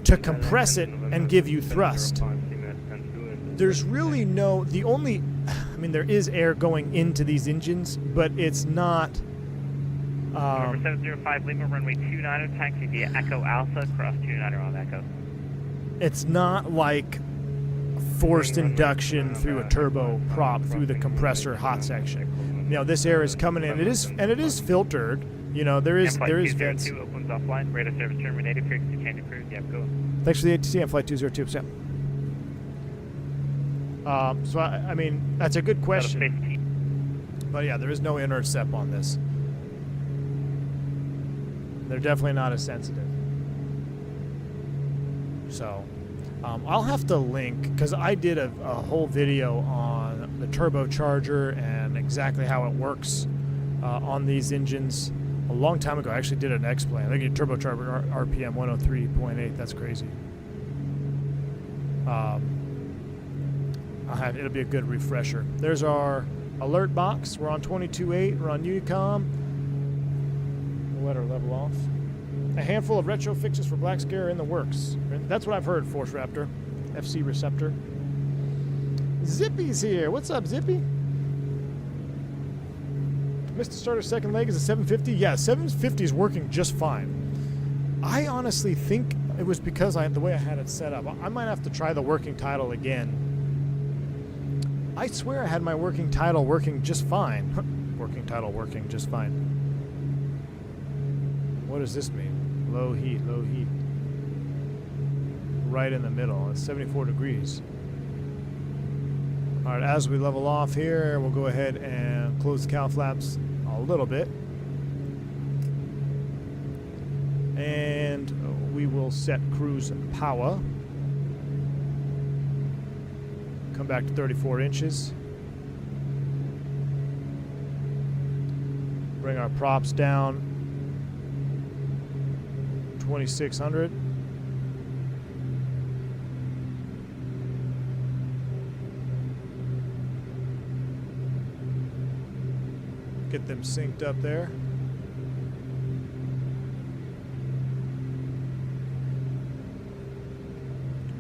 to compress it and give you thrust. There's really there is air going into these engines, but it's not. Number 705 Lima, runway 29, taxi via Echo Alpha, cross 29 on Echo. It's not like forced induction through a turboprop through the compressor hot section. You know, this air is coming in. It is filtered. You know, there is vents. Opens offline. Radar service terminated. Frequency change approved. Yep, go. Thanks for the ATC on flight 202. So I mean, that's a good question. But yeah, there is no inert SEP on this. They're definitely not as sensitive. So I'll have to link, because I did a whole video on the turbocharger and exactly how it works on these engines a long time ago. I actually did an X-Plane. I think your turbocharger RPM 103.8. That's crazy. It'll be a good refresher. There's our alert box. We're on 22.8. We're on Unicom. We'll let her level off. A handful of retro fixes for Black Scare are in the works. That's what I've heard, Force Raptor. FC Receptor. Zippy's here. What's up, Zippy? Missed the starter second leg is a 750. Yeah, 750 is working just fine. I honestly think it was because the way I had it set up. I might have to try the working title again. I swear I had my working title working just fine. Working title working just fine. What does this mean? Low heat, low heat. Right in the middle. It's 74 degrees. All right, as we level off here, we'll go ahead and close the cowl flaps a little bit. And we will set cruise power. Come back to 34 inches. Bring our props down 2,600. Get them synced up there.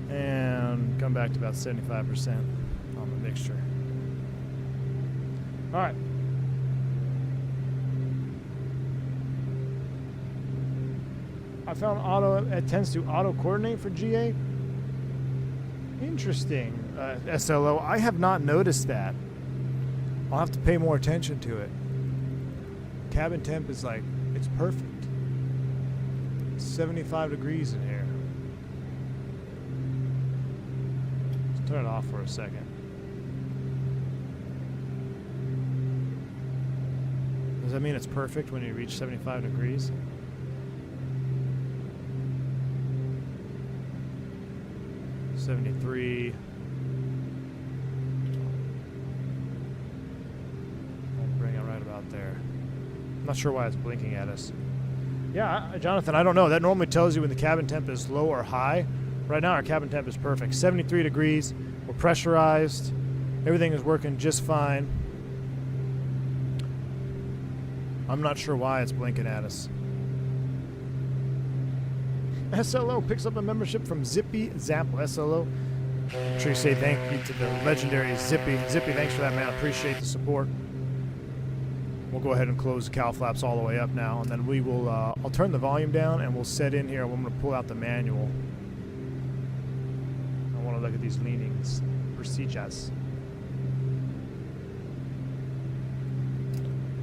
And come back to about 75% on the mixture. All right. I found it tends to auto coordinate for GA. Interesting, SLO. I have not noticed that. I'll have to pay more attention to it. Cabin temp is like, it's perfect. It's 75 degrees in here. Let's turn it off for a second. Does that mean it's perfect when you reach 75 degrees? 73. I'll bring it right about there. I'm not sure why it's blinking at us. Yeah, Jonathan, I don't know. That normally tells you when the cabin temp is low or high. Right now, our cabin temp is perfect. 73 degrees. We're pressurized. Everything is working just fine. I'm not sure why it's blinking at us. SLO picks up a membership from Zippy Zapple. SLO. Make sure you say thank you to the legendary Zippy. Zippy, thanks for that, man. I appreciate the support. We'll go ahead and close the cowl flaps all the way up now, and then we will, I'll turn the volume down, and we'll set in here. I'm going to pull out the manual. I want to look at these leanings, procedures.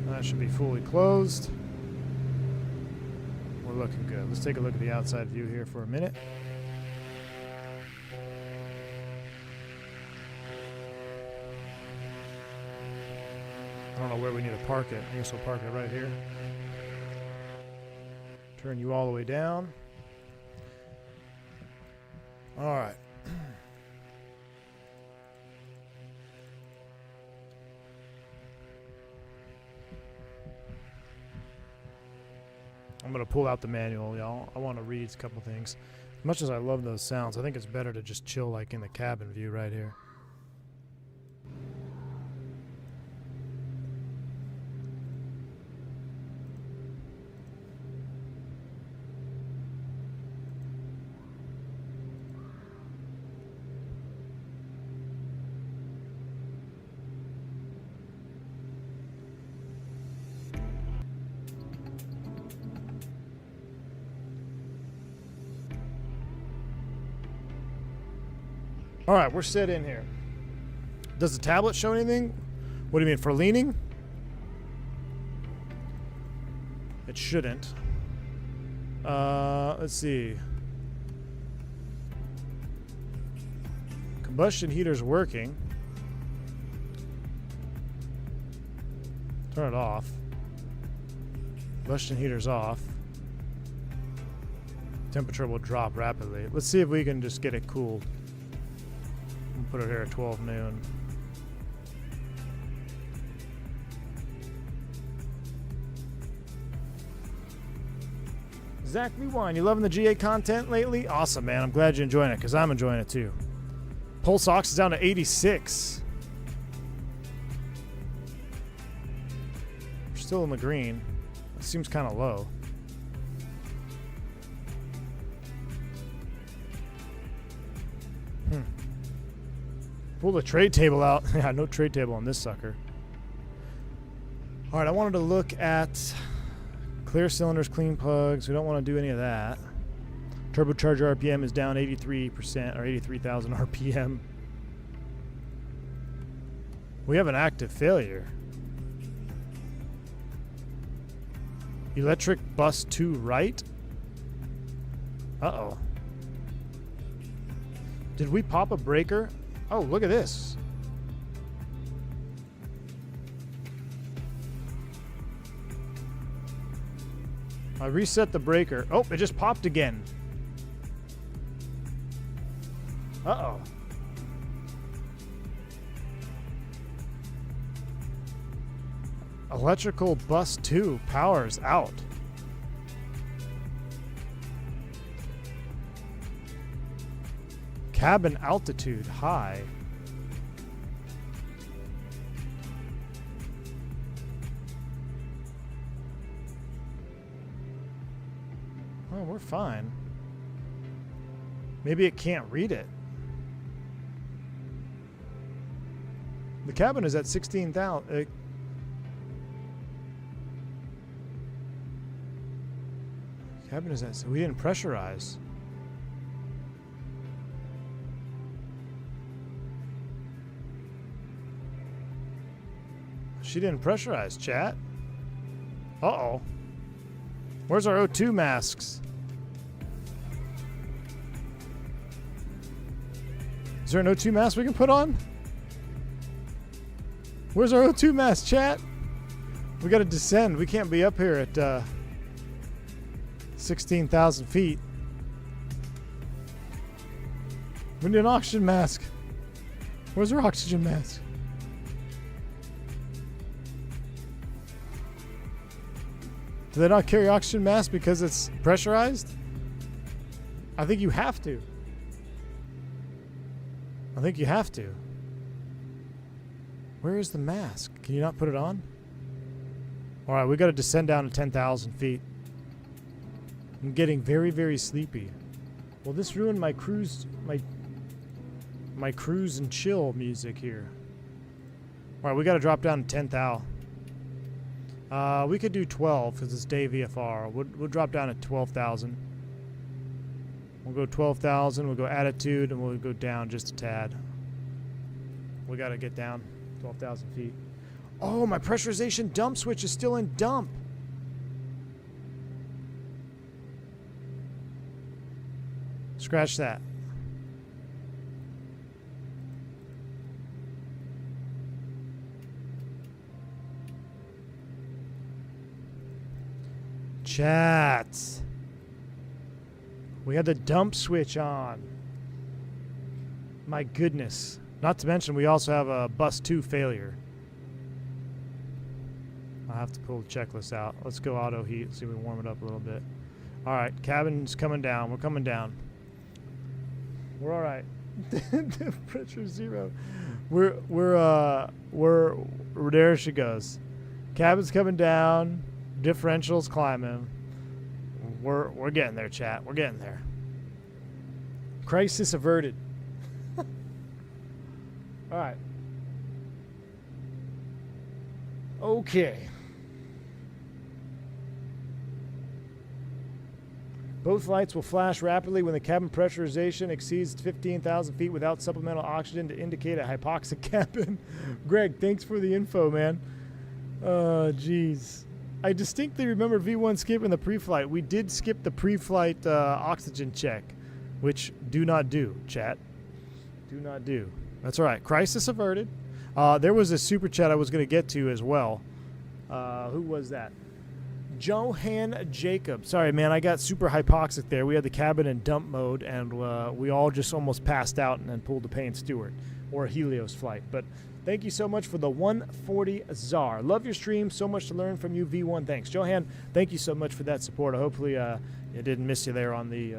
That should be fully closed. We're looking good. Let's take a look at the outside view here for a minute. I don't know where we need to park it. I guess we'll park it right here. Turn you all the way down. All right. I'm going to pull out the manual, y'all. I want to read a couple things. As much as I love those sounds, I think it's better to just chill like in the cabin view right here. All right, we're set in here. Does the tablet show anything? What do you mean, for leaning? It shouldn't. Let's see. Combustion heater's working. Turn it off. Combustion heater's off. Temperature will drop rapidly. Let's see if we can just get it cooled. Put it here at 12 noon. Zach Rewind, you loving the GA content lately? Awesome, man. I'm glad you're enjoying it, because I'm enjoying it too. Pulse ox is down to 86. We're still in the green. It seems kind of low. Pull the trade table out. Yeah, no trade table on this sucker. All right, I wanted to look at clear cylinders, clean plugs. We don't want to do any of that. Turbocharger RPM is down 83%, or 83,000 RPM. We have an active failure. Electric bus 2 right. Uh-oh. Did we pop a breaker? Oh, look at this. I reset the breaker. Oh, it just popped again. Uh-oh. Electrical bus 2 powers out. Cabin altitude high. Oh, we're fine. Maybe it can't read it. The cabin is at 16,000. Cabin is at, so we didn't pressurize. She didn't pressurize, chat. Uh-oh. Where's our O2 masks? Is there an O2 mask we can put on? Where's our O2 mask, chat? We gotta descend. We can't be up here at 16,000 feet. We need an oxygen mask. Where's our oxygen mask? Do they not carry oxygen masks because it's pressurized? I think you have to. I think you have to. Where is the mask? Can you not put it on? Alright, we gotta descend down to 10,000 feet. I'm getting very, very sleepy. Well, this ruined my cruise, my cruise and chill music here. Alright, we gotta drop down to 10,000. We could do 12 because it's day VFR. We'll drop down to 12,000. We'll go 12,000. We'll go attitude, and we'll go down just a tad. We gotta get down 12,000 feet. Oh, my pressurization dump switch is still in dump. Scratch that. Chat. We had the dump switch on. My goodness. Not to mention we also have a bus 2 failure. I'll have to pull the checklist out. Let's go auto heat. See if we warm it up a little bit. Alright, cabin's coming down. We're coming down. We're alright. Pressure 0. We're there she goes. Cabin's coming down. Differential's climbing. We're getting there, chat. We're getting there. Crisis averted. Alright. Okay. Both lights will flash rapidly when the cabin pressurization exceeds 15,000 feet without supplemental oxygen to indicate a hypoxic cabin. Greg, thanks for the info, man. Jeez. I distinctly remember V1 skipping the pre-flight. We did skip the pre-flight oxygen check, which do not do, chat. Do not do. That's all right. Crisis averted. There was a super chat I was going to get to as well. Who was that? Johan Jacob. Sorry, man. I got super hypoxic there. We had the cabin in dump mode, and we all just almost passed out and then pulled the Payne Stewart or a Helios flight. But thank you so much for the 140 Czar. Love your stream. So much to learn from you, V1. Thanks. Johan, thank you so much for that support. Hopefully it didn't miss you there on the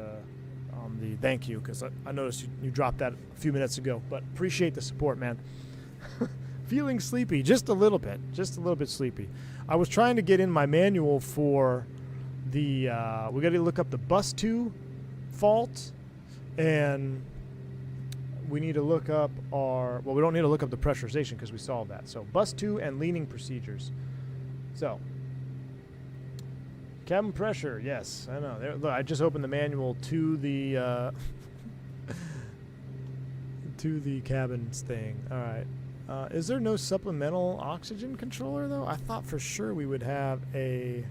thank you, because I noticed you dropped that a few minutes ago. But appreciate the support, man. Feeling sleepy, just a little bit sleepy. I was trying to get in my manual for the, we got to look up the bus 2 fault, and we need to look up well, we don't need to look up the pressurization because we solved that. So bus 2 and leaning procedures. So cabin pressure, yes, I know. There, look, I just opened the manual to the to the cabins thing. All right. Is there no supplemental oxygen controller, though? I thought for sure we would have a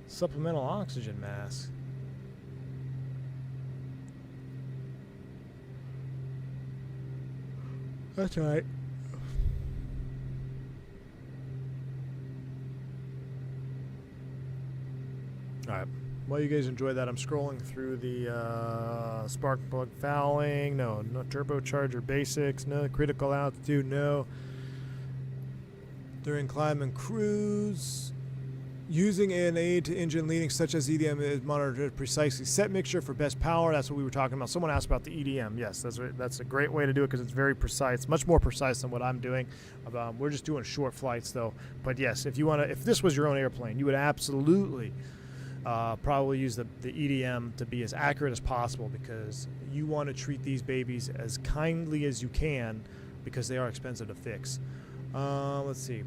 supplemental oxygen mask. That's right. All right. While you guys enjoy that, I'm scrolling through the spark plug fouling. No turbocharger basics. No critical altitude. No. During climb and cruise, using an aid to engine leading such as EDM is monitored precisely. Set mixture for best power. That's what we were talking about. Someone asked about the EDM. Yes, that's a great way to do it because it's very precise, much more precise than what I'm doing. We're just doing short flights though. But yes, if this was your own airplane, you would absolutely. Probably use the EDM to be as accurate as possible because you want to treat these babies as kindly as you can because they are expensive to fix. Let's see.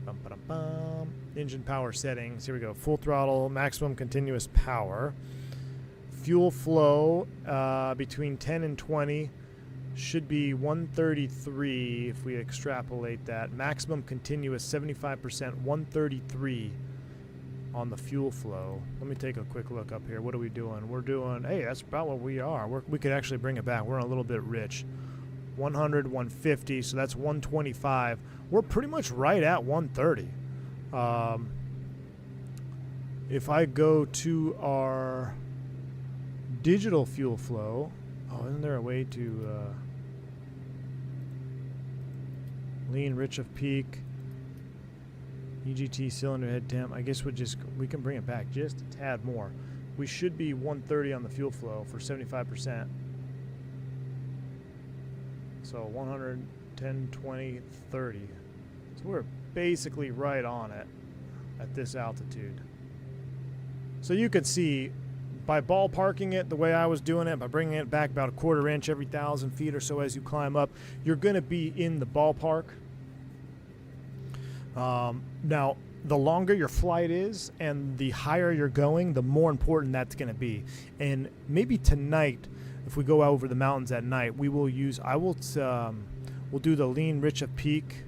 Engine power settings. Here we go. Full throttle, maximum continuous power. Fuel flow between 10 and 20 should be 133 if we extrapolate that. Maximum continuous 75%, 133. On the fuel flow. Let me take a quick look up here. What are we doing? We're doing, hey, that's about what we are. We could actually bring it back. We're a little bit rich. 100, 150, so that's 125. We're pretty much right at 130. If I go to our digital fuel flow, Oh, isn't there a way to lean rich of peak? EGT cylinder head temp. I guess we can bring it back just a tad more. We should be 130 on the fuel flow for 75%. So 110, 20, 30. So we're basically right on it at this altitude. So you could see by ballparking it the way I was doing it, by bringing it back about a 1/4 inch every 1,000 feet or so as you climb up, you're going to be in the ballpark. Now, the longer your flight is and the higher you're going, the more important that's going to be. And maybe tonight, if we go over the mountains at night, we will use, we'll do the lean rich of peak,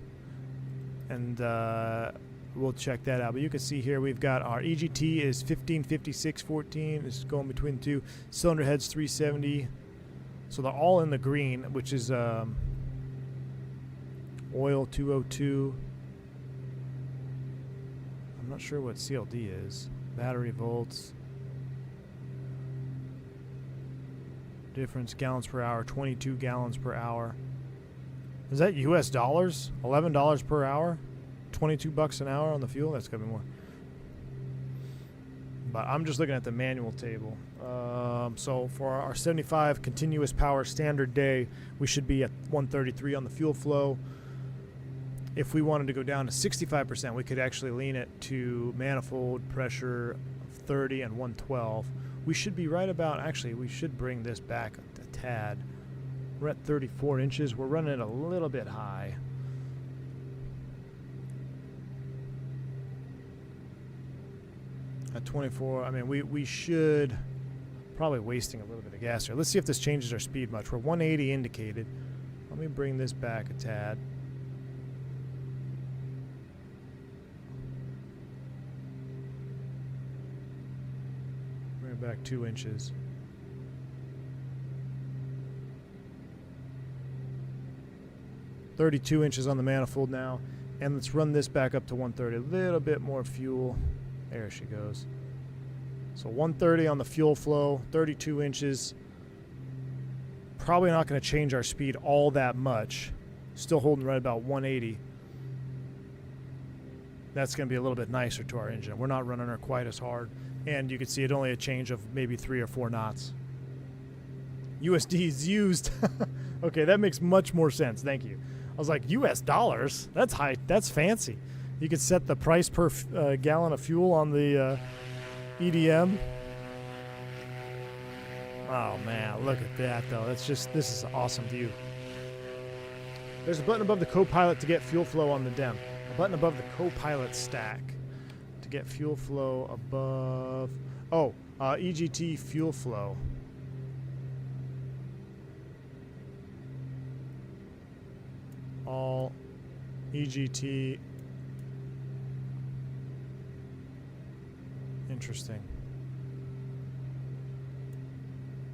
and we'll check that out. But you can see here we've got our EGT is 1556.14. It's going between the two. Cylinder heads 370. So they're all in the green, which is oil 202. I'm not sure what CLD is. Battery volts. Difference gallons per hour, 22 gallons per hour. Is that US dollars? $11 per hour? 22 bucks an hour on the fuel? That's gotta be more. But I'm just looking at the manual table. So for our 75 continuous power standard day, we should be at 133 on the fuel flow. If we wanted to go down to 65%, we could actually lean it to manifold pressure of 30 and 112. We should be right about, actually, we should bring this back a tad. We're at 34 inches. We're running it a little bit high. At 24, I mean, we should, probably wasting a little bit of gas here. Let's see if this changes our speed much. We're 180 indicated. Let me bring this back a tad. Bring it back 2 inches. .32 inches on the manifold now, and let's run this back up to 130. A little bit more fuel. There she goes. So 130 on the fuel flow, 32 inches. Probably not going to change our speed all that much. Still holding right about 180. That's going to be a little bit nicer to our engine. We're not running her quite as hard. And you can see it only a change of maybe 3 or 4 knots. USD is used. Okay, that makes much more sense. Thank you. I was like, US dollars? That's high. That's fancy. You could set the price per gallon of fuel on the EDM. Oh man, look at that though. That's just, this is an awesome view. There's a button above the co-pilot to get fuel flow on the DEM. A button above the co-pilot stack to get fuel flow above. Oh, EGT fuel flow. All EGT. Interesting.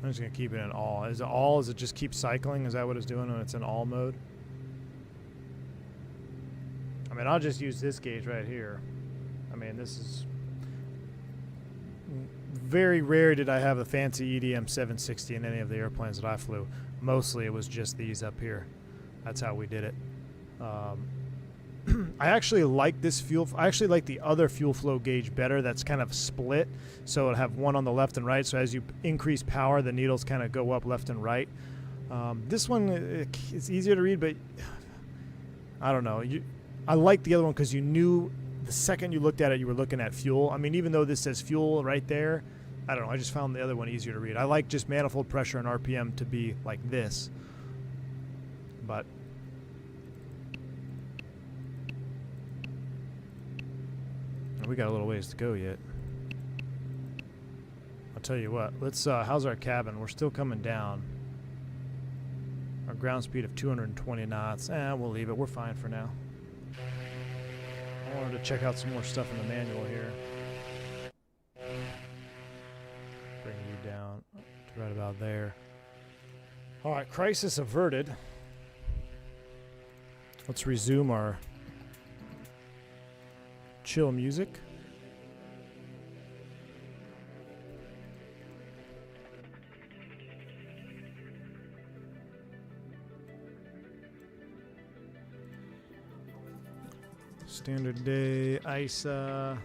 I'm just going to keep it in all. Is it all? Is it just keep cycling? Is that what it's doing when it's in all mode? I mean, I'll just use this gauge right here. I mean, this is... Very rare did I have a fancy EDM 760 in any of the airplanes that I flew. Mostly it was just these up here. That's how we did it. I actually like this fuel. I actually like the other fuel flow gauge better. That's kind of split, so it'll have one on the left and right. So as you increase power, the needles kind of go up left and right. This one, it's easier to read, but I don't know. I like the other one because you knew the second you looked at it, you were looking at fuel. I mean, even though this says fuel right there, I don't know. I just found the other one easier to read. I like just manifold pressure and RPM to be like this, but. We got a little ways to go yet. I'll tell you what. Let's. How's our cabin? We're still coming down. Our ground speed of 220 knots. We'll leave it. We're fine for now. I wanted to check out some more stuff in the manual here. Bring you down to right about there. All right, crisis averted. Let's resume our chill music. Standard day, ISA.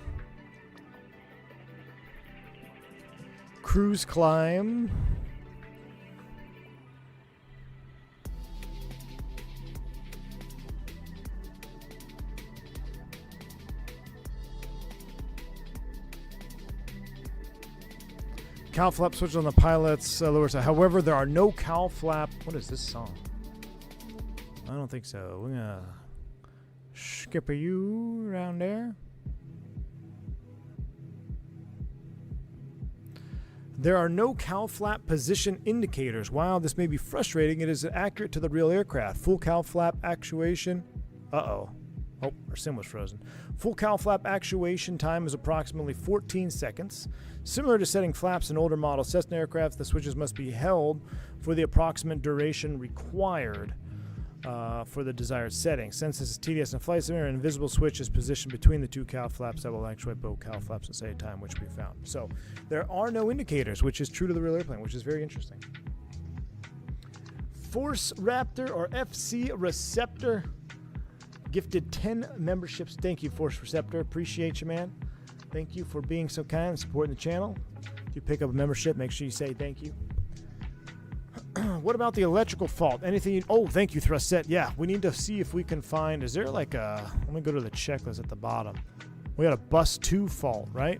Cruise climb. Cowl flap switch on the pilot's lower side. However, there are no cowl flap. What is this song? I don't think so. We're gonna skip a you around there. There are no cowl flap position indicators. While this may be frustrating, it is accurate to the real aircraft. Full cowl flap actuation. Uh-oh. Oh, our sim was frozen. Full cowl flap actuation time is approximately 14 seconds. Similar to setting flaps in older model Cessna aircraft, the switches must be held for the approximate duration required for the desired setting. Since this is TDS and flight simulator, an invisible switch is positioned between the two cowl flaps that will actuate both cowl flaps at the same time, which we found. So there are no indicators, which is true to the real airplane, which is very interesting. Force Raptor or FC Receptor gifted 10 memberships. Thank you, Force Receptor. Appreciate you, man. Thank you for being so kind and supporting the channel. If you pick up a membership, make sure you say thank you. What about the electrical fault? Anything? Oh, thank you, Thrustset. Yeah, we need to see if we can find. Is there like a? Let me go to the checklist at the bottom. We got a bus 2 fault, right?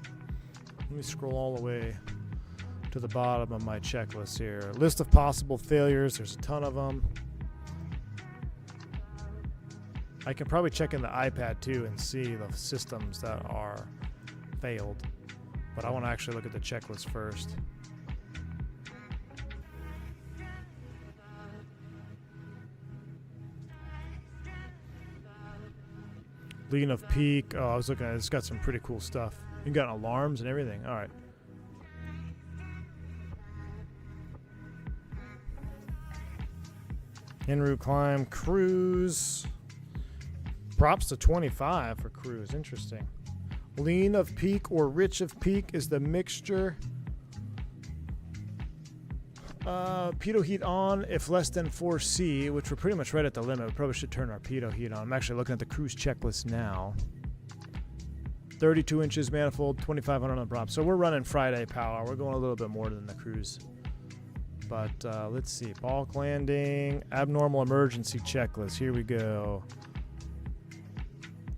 Let me scroll all the way to the bottom of my checklist here. List of possible failures. There's a ton of them. I can probably check in the iPad too and see the systems that are failed, but I want to actually look at the checklist first. Lean of peak. Oh, I was looking at it. It's got some pretty cool stuff. You got alarms and everything. All right. En route climb, cruise. Props to 25 for cruise. Interesting. Lean of peak or rich of peak is the mixture. Pitot heat on if less than 4C, which we're pretty much right at the limit. We probably should turn our pitot heat on. I'm actually looking at the cruise checklist now. 32 inches manifold, 2,500 on the prop. So we're running Friday power. We're going a little bit more than the cruise. But let's see. Balk landing, abnormal emergency checklist. Here we go.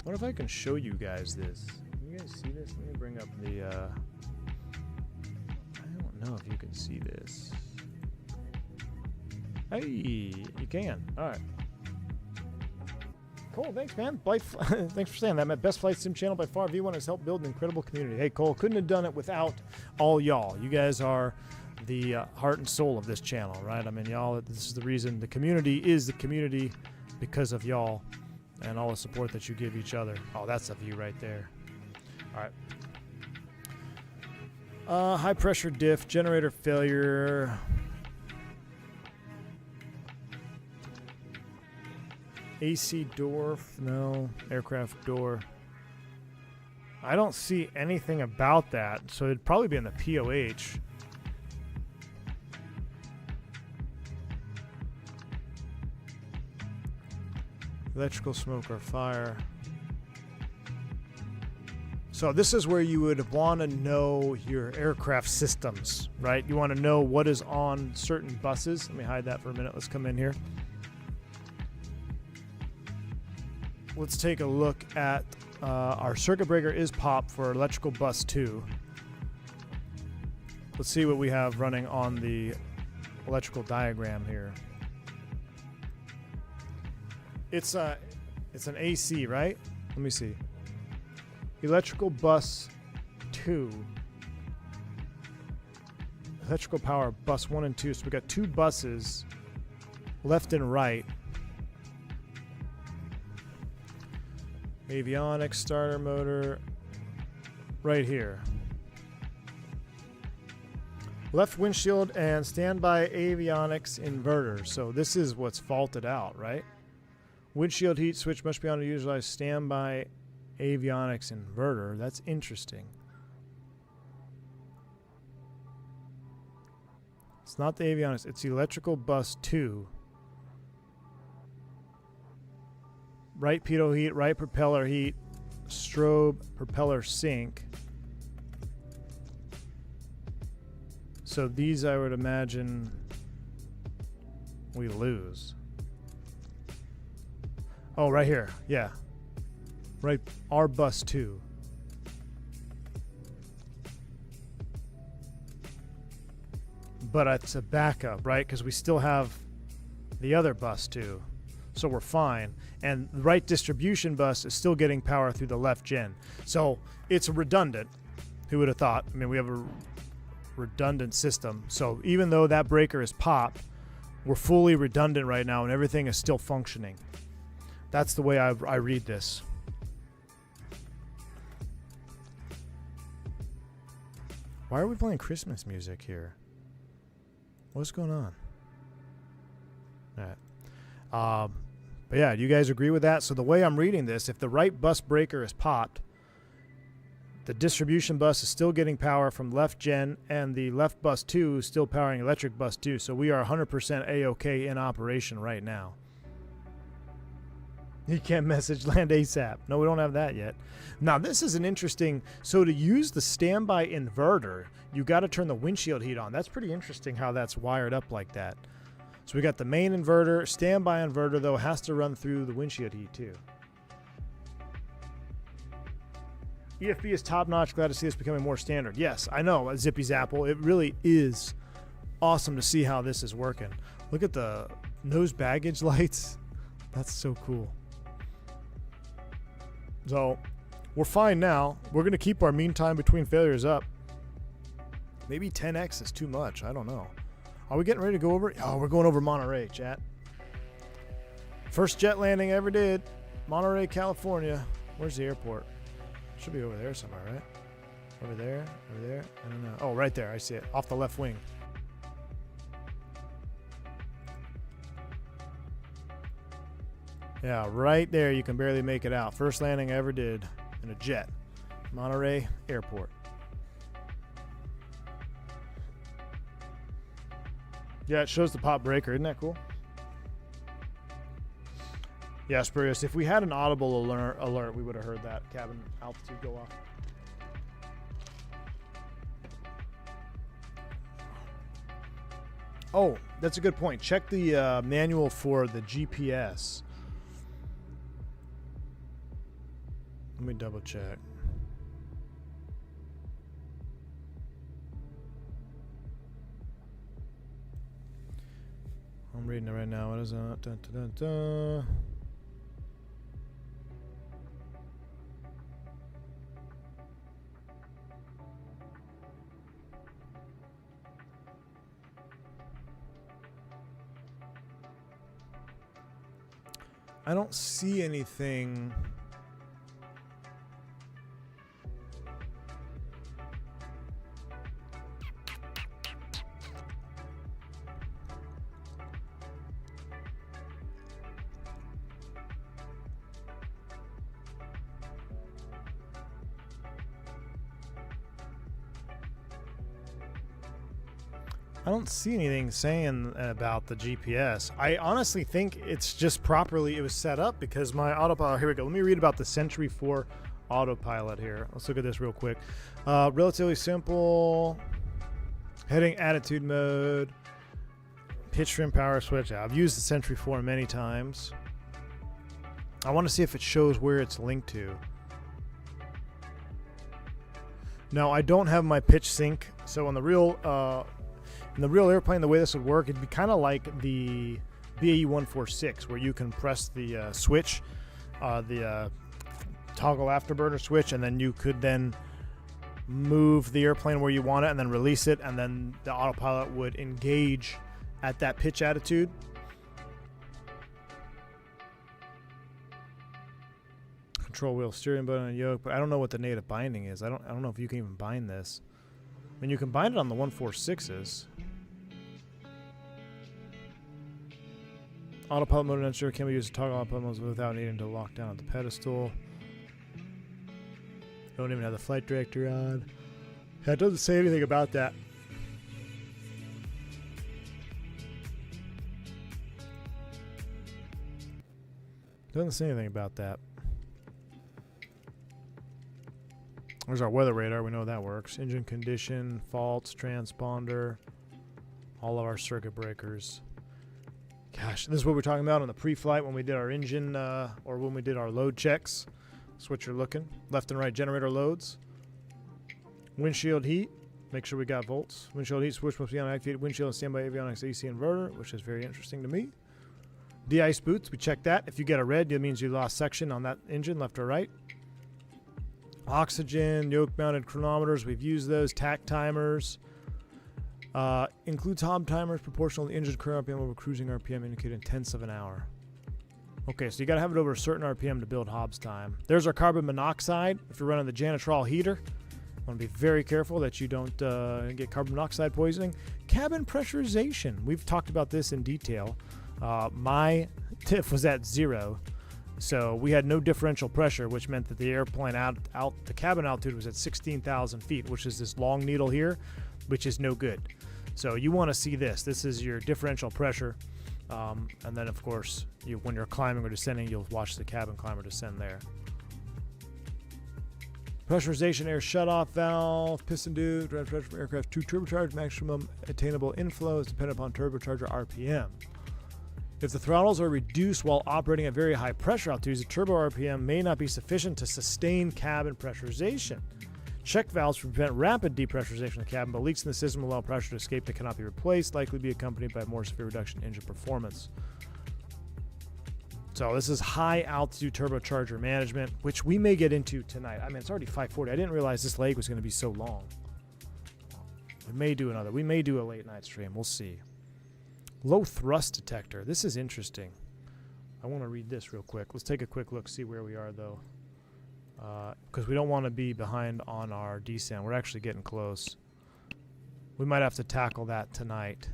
I wonder if I can show you guys this. Can you guys see this? Let me bring up the... I don't know if you can see this. Hey, you can. All right. Cole, thanks, man. Thanks for saying that. My best flight sim channel by far. V1 has helped build an incredible community. Hey, Cole, couldn't have done it without all y'all. You guys are the heart and soul of this channel, right? I mean, y'all, this is the reason the community is the community because of y'all and all the support that you give each other. Oh, that's a view right there. All right. High pressure diff, generator failure. AC door, no. Aircraft door. I don't see anything about that, so it'd probably be in the POH. Electrical smoke or fire. So this is where you would want to know your aircraft systems, right? You want to know what is on certain buses. Let me hide that for a minute. Let's come in here. Let's take a look at our circuit breaker is popped for electrical bus 2. Let's see what we have running on the electrical diagram here. It's an AC, right? Let me see. Electrical bus 2. Electrical power bus 1 and 2. So we got 2 buses left and right. Avionics starter motor right here. Left windshield and standby avionics inverter. So this is what's faulted out, right? Windshield heat switch must be on to utilize standby avionics inverter. That's interesting. It's not the avionics, it's electrical bus 2. right pitot heat, right propeller heat, strobe, propeller sync. So these I would imagine we lose. Oh, right here. Yeah. Right, our bus 2. But it's a backup, right? Because we still have the other bus 2. So we're fine. And the right distribution bus is still getting power through the left gen. So it's redundant. Who would have thought? I mean, we have a redundant system. So even though that breaker is popped, we're fully redundant right now and everything is still functioning. That's the way I read this. Why are we playing Christmas music here? What's going on? All right. But yeah, do you guys agree with that? So the way I'm reading this, if the right bus breaker is popped, the distribution bus is still getting power from left gen, and the left bus 2 is still powering electric bus 2. So we are 100% A-OK in operation right now. You can't message land ASAP. No, we don't have that yet. Now, this is an interesting... So to use the standby inverter, you got to turn the windshield heat on. That's pretty interesting how that's wired up like that. So we got the main inverter. Standby inverter, though, has to run through the windshield heat, too. EFB is top-notch. Glad to see this becoming more standard. Yes, I know, Zippy Zapple. It really is awesome to see how this is working. Look at the nose baggage lights. That's so cool. So, we're fine now. We're going to keep our mean time between failures up. Maybe 10x is too much. I don't know. Are we getting ready to go over? Oh, we're going over Monterey, chat. First jet landing I ever did. Monterey, California. Where's the airport? Should be over there somewhere, right? Over there? Over there? I don't know. Oh, right there. I see it. Off the left wing. Yeah, right there. You can barely make it out. First landing I ever did in a jet. Monterey Airport. Yeah, it shows the pop breaker. Isn't that cool? Yeah, Spurious. If we had an audible alert, we would have heard that cabin altitude go off. Oh, that's a good point. Check the manual for the GPS. Let me double check. I'm reading it right now. What is that? Dun, dun, dun, dun. I don't see anything. I don't see anything saying about the GPS. I honestly think it's just properly, it was set up because my autopilot, here we go. Let me read about the Century 4 autopilot here. Let's look at this real quick. Relatively simple. Heading attitude mode. Pitch trim power switch. I've used the Century 4 many times. I want to see if it shows where it's linked to. No, I don't have my pitch sync. So on the real airplane, the way this would work, it'd be kind of like the BAE 146, where you can press the switch, the toggle afterburner switch, and then you could then move the airplane where you want it and then release it, and then the autopilot would engage at that pitch attitude. Control wheel, steering button, and yoke, but I don't know what the native binding is. I don't know if you can even bind this. I mean, you can bind it on the 146s. Autopilot mode and can be used to toggle autopilot modes without needing to lock down at the pedestal. Don't even have the flight director on. Yeah, it doesn't say anything about that. Doesn't say anything about that. There's our weather radar. We know that works. Engine condition, faults, transponder, all of our circuit breakers. Gosh, this is what we're talking about on the pre-flight when we did our engine or when we did our load checks. That's what you're looking. Left and right generator loads. Windshield heat. Make sure we got volts. Windshield heat switch must be on activated. Windshield and standby avionics AC inverter, which is very interesting to me. De-ice boots. We checked that. If you get a red, that means you lost section on that engine, left or right. Oxygen, yoke-mounted chronometers. We've used those. Tack timers. Includes hob timers proportional to the engine current RPM over cruising RPM indicated in tenths of an hour. Okay, so you got to have it over a certain RPM to build Hobbs time. There's our carbon monoxide. If you're running the Janitrol heater, want to be very careful that you don't get carbon monoxide poisoning. Cabin pressurization. We've talked about this in detail. My TIF was at 0, so we had no differential pressure, which meant that the airplane out the cabin altitude was at 16,000 feet, which is this long needle here, which is no good. So you want to see this. This is your differential pressure. And then, of course, when you're climbing or descending, you'll watch the cabin climber descend there. Pressurization air shutoff valve, piston duct, drive pressure from aircraft 2 turbocharged, maximum attainable inflow is dependent upon turbocharger RPM. If the throttles are reduced while operating at very high pressure altitudes, the turbo RPM may not be sufficient to sustain cabin pressurization. Check valves prevent rapid depressurization of the cabin, but leaks in the system allow pressure to escape that cannot be replaced, likely be accompanied by a more severe reduction in engine performance. So this is high altitude turbocharger management, which we may get into tonight. I mean, it's already 5:40. I didn't realize this leg was going to be so long. We may do a late night stream. We'll see. Low thrust detector. This is interesting. I want to read this real quick. Let's take a quick look, see where we are though. Because we don't want to be behind on our descent. We're actually getting close. We might have to tackle that tonight.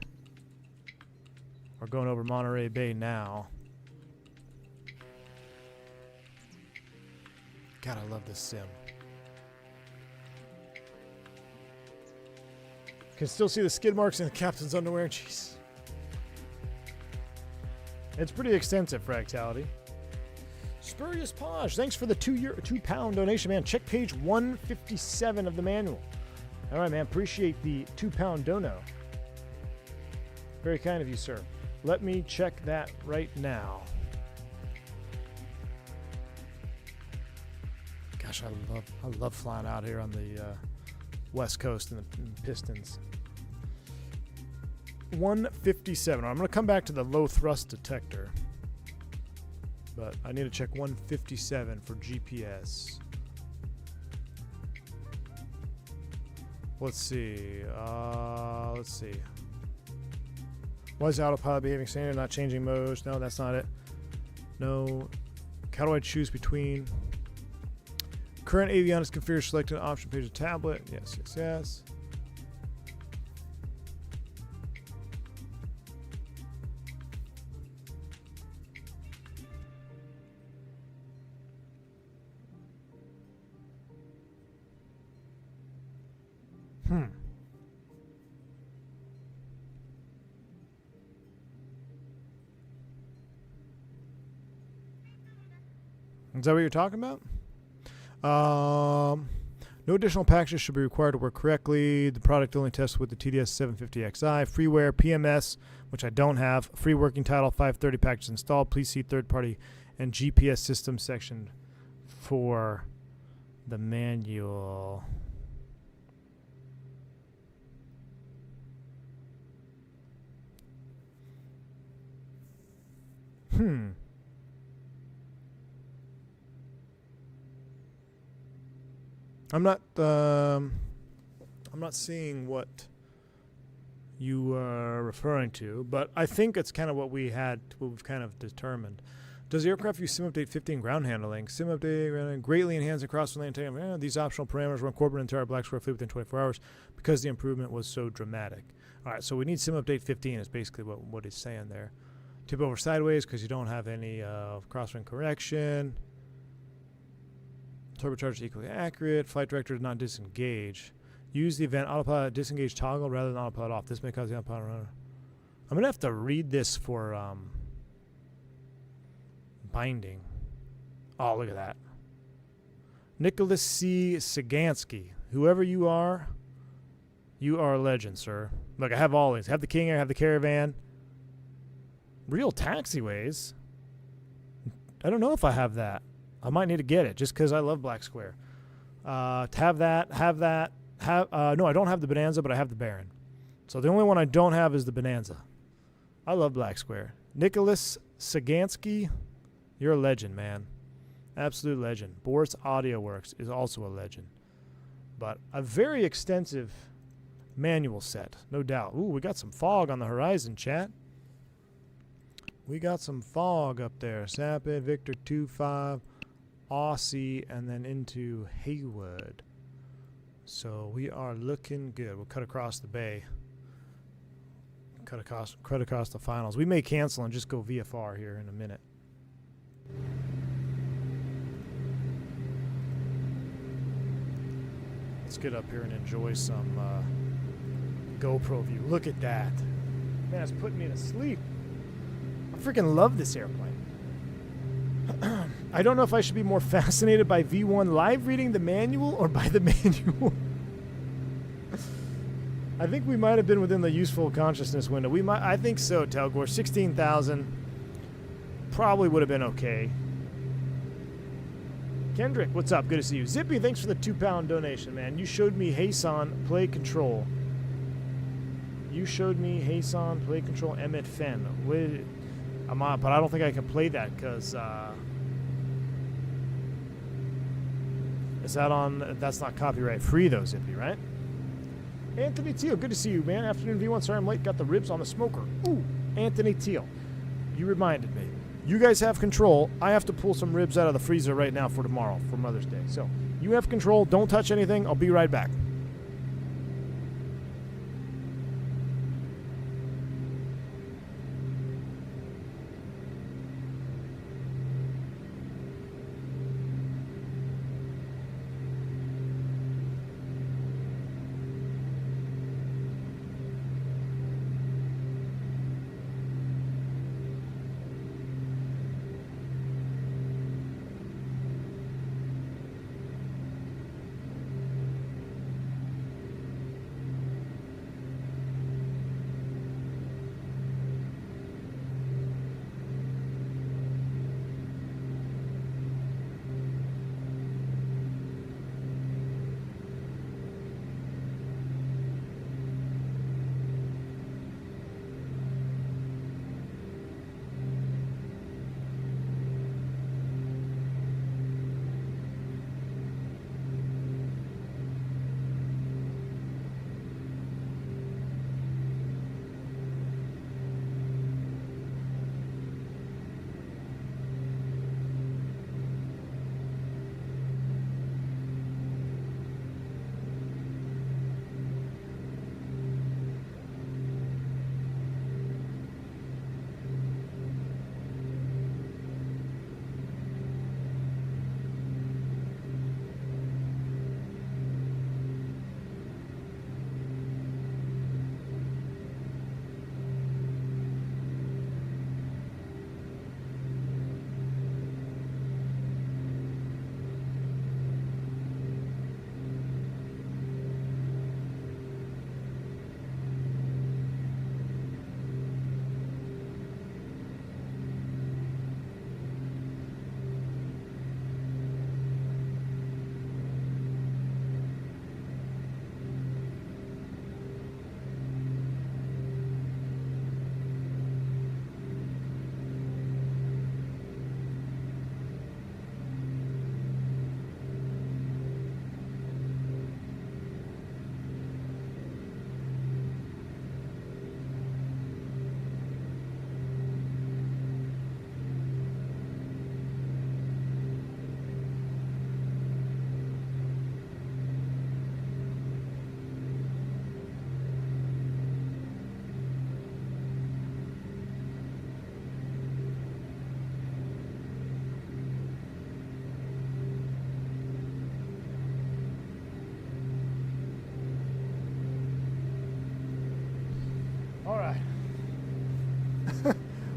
We're going over Monterey Bay now. God, I love this sim. Can still see the skid marks in the captain's underwear. Jeez. It's pretty extensive, Fractality. Spurious Podge, thanks for the £2 donation, man. Check page 157 of the manual. All right, man. Appreciate the £2 dono. Very kind of you, sir. Let me check that right now. Gosh, I love flying out here on the West Coast and the Pistons. 157. I'm going to come back to the low thrust detector. But I need to check 157 for GPS. Let's see. Why is autopilot behaving standard, not changing modes? No, that's not it. No. How do I choose between current avionics configured, select an option page of tablet? Yes, yes, yes. Is that what you're talking about? No additional packages should be required to work correctly. The product only tests with the TDS 750XI. Freeware, PMS, which I don't have. Free working title, 530 packages installed. Please see third-party and GPS system section for the manual. I'm not seeing what you are referring to, but I think it's kind of what we've kind of determined. Does the aircraft use SimUpdate 15 ground handling? SimUpdate greatly enhanced across the lane. These optional parameters were incorporated into our Black Square fleet within 24 hours because the improvement was so dramatic. All right, so we need SimUpdate 15 is basically what it's saying there. Tip over sideways because you don't have any crosswind correction. Turbocharger equally accurate. Flight director does not disengage. Use the event autopilot disengage toggle rather than autopilot off. This may cause the autopilot runner. I'm going to have to read this for binding. Oh, look at that. Nicholas C. Sagansky. Whoever you are a legend, sir. Look, I have all these. I have the King Air, I have the Caravan. Real taxiways. I don't know if I have that. I might need to get it just because I love Black Square. No, I don't have the Bonanza, but I have the Baron. So the only one I don't have is the Bonanza. I love Black Square. Nicholas Sagansky, you're a legend, man. Absolute legend. Boris Audio Works is also a legend. But a very extensive manual set, no doubt. Ooh, we got some fog on the horizon, chat. We got some fog up there. Sapid, Victor 2-5, Aussie, and then into Haywood. So we are looking good. We'll cut across the bay. Cut across the finals. We may cancel and just go VFR here in a minute. Let's get up here and enjoy some GoPro view. Look at that. Man, it's putting me to sleep. I freaking love this airplane. I don't know if I should be more fascinated by V1 live reading the manual or by the manual. I think we might have been within the useful consciousness window. I think so, Telgor. 16,000 probably would have been okay. Kendrick, what's up? Good to see you. Zippy, thanks for the £2 donation, man. You showed me Hayson play control. Emmett Fenn. I'm on, but I don't think I can play that because is that on? That's not copyright free though, Zippy, right? Anthony Teal, good to see you, man. Afternoon V1. Sorry I'm late. Got the ribs on the smoker. Ooh, Anthony Teal, you reminded me. You guys have control. I have to pull some ribs out of the freezer right now for tomorrow, for Mother's Day. So you have control. Don't touch anything. I'll be right back.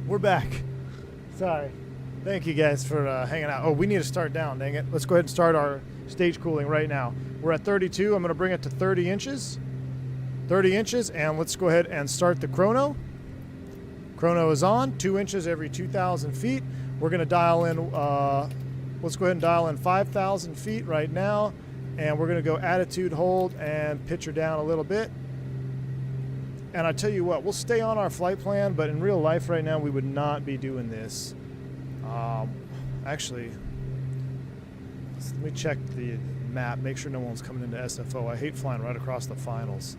We're back. Sorry. Thank you guys for hanging out. Oh, we need to start down, dang it. Let's go ahead and start our stage cooling right now. We're at 32. I'm going to bring it to 30 inches. 30 inches, and let's go ahead and start the chrono. Chrono is on, 2 inches every 2,000 feet. We're going to dial in, let's go ahead and dial in 5,000 feet right now, and we're going to go attitude hold and pitch her down a little bit. And I tell you what, we'll stay on our flight plan, but in real life right now, we would not be doing this. Actually, let me check the map, make sure no one's coming into SFO. I hate flying right across the finals.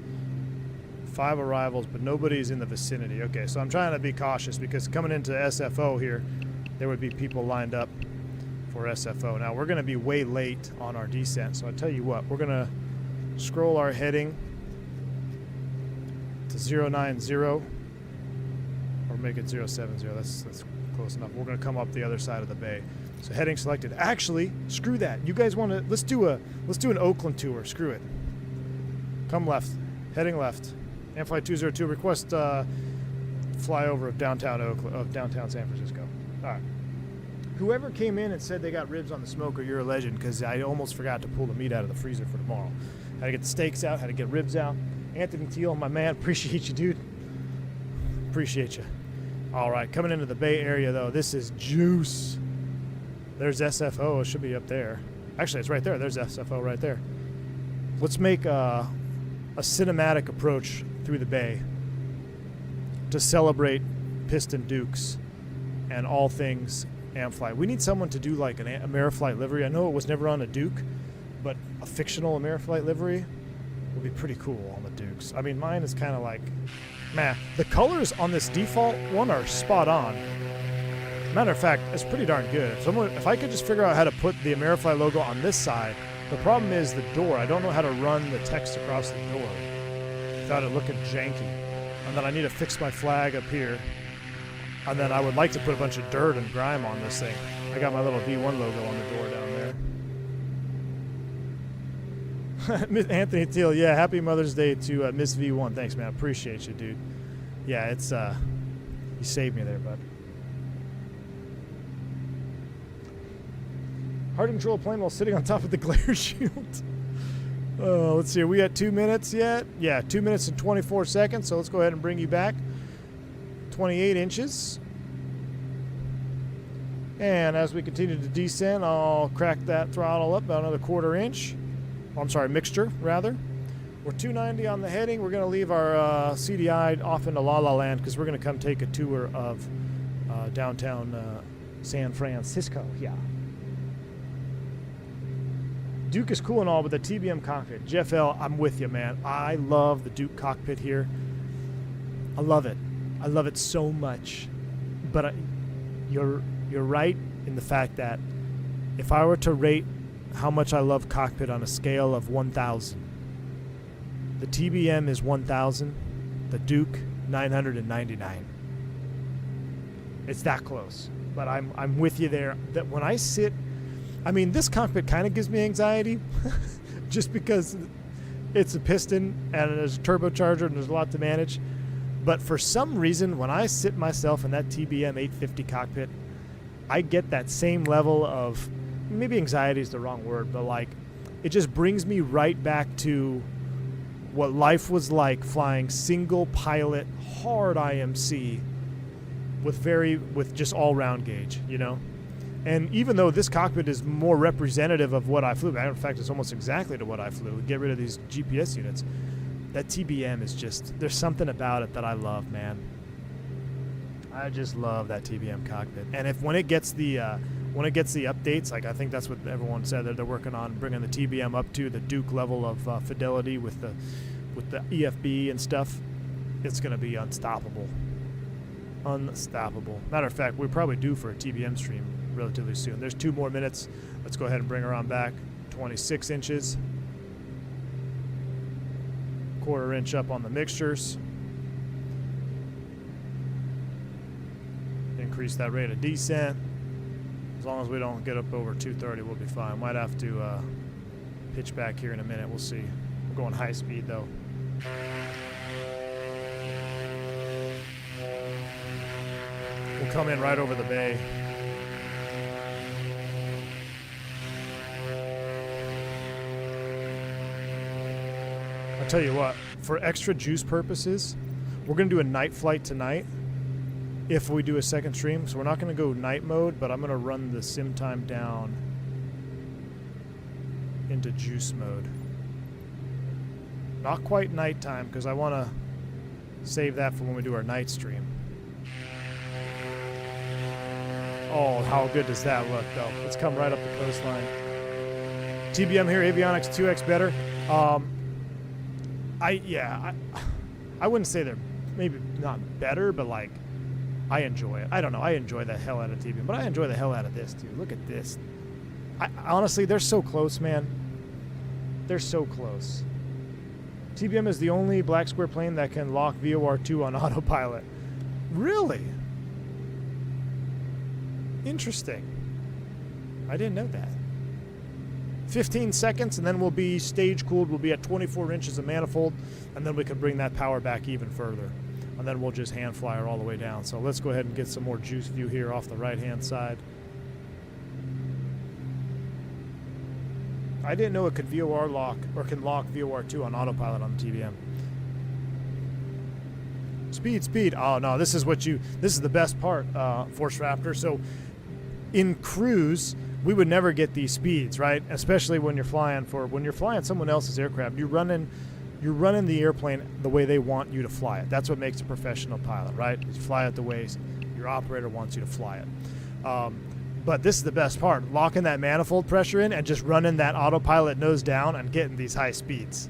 5 arrivals, but nobody's in the vicinity. Okay, so I'm trying to be cautious because coming into SFO here, there would be people lined up for SFO. Now, we're going to be way late on our descent, so I tell you what, we're going to scroll our heading to 090 or make it 070. That's close enough. We're going to come up the other side of the bay. So heading selected. Actually, screw that. You guys want to let's do an Oakland tour. Screw it. Come left. Heading left. And flight 202 request flyover of downtown Oakland, of downtown San Francisco. All right. Whoever came in and said they got ribs on the smoker, you're a legend, because I almost forgot to pull the meat out of the freezer for tomorrow. Had to get the steaks out, had to get ribs out. Anthony Teal, my man, appreciate you, dude. Appreciate you. All right, coming into the Bay Area, though, this is juice. There's SFO. It should be up there. Actually, it's right there. There's SFO right there. Let's make a cinematic approach through the bay to celebrate Piston Dukes and all things Amflight. We need someone to do like an Ameriflight livery. I know it was never on a Duke, but a fictional Ameriflight livery would be pretty cool on the Dukes. I mean, mine is kind of like, man, the colors on this default one are spot on. Matter of fact, it's pretty darn good. If I could just figure out how to put the Ameriflight logo on this side, the problem is the door. I don't know how to run the text across the door without it looking janky. And then I need to fix my flag up here. And then I would like to put a bunch of dirt and grime on this thing. I got my little V1 logo on the door down there. Miss Anthony Teal, yeah, happy Mother's Day to Miss V1. Thanks, man. Appreciate you, dude. Yeah, it's, you saved me there, bud. Hard to control a plane while sitting on top of the glare shield. Let's see, are we at 2 minutes yet? Yeah, 2 minutes and 24 seconds, so let's go ahead and bring you back. 28 inches. And as we continue to descend, I'll crack that throttle up about another 1/4 inch. Oh, I'm sorry, mixture, rather. We're 290 on the heading. We're going to leave our CDI off into La La Land because we're going to come take a tour of downtown San Francisco. Yeah. Duke is cool and all, but the TBM cockpit. Jeff L., I'm with you, man. I love the Duke cockpit here. I love it. I love it so much. But you're right in the fact that if I were to rate how much I love cockpit on a scale of 1,000, the TBM is 1,000, the Duke 999. It's that close. But I'm with you there. That when I sit, I mean, this cockpit kind of gives me anxiety just because it's a piston and there's a turbocharger and there's a lot to manage. But for some reason, when I sit myself in that TBM 850 cockpit, I get that same level of, maybe anxiety is the wrong word, but like, it just brings me right back to what life was like flying single pilot, hard IMC with just all round gauge, you know? And even though this cockpit is more representative of what I flew, in fact, it's almost exactly to what I flew, get rid of these GPS units, that TBM is just, there's something about it that I love, man. I just love that TBM cockpit. And when it gets the updates, like I think that's what everyone said that they're working on, bringing the TBM up to the Duke level of fidelity with the EFB and stuff, it's going to be unstoppable. Unstoppable. Matter of fact, we're probably due for a TBM stream relatively soon. There's 2 more minutes. Let's go ahead and bring her on back. 26 inches. 1/4 inch up on the mixtures. Increase that rate of descent. As long as we don't get up over 230, we'll be fine. Might have to pitch back here in a minute. We'll see. We're going high speed though. We'll come in right over the bay. I'll tell you what, for extra juice purposes, we're going to do a night flight tonight if we do a second stream. So we're not going to go night mode, but I'm going to run the sim time down into juice mode. Not quite nighttime, because I want to save that for when we do our night stream. Oh, how good does that look, though? Let's come right up the coastline. TBM here, avionics 2x better. I wouldn't say they're maybe not better, but like, I enjoy it. I don't know. I enjoy the hell out of TBM, but I enjoy the hell out of this too. Look at this. Honestly, they're so close, man. They're so close. TBM is the only black square plane that can lock VOR2 on autopilot. Really? Interesting. I didn't know that. 15 seconds, and then we'll be stage cooled. We'll be at 24 inches of manifold, and then we can bring that power back even further. And then we'll just hand fly her all the way down. So let's go ahead and get some more juice view here off the right-hand side. I didn't know it could VOR lock, or can lock VOR2 on autopilot on the TBM. Speed. Oh no, this is the best part, Force Raptor. So in cruise, we would never get these speeds, right? Especially when you're flying someone else's aircraft. You're running the airplane the way they want you to fly it. That's what makes a professional pilot, right? You fly it the way your operator wants you to fly it. But this is the best part, locking that manifold pressure in and just running that autopilot nose down and getting these high speeds.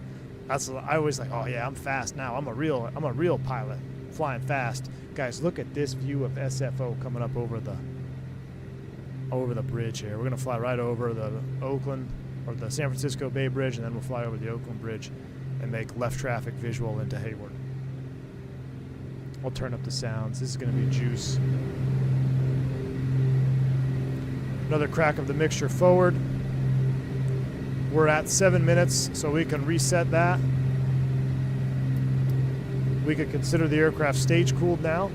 I always like, oh yeah, I'm fast now. I'm a real pilot, flying fast. Guys, look at this view of SFO coming up over the bridge here. We're gonna fly right over the Oakland or the San Francisco Bay Bridge, and then we'll fly over the Oakland Bridge and make left traffic visual into Hayward. I'll turn up the sounds. This is gonna be juice. Another crack of the mixture forward. We're at 7 minutes, so we can reset that. We could consider the aircraft stage cooled now.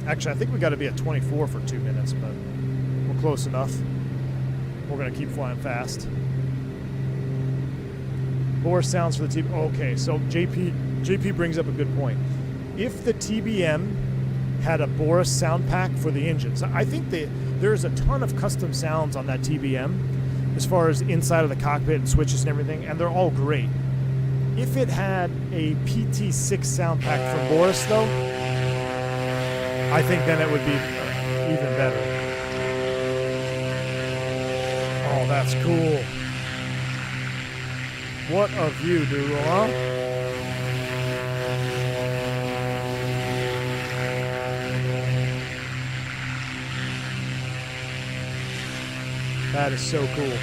Actually, I think we got to be at 24 for 2 minutes, but we're close enough. We're going to keep flying fast. Boris sounds for the TBM. Okay, so JP brings up a good point. If the TBM had a Boris sound pack for the engines, I think there's a ton of custom sounds on that TBM as far as inside of the cockpit and switches and everything, and they're all great. If it had a PT6 sound pack for Boris, though, I think then it would be even better. Oh, that's cool. What a view, dude, huh? That is so cool.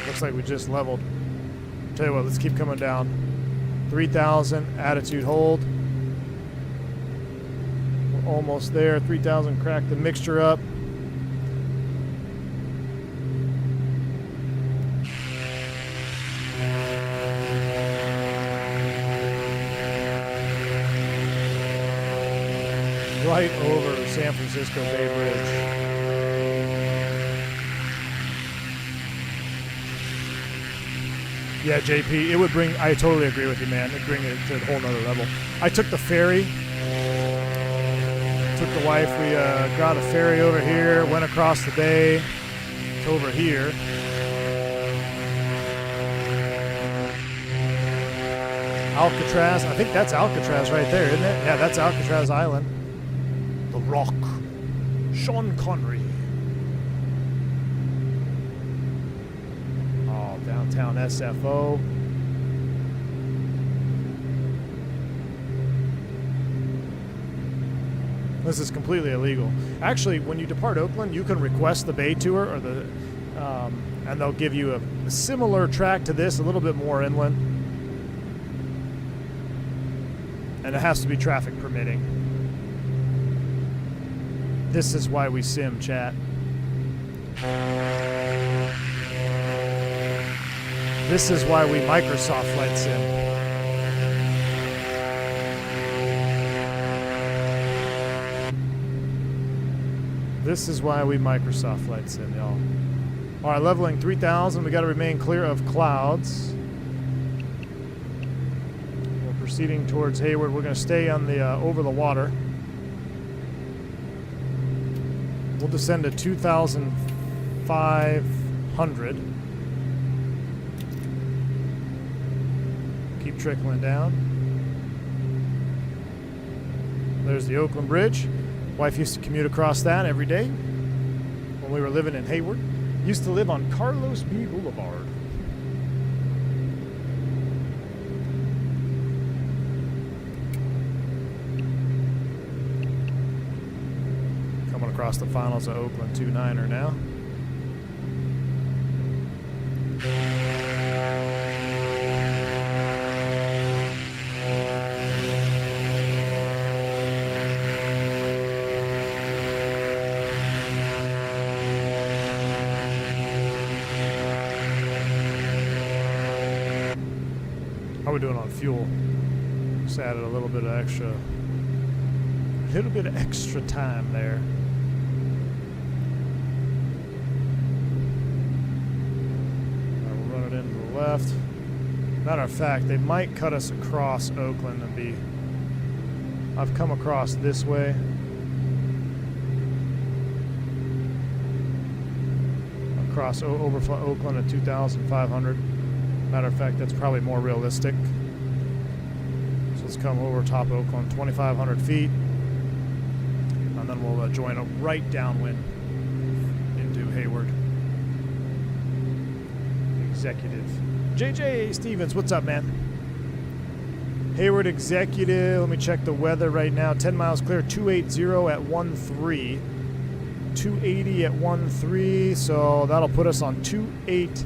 Looks like we just leveled. Tell you what, let's keep coming down. 3,000, attitude hold. We're almost there. 3,000, crack the mixture up. Right over the San Francisco Bay Bridge. Yeah, JP, it would bring, I totally agree with you, man. It'd bring it to a whole nother level. I took the ferry, took the wife, we got a ferry over here, went across the bay to over here. Alcatraz, I think that's Alcatraz right there, isn't it? Yeah, that's Alcatraz Island. The Rock. Sean Connery. Oh, downtown SFO. This is completely illegal. Actually, when you depart Oakland, you can request the bay tour, or the, and they'll give you a similar track to this, a little bit more inland. And it has to be traffic permitting. This is why we sim, chat. This is why we Microsoft Flight Sim. This is why we Microsoft Flight Sim, y'all. All right, leveling 3,000. We got to remain clear of clouds. We're proceeding towards Hayward. We're going to stay on the over the water. We'll descend to 2,500. Keep trickling down. There's the Oakland Bridge. Wife used to commute across that every day when we were living in Hayward. Used to live on Carlos B. Boulevard. Coming across the finals of Oakland 2-9er now. How are we doing on fuel? Just added a little bit of extra time there. We'll run it into the left. Matter of fact, they might cut us across Oakland and be... I've come across this way. Across overflow Oakland at 2,500. Matter of fact, that's probably more realistic. So let's come over top of Oakland, 2,500 feet. And then we'll join a right downwind into Hayward. Executive. JJ Stevens, what's up, man? Hayward Executive, let me check the weather right now. 10 miles clear, 280 at 13. 280 at 13, so that'll put us on 28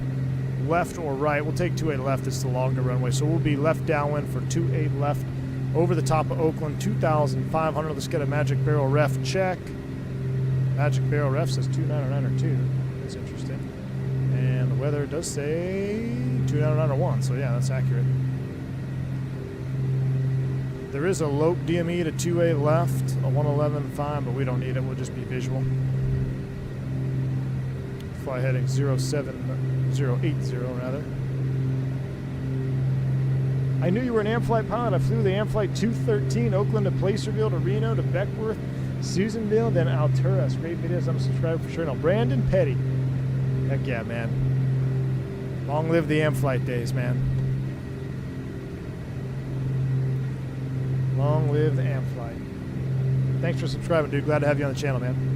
left or right. We'll take 28 left, it's the longer runway. So we'll be left downwind for 28 left over the top of Oakland, 2,500. Let's get a magic barrel ref check. Magic barrel ref says 29902. That's interesting. And the weather does say 29901, so yeah, that's accurate. There is a LOPE DME to 28 left, a 111.5, but we don't need it. We'll just be visual. Fly heading 07080 rather. I knew you were an Amflight pilot. I flew the Amflight 213, Oakland to Placerville to Reno to Beckworth, Susanville, then Alturas. Great videos. I'm subscribed for sure. Now, Brandon Petty. Heck yeah, man. Long live the Amflight days, man. Long live the Amflight. Thanks for subscribing, dude. Glad to have you on the channel, man.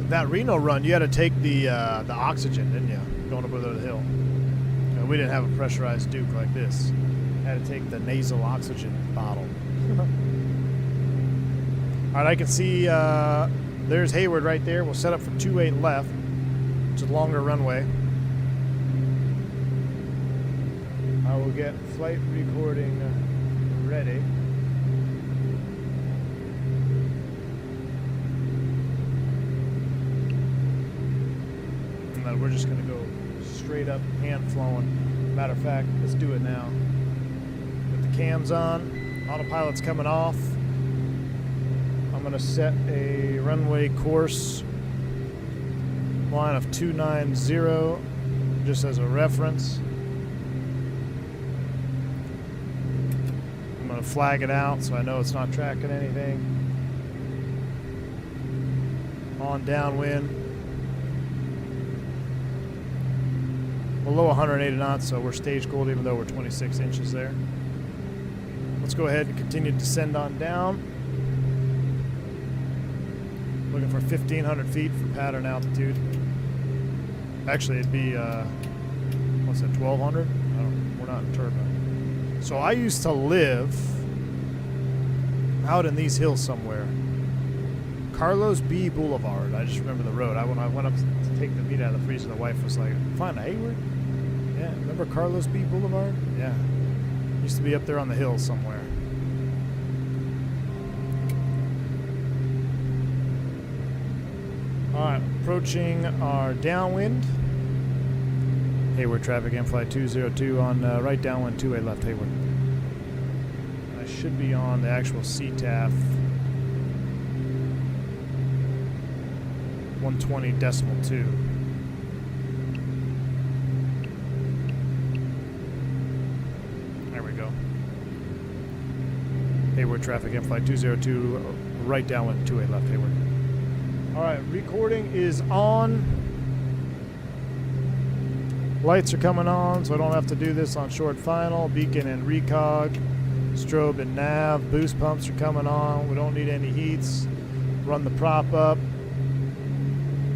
That Reno run, you had to take the oxygen, didn't you? Going up over the hill. We didn't have a pressurized Duke like this. Had to take the nasal oxygen bottle. All right, I can see there's Hayward right there. We'll set up for 28 left, which is a longer runway. I will get flight recording ready. And then we're just going to go straight up, hand flowing. Matter of fact, let's do it now. Put the cams on. Autopilot's coming off. I'm going to set a runway course line of 290 just as a reference. I'm going to flag it out so I know it's not tracking anything. On downwind. Below 180 knots, so we're stage cooled even though we're 26 inches there. Let's go ahead and continue to descend on down. Looking for 1,500 feet for pattern altitude. Actually, it'd be, what's that, 1,200? We're not in turbo. So I used to live out in these hills somewhere. Carlos B. Boulevard. I just remember the road. When I went up to take the meat out of the freezer, the wife was like, "Find Hayward? Yeah, remember Carlos B. Boulevard? Yeah. Used to be up there on the hill somewhere." Alright, approaching our downwind. Hayward traffic, in-flight 202 on right downwind 2A left Hayward. I should be on the actual CTAF 120.2. There we go. Hayward traffic, in-flight 202 right downwind 2A left Hayward. Alright, recording is on. Lights are coming on, so I don't have to do this on short final. Beacon and recog, strobe and nav, boost pumps are coming on. We don't need any heats. Run the prop up.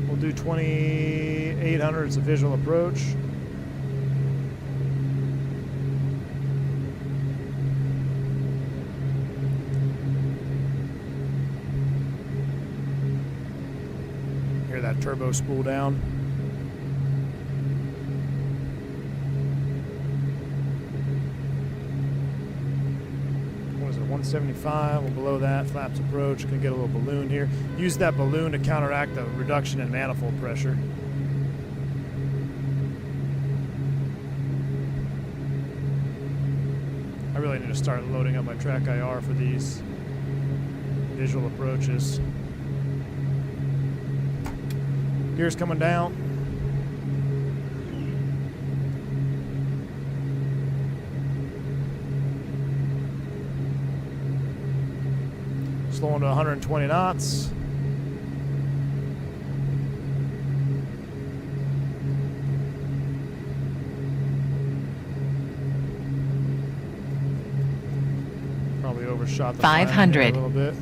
We'll do 2800 as a visual approach. Hear that turbo spool down. What is it, 175? Well, below that, flaps approach. Gonna get a little balloon here. Use that balloon to counteract the reduction in manifold pressure. I really need to start loading up my track IR for these visual approaches. Gears coming down. Slowing to 120 knots. Probably overshot the 500 a little bit.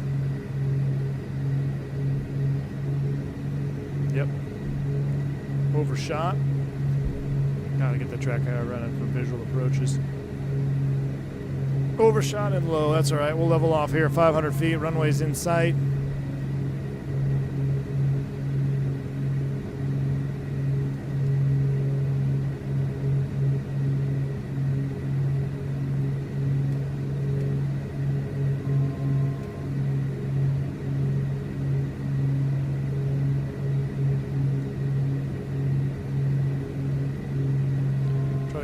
Yep. Overshot. Gotta get the track IR running for visual approaches. Overshot and low. That's alright. We'll level off here. 500 feet. Runway's in sight.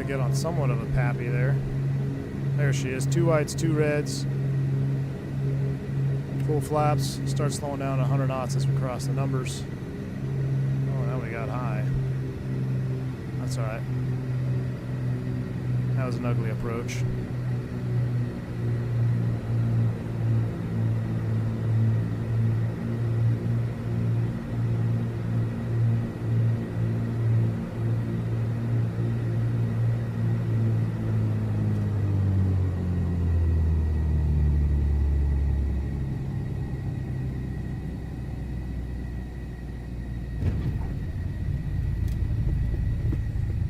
Get on somewhat of a pappy there. There she is. 2 whites, 2 reds. Full flaps. Start slowing down 100 knots as we cross the numbers. Oh, now we got high. That's alright. That was an ugly approach.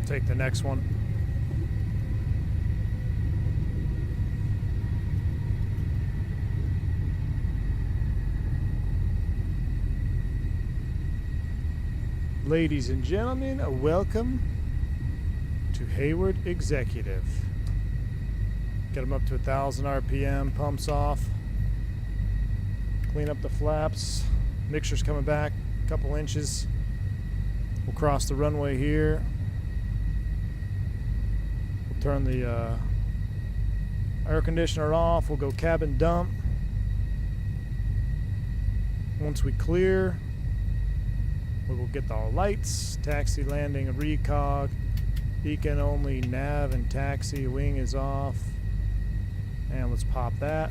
Take the next one. Ladies and gentlemen, welcome to Hayward Executive. Get them up to 1,000 RPM, pumps off. Clean up the flaps. Mixture's coming back a couple inches. We'll cross the runway here. Turn the air conditioner off. We'll go cabin dump. Once we clear, we will get the lights, taxi, landing, recog, beacon only, nav and taxi, wing is off. And let's pop that.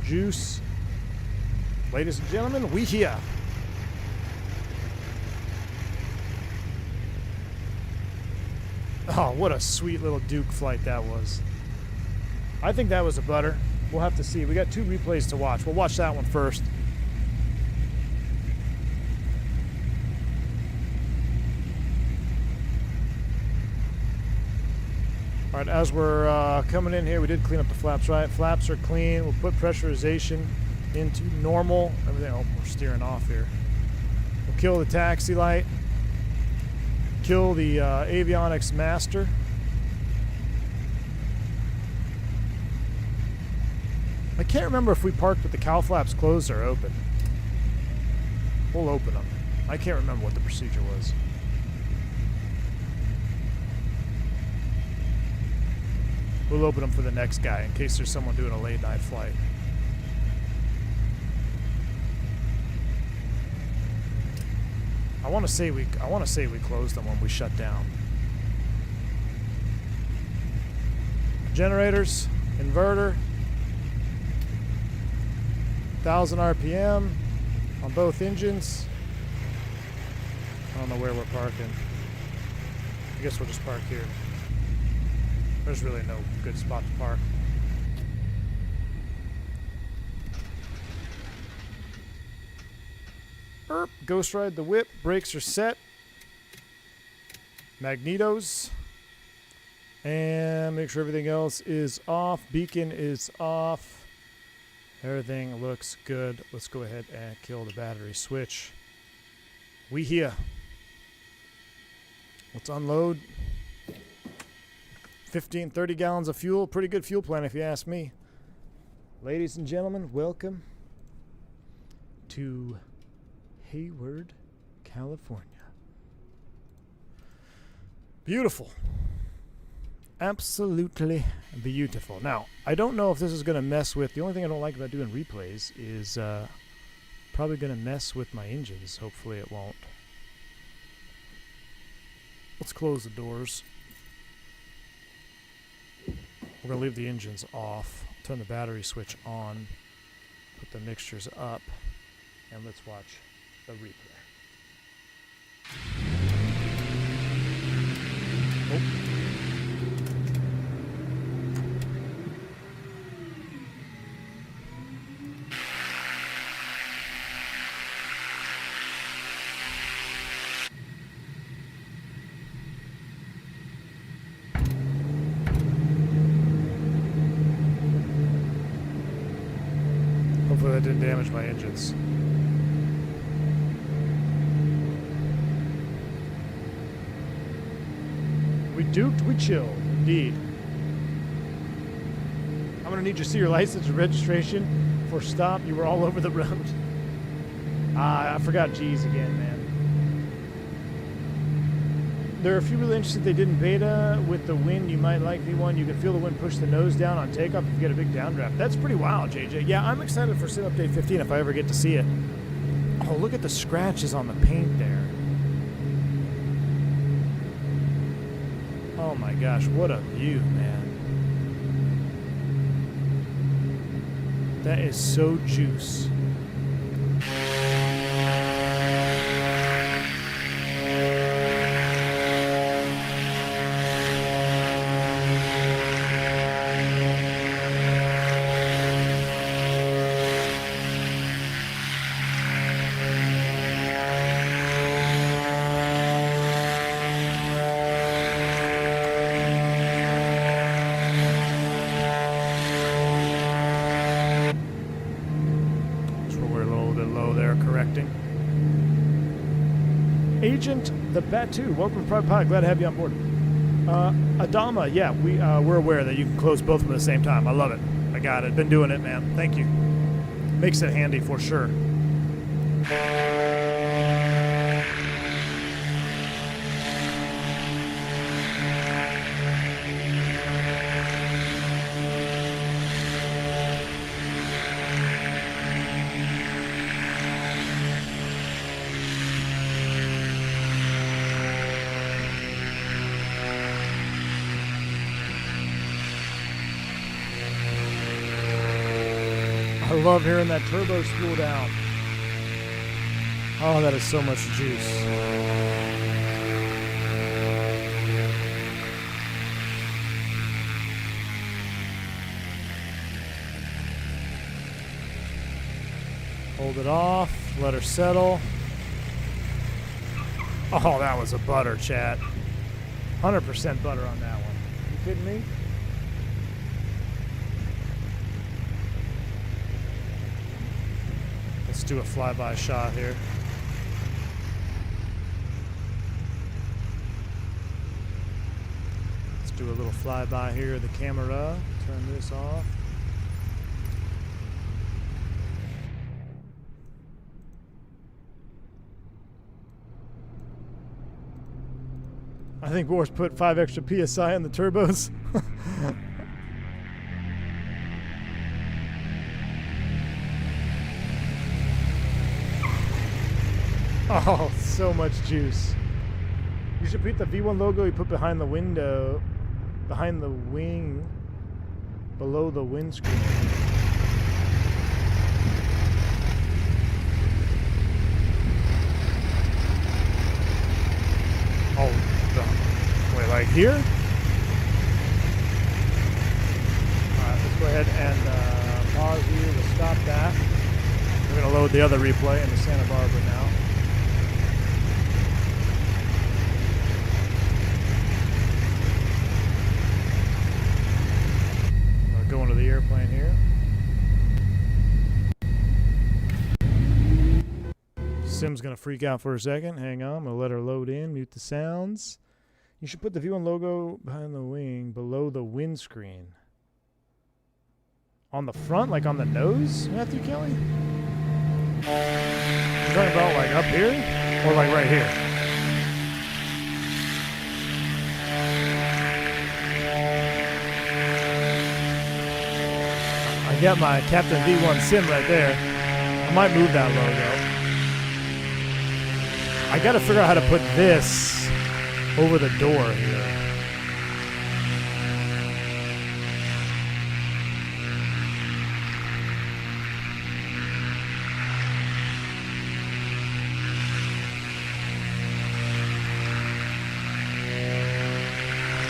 Juice. Ladies and gentlemen, we here. Oh, what a sweet little Duke flight that was. I think that was a butter. We'll have to see. We got 2 replays to watch. We'll watch that one first. All right, as we're coming in here, we did clean up the flaps, right? Flaps are clean. We'll put pressurization into normal. Everything. Oh, we're steering off here. We'll kill the taxi light. Kill the avionics master. I can't remember if we parked with the cow flaps closed or open. We'll open them. I can't remember what the procedure was. We'll open them for the next guy in case there's someone doing a late night flight. I want to say we closed them when we shut down. Generators, inverter, 1,000 RPM on both engines. I don't know where we're parking. I guess we'll just park here. There's really no good spot to park. Erp, Ghost Ride the whip, brakes are set. Magnetos. And make sure everything else is off. Beacon is off. Everything looks good. Let's go ahead and kill the battery switch. We here. Let's unload. 15, 30 gallons of fuel. Pretty good fuel plan if you ask me. Ladies and gentlemen, welcome to Hayward, California. Beautiful. Absolutely beautiful. Now, I don't know if this is going to mess with... The only thing I don't like about doing replays is probably going to mess with my engines. Hopefully it won't. Let's close the doors. We're going to leave the engines off. Turn the battery switch on. Put the mixtures up. And let's watch the replay. Oh. Hopefully that didn't damage my engines. We duked, we chilled, indeed. I'm gonna need you to see your license and registration for stop. You were all over the road. I forgot G's again, man. There are a few really interesting they did in beta. With the wind, you might like the one. You can feel the wind push the nose down on takeoff if you get a big downdraft. That's pretty wild, JJ. Yeah, I'm excited for Sim Update 15 if I ever get to see it. Oh, look at the scratches on the paint there. Oh my gosh, what a view, man. That is so juice. Agent the Batu, welcome to Private Pilot. Glad to have you on board. Adama, yeah, we're aware that you can close both of them at the same time. I love it. I got it. Been doing it, man. Thank you. Makes it handy for sure. I love hearing that turbo spool down. Oh, that is so much juice. Hold it off, let her settle. Oh, that was a butter, chat. 100% butter on that one. You kidding me? Let's do a flyby shot here. Let's do a little flyby here of the camera. Turn this off. I think Boris put 5 extra PSI on the turbos. Oh, so much juice. You should put the V1 logo you put behind the window, behind the wing, below the windscreen. Oh, wait, like here? Alright, let's go ahead and pause here to stop that. We're going to load the other replay into Santa Barbara now. We're going to the airplane here. Sim's going to freak out for a second. Hang on. I'm going to let her load in. Mute the sounds. You should put the V1 logo behind the wing, below the windscreen. On the front? Like on the nose, Matthew Kelly? You're talking about like up here? Or like right here? I got my Captain V1 Sim right there. I might move that logo. I gotta figure out how to put this over the door here.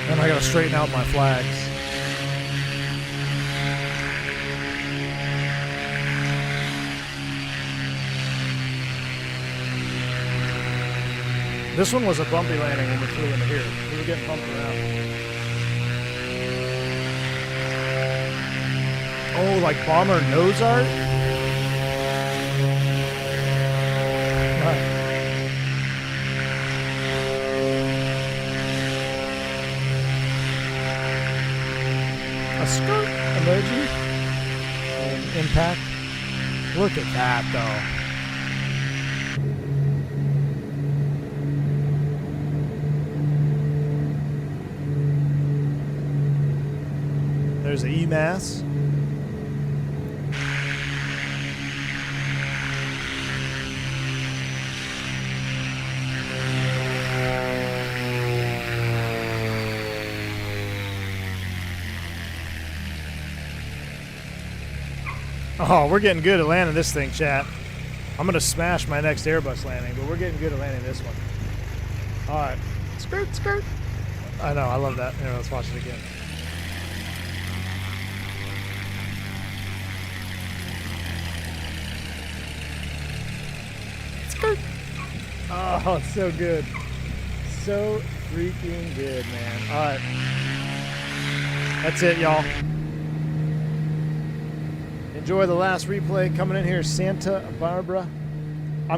And I gotta straighten out my flags. This one was a bumpy landing when we flew into here. We were getting bumped around. Oh, like bomber nose art? A skirt emoji. Impact. Look at that, though. There's the EMAS. Oh, we're getting good at landing this thing, chat. I'm going to smash my next Airbus landing, but we're getting good at landing this one. All right. Skirt, skirt. I know, I love that. Here, let's watch it again. Skirt. Oh, it's so good. So freaking good, man. All right. That's it, y'all. Enjoy the last replay. Coming in here, Santa Barbara. I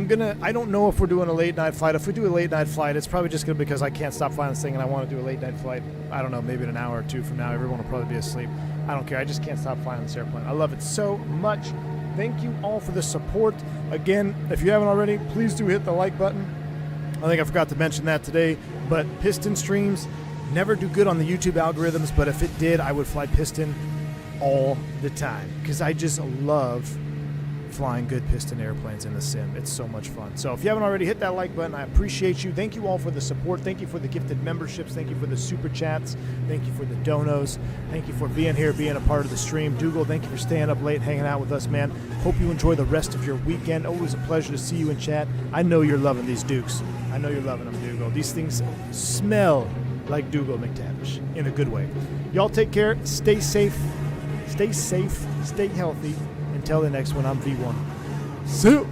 don't know if we're doing a late night flight. If we do a late night flight, it's probably just because I can't stop flying this thing and I want to do a late night flight. I don't know, maybe in an hour or two from now. Everyone will probably be asleep. I don't care. I just can't stop flying this airplane. I love it so much. Thank you all for the support. Again, if you haven't already, please do hit the like button. I think I forgot to mention that today, but piston streams never do good on the YouTube algorithms, but if it did, I would fly piston all the time because I just love flying good piston airplanes in the sim. It's so much fun. So if you haven't already, hit that like button. I appreciate you. Thank you all for the support. Thank you for the gifted memberships. Thank you for the super chats. Thank you for the donos. Thank you for being here, being a part of the stream. Dougal, thank you for staying up late, hanging out with us, man. Hope you enjoy the rest of your weekend. Always a pleasure to see you in chat. I know you're loving these Dukes. I know you're loving them, Dougal. These things smell like Dougal McTavish in a good way. Y'all take care. Stay safe. Stay safe, stay healthy. Until the next one, I'm V1. See you.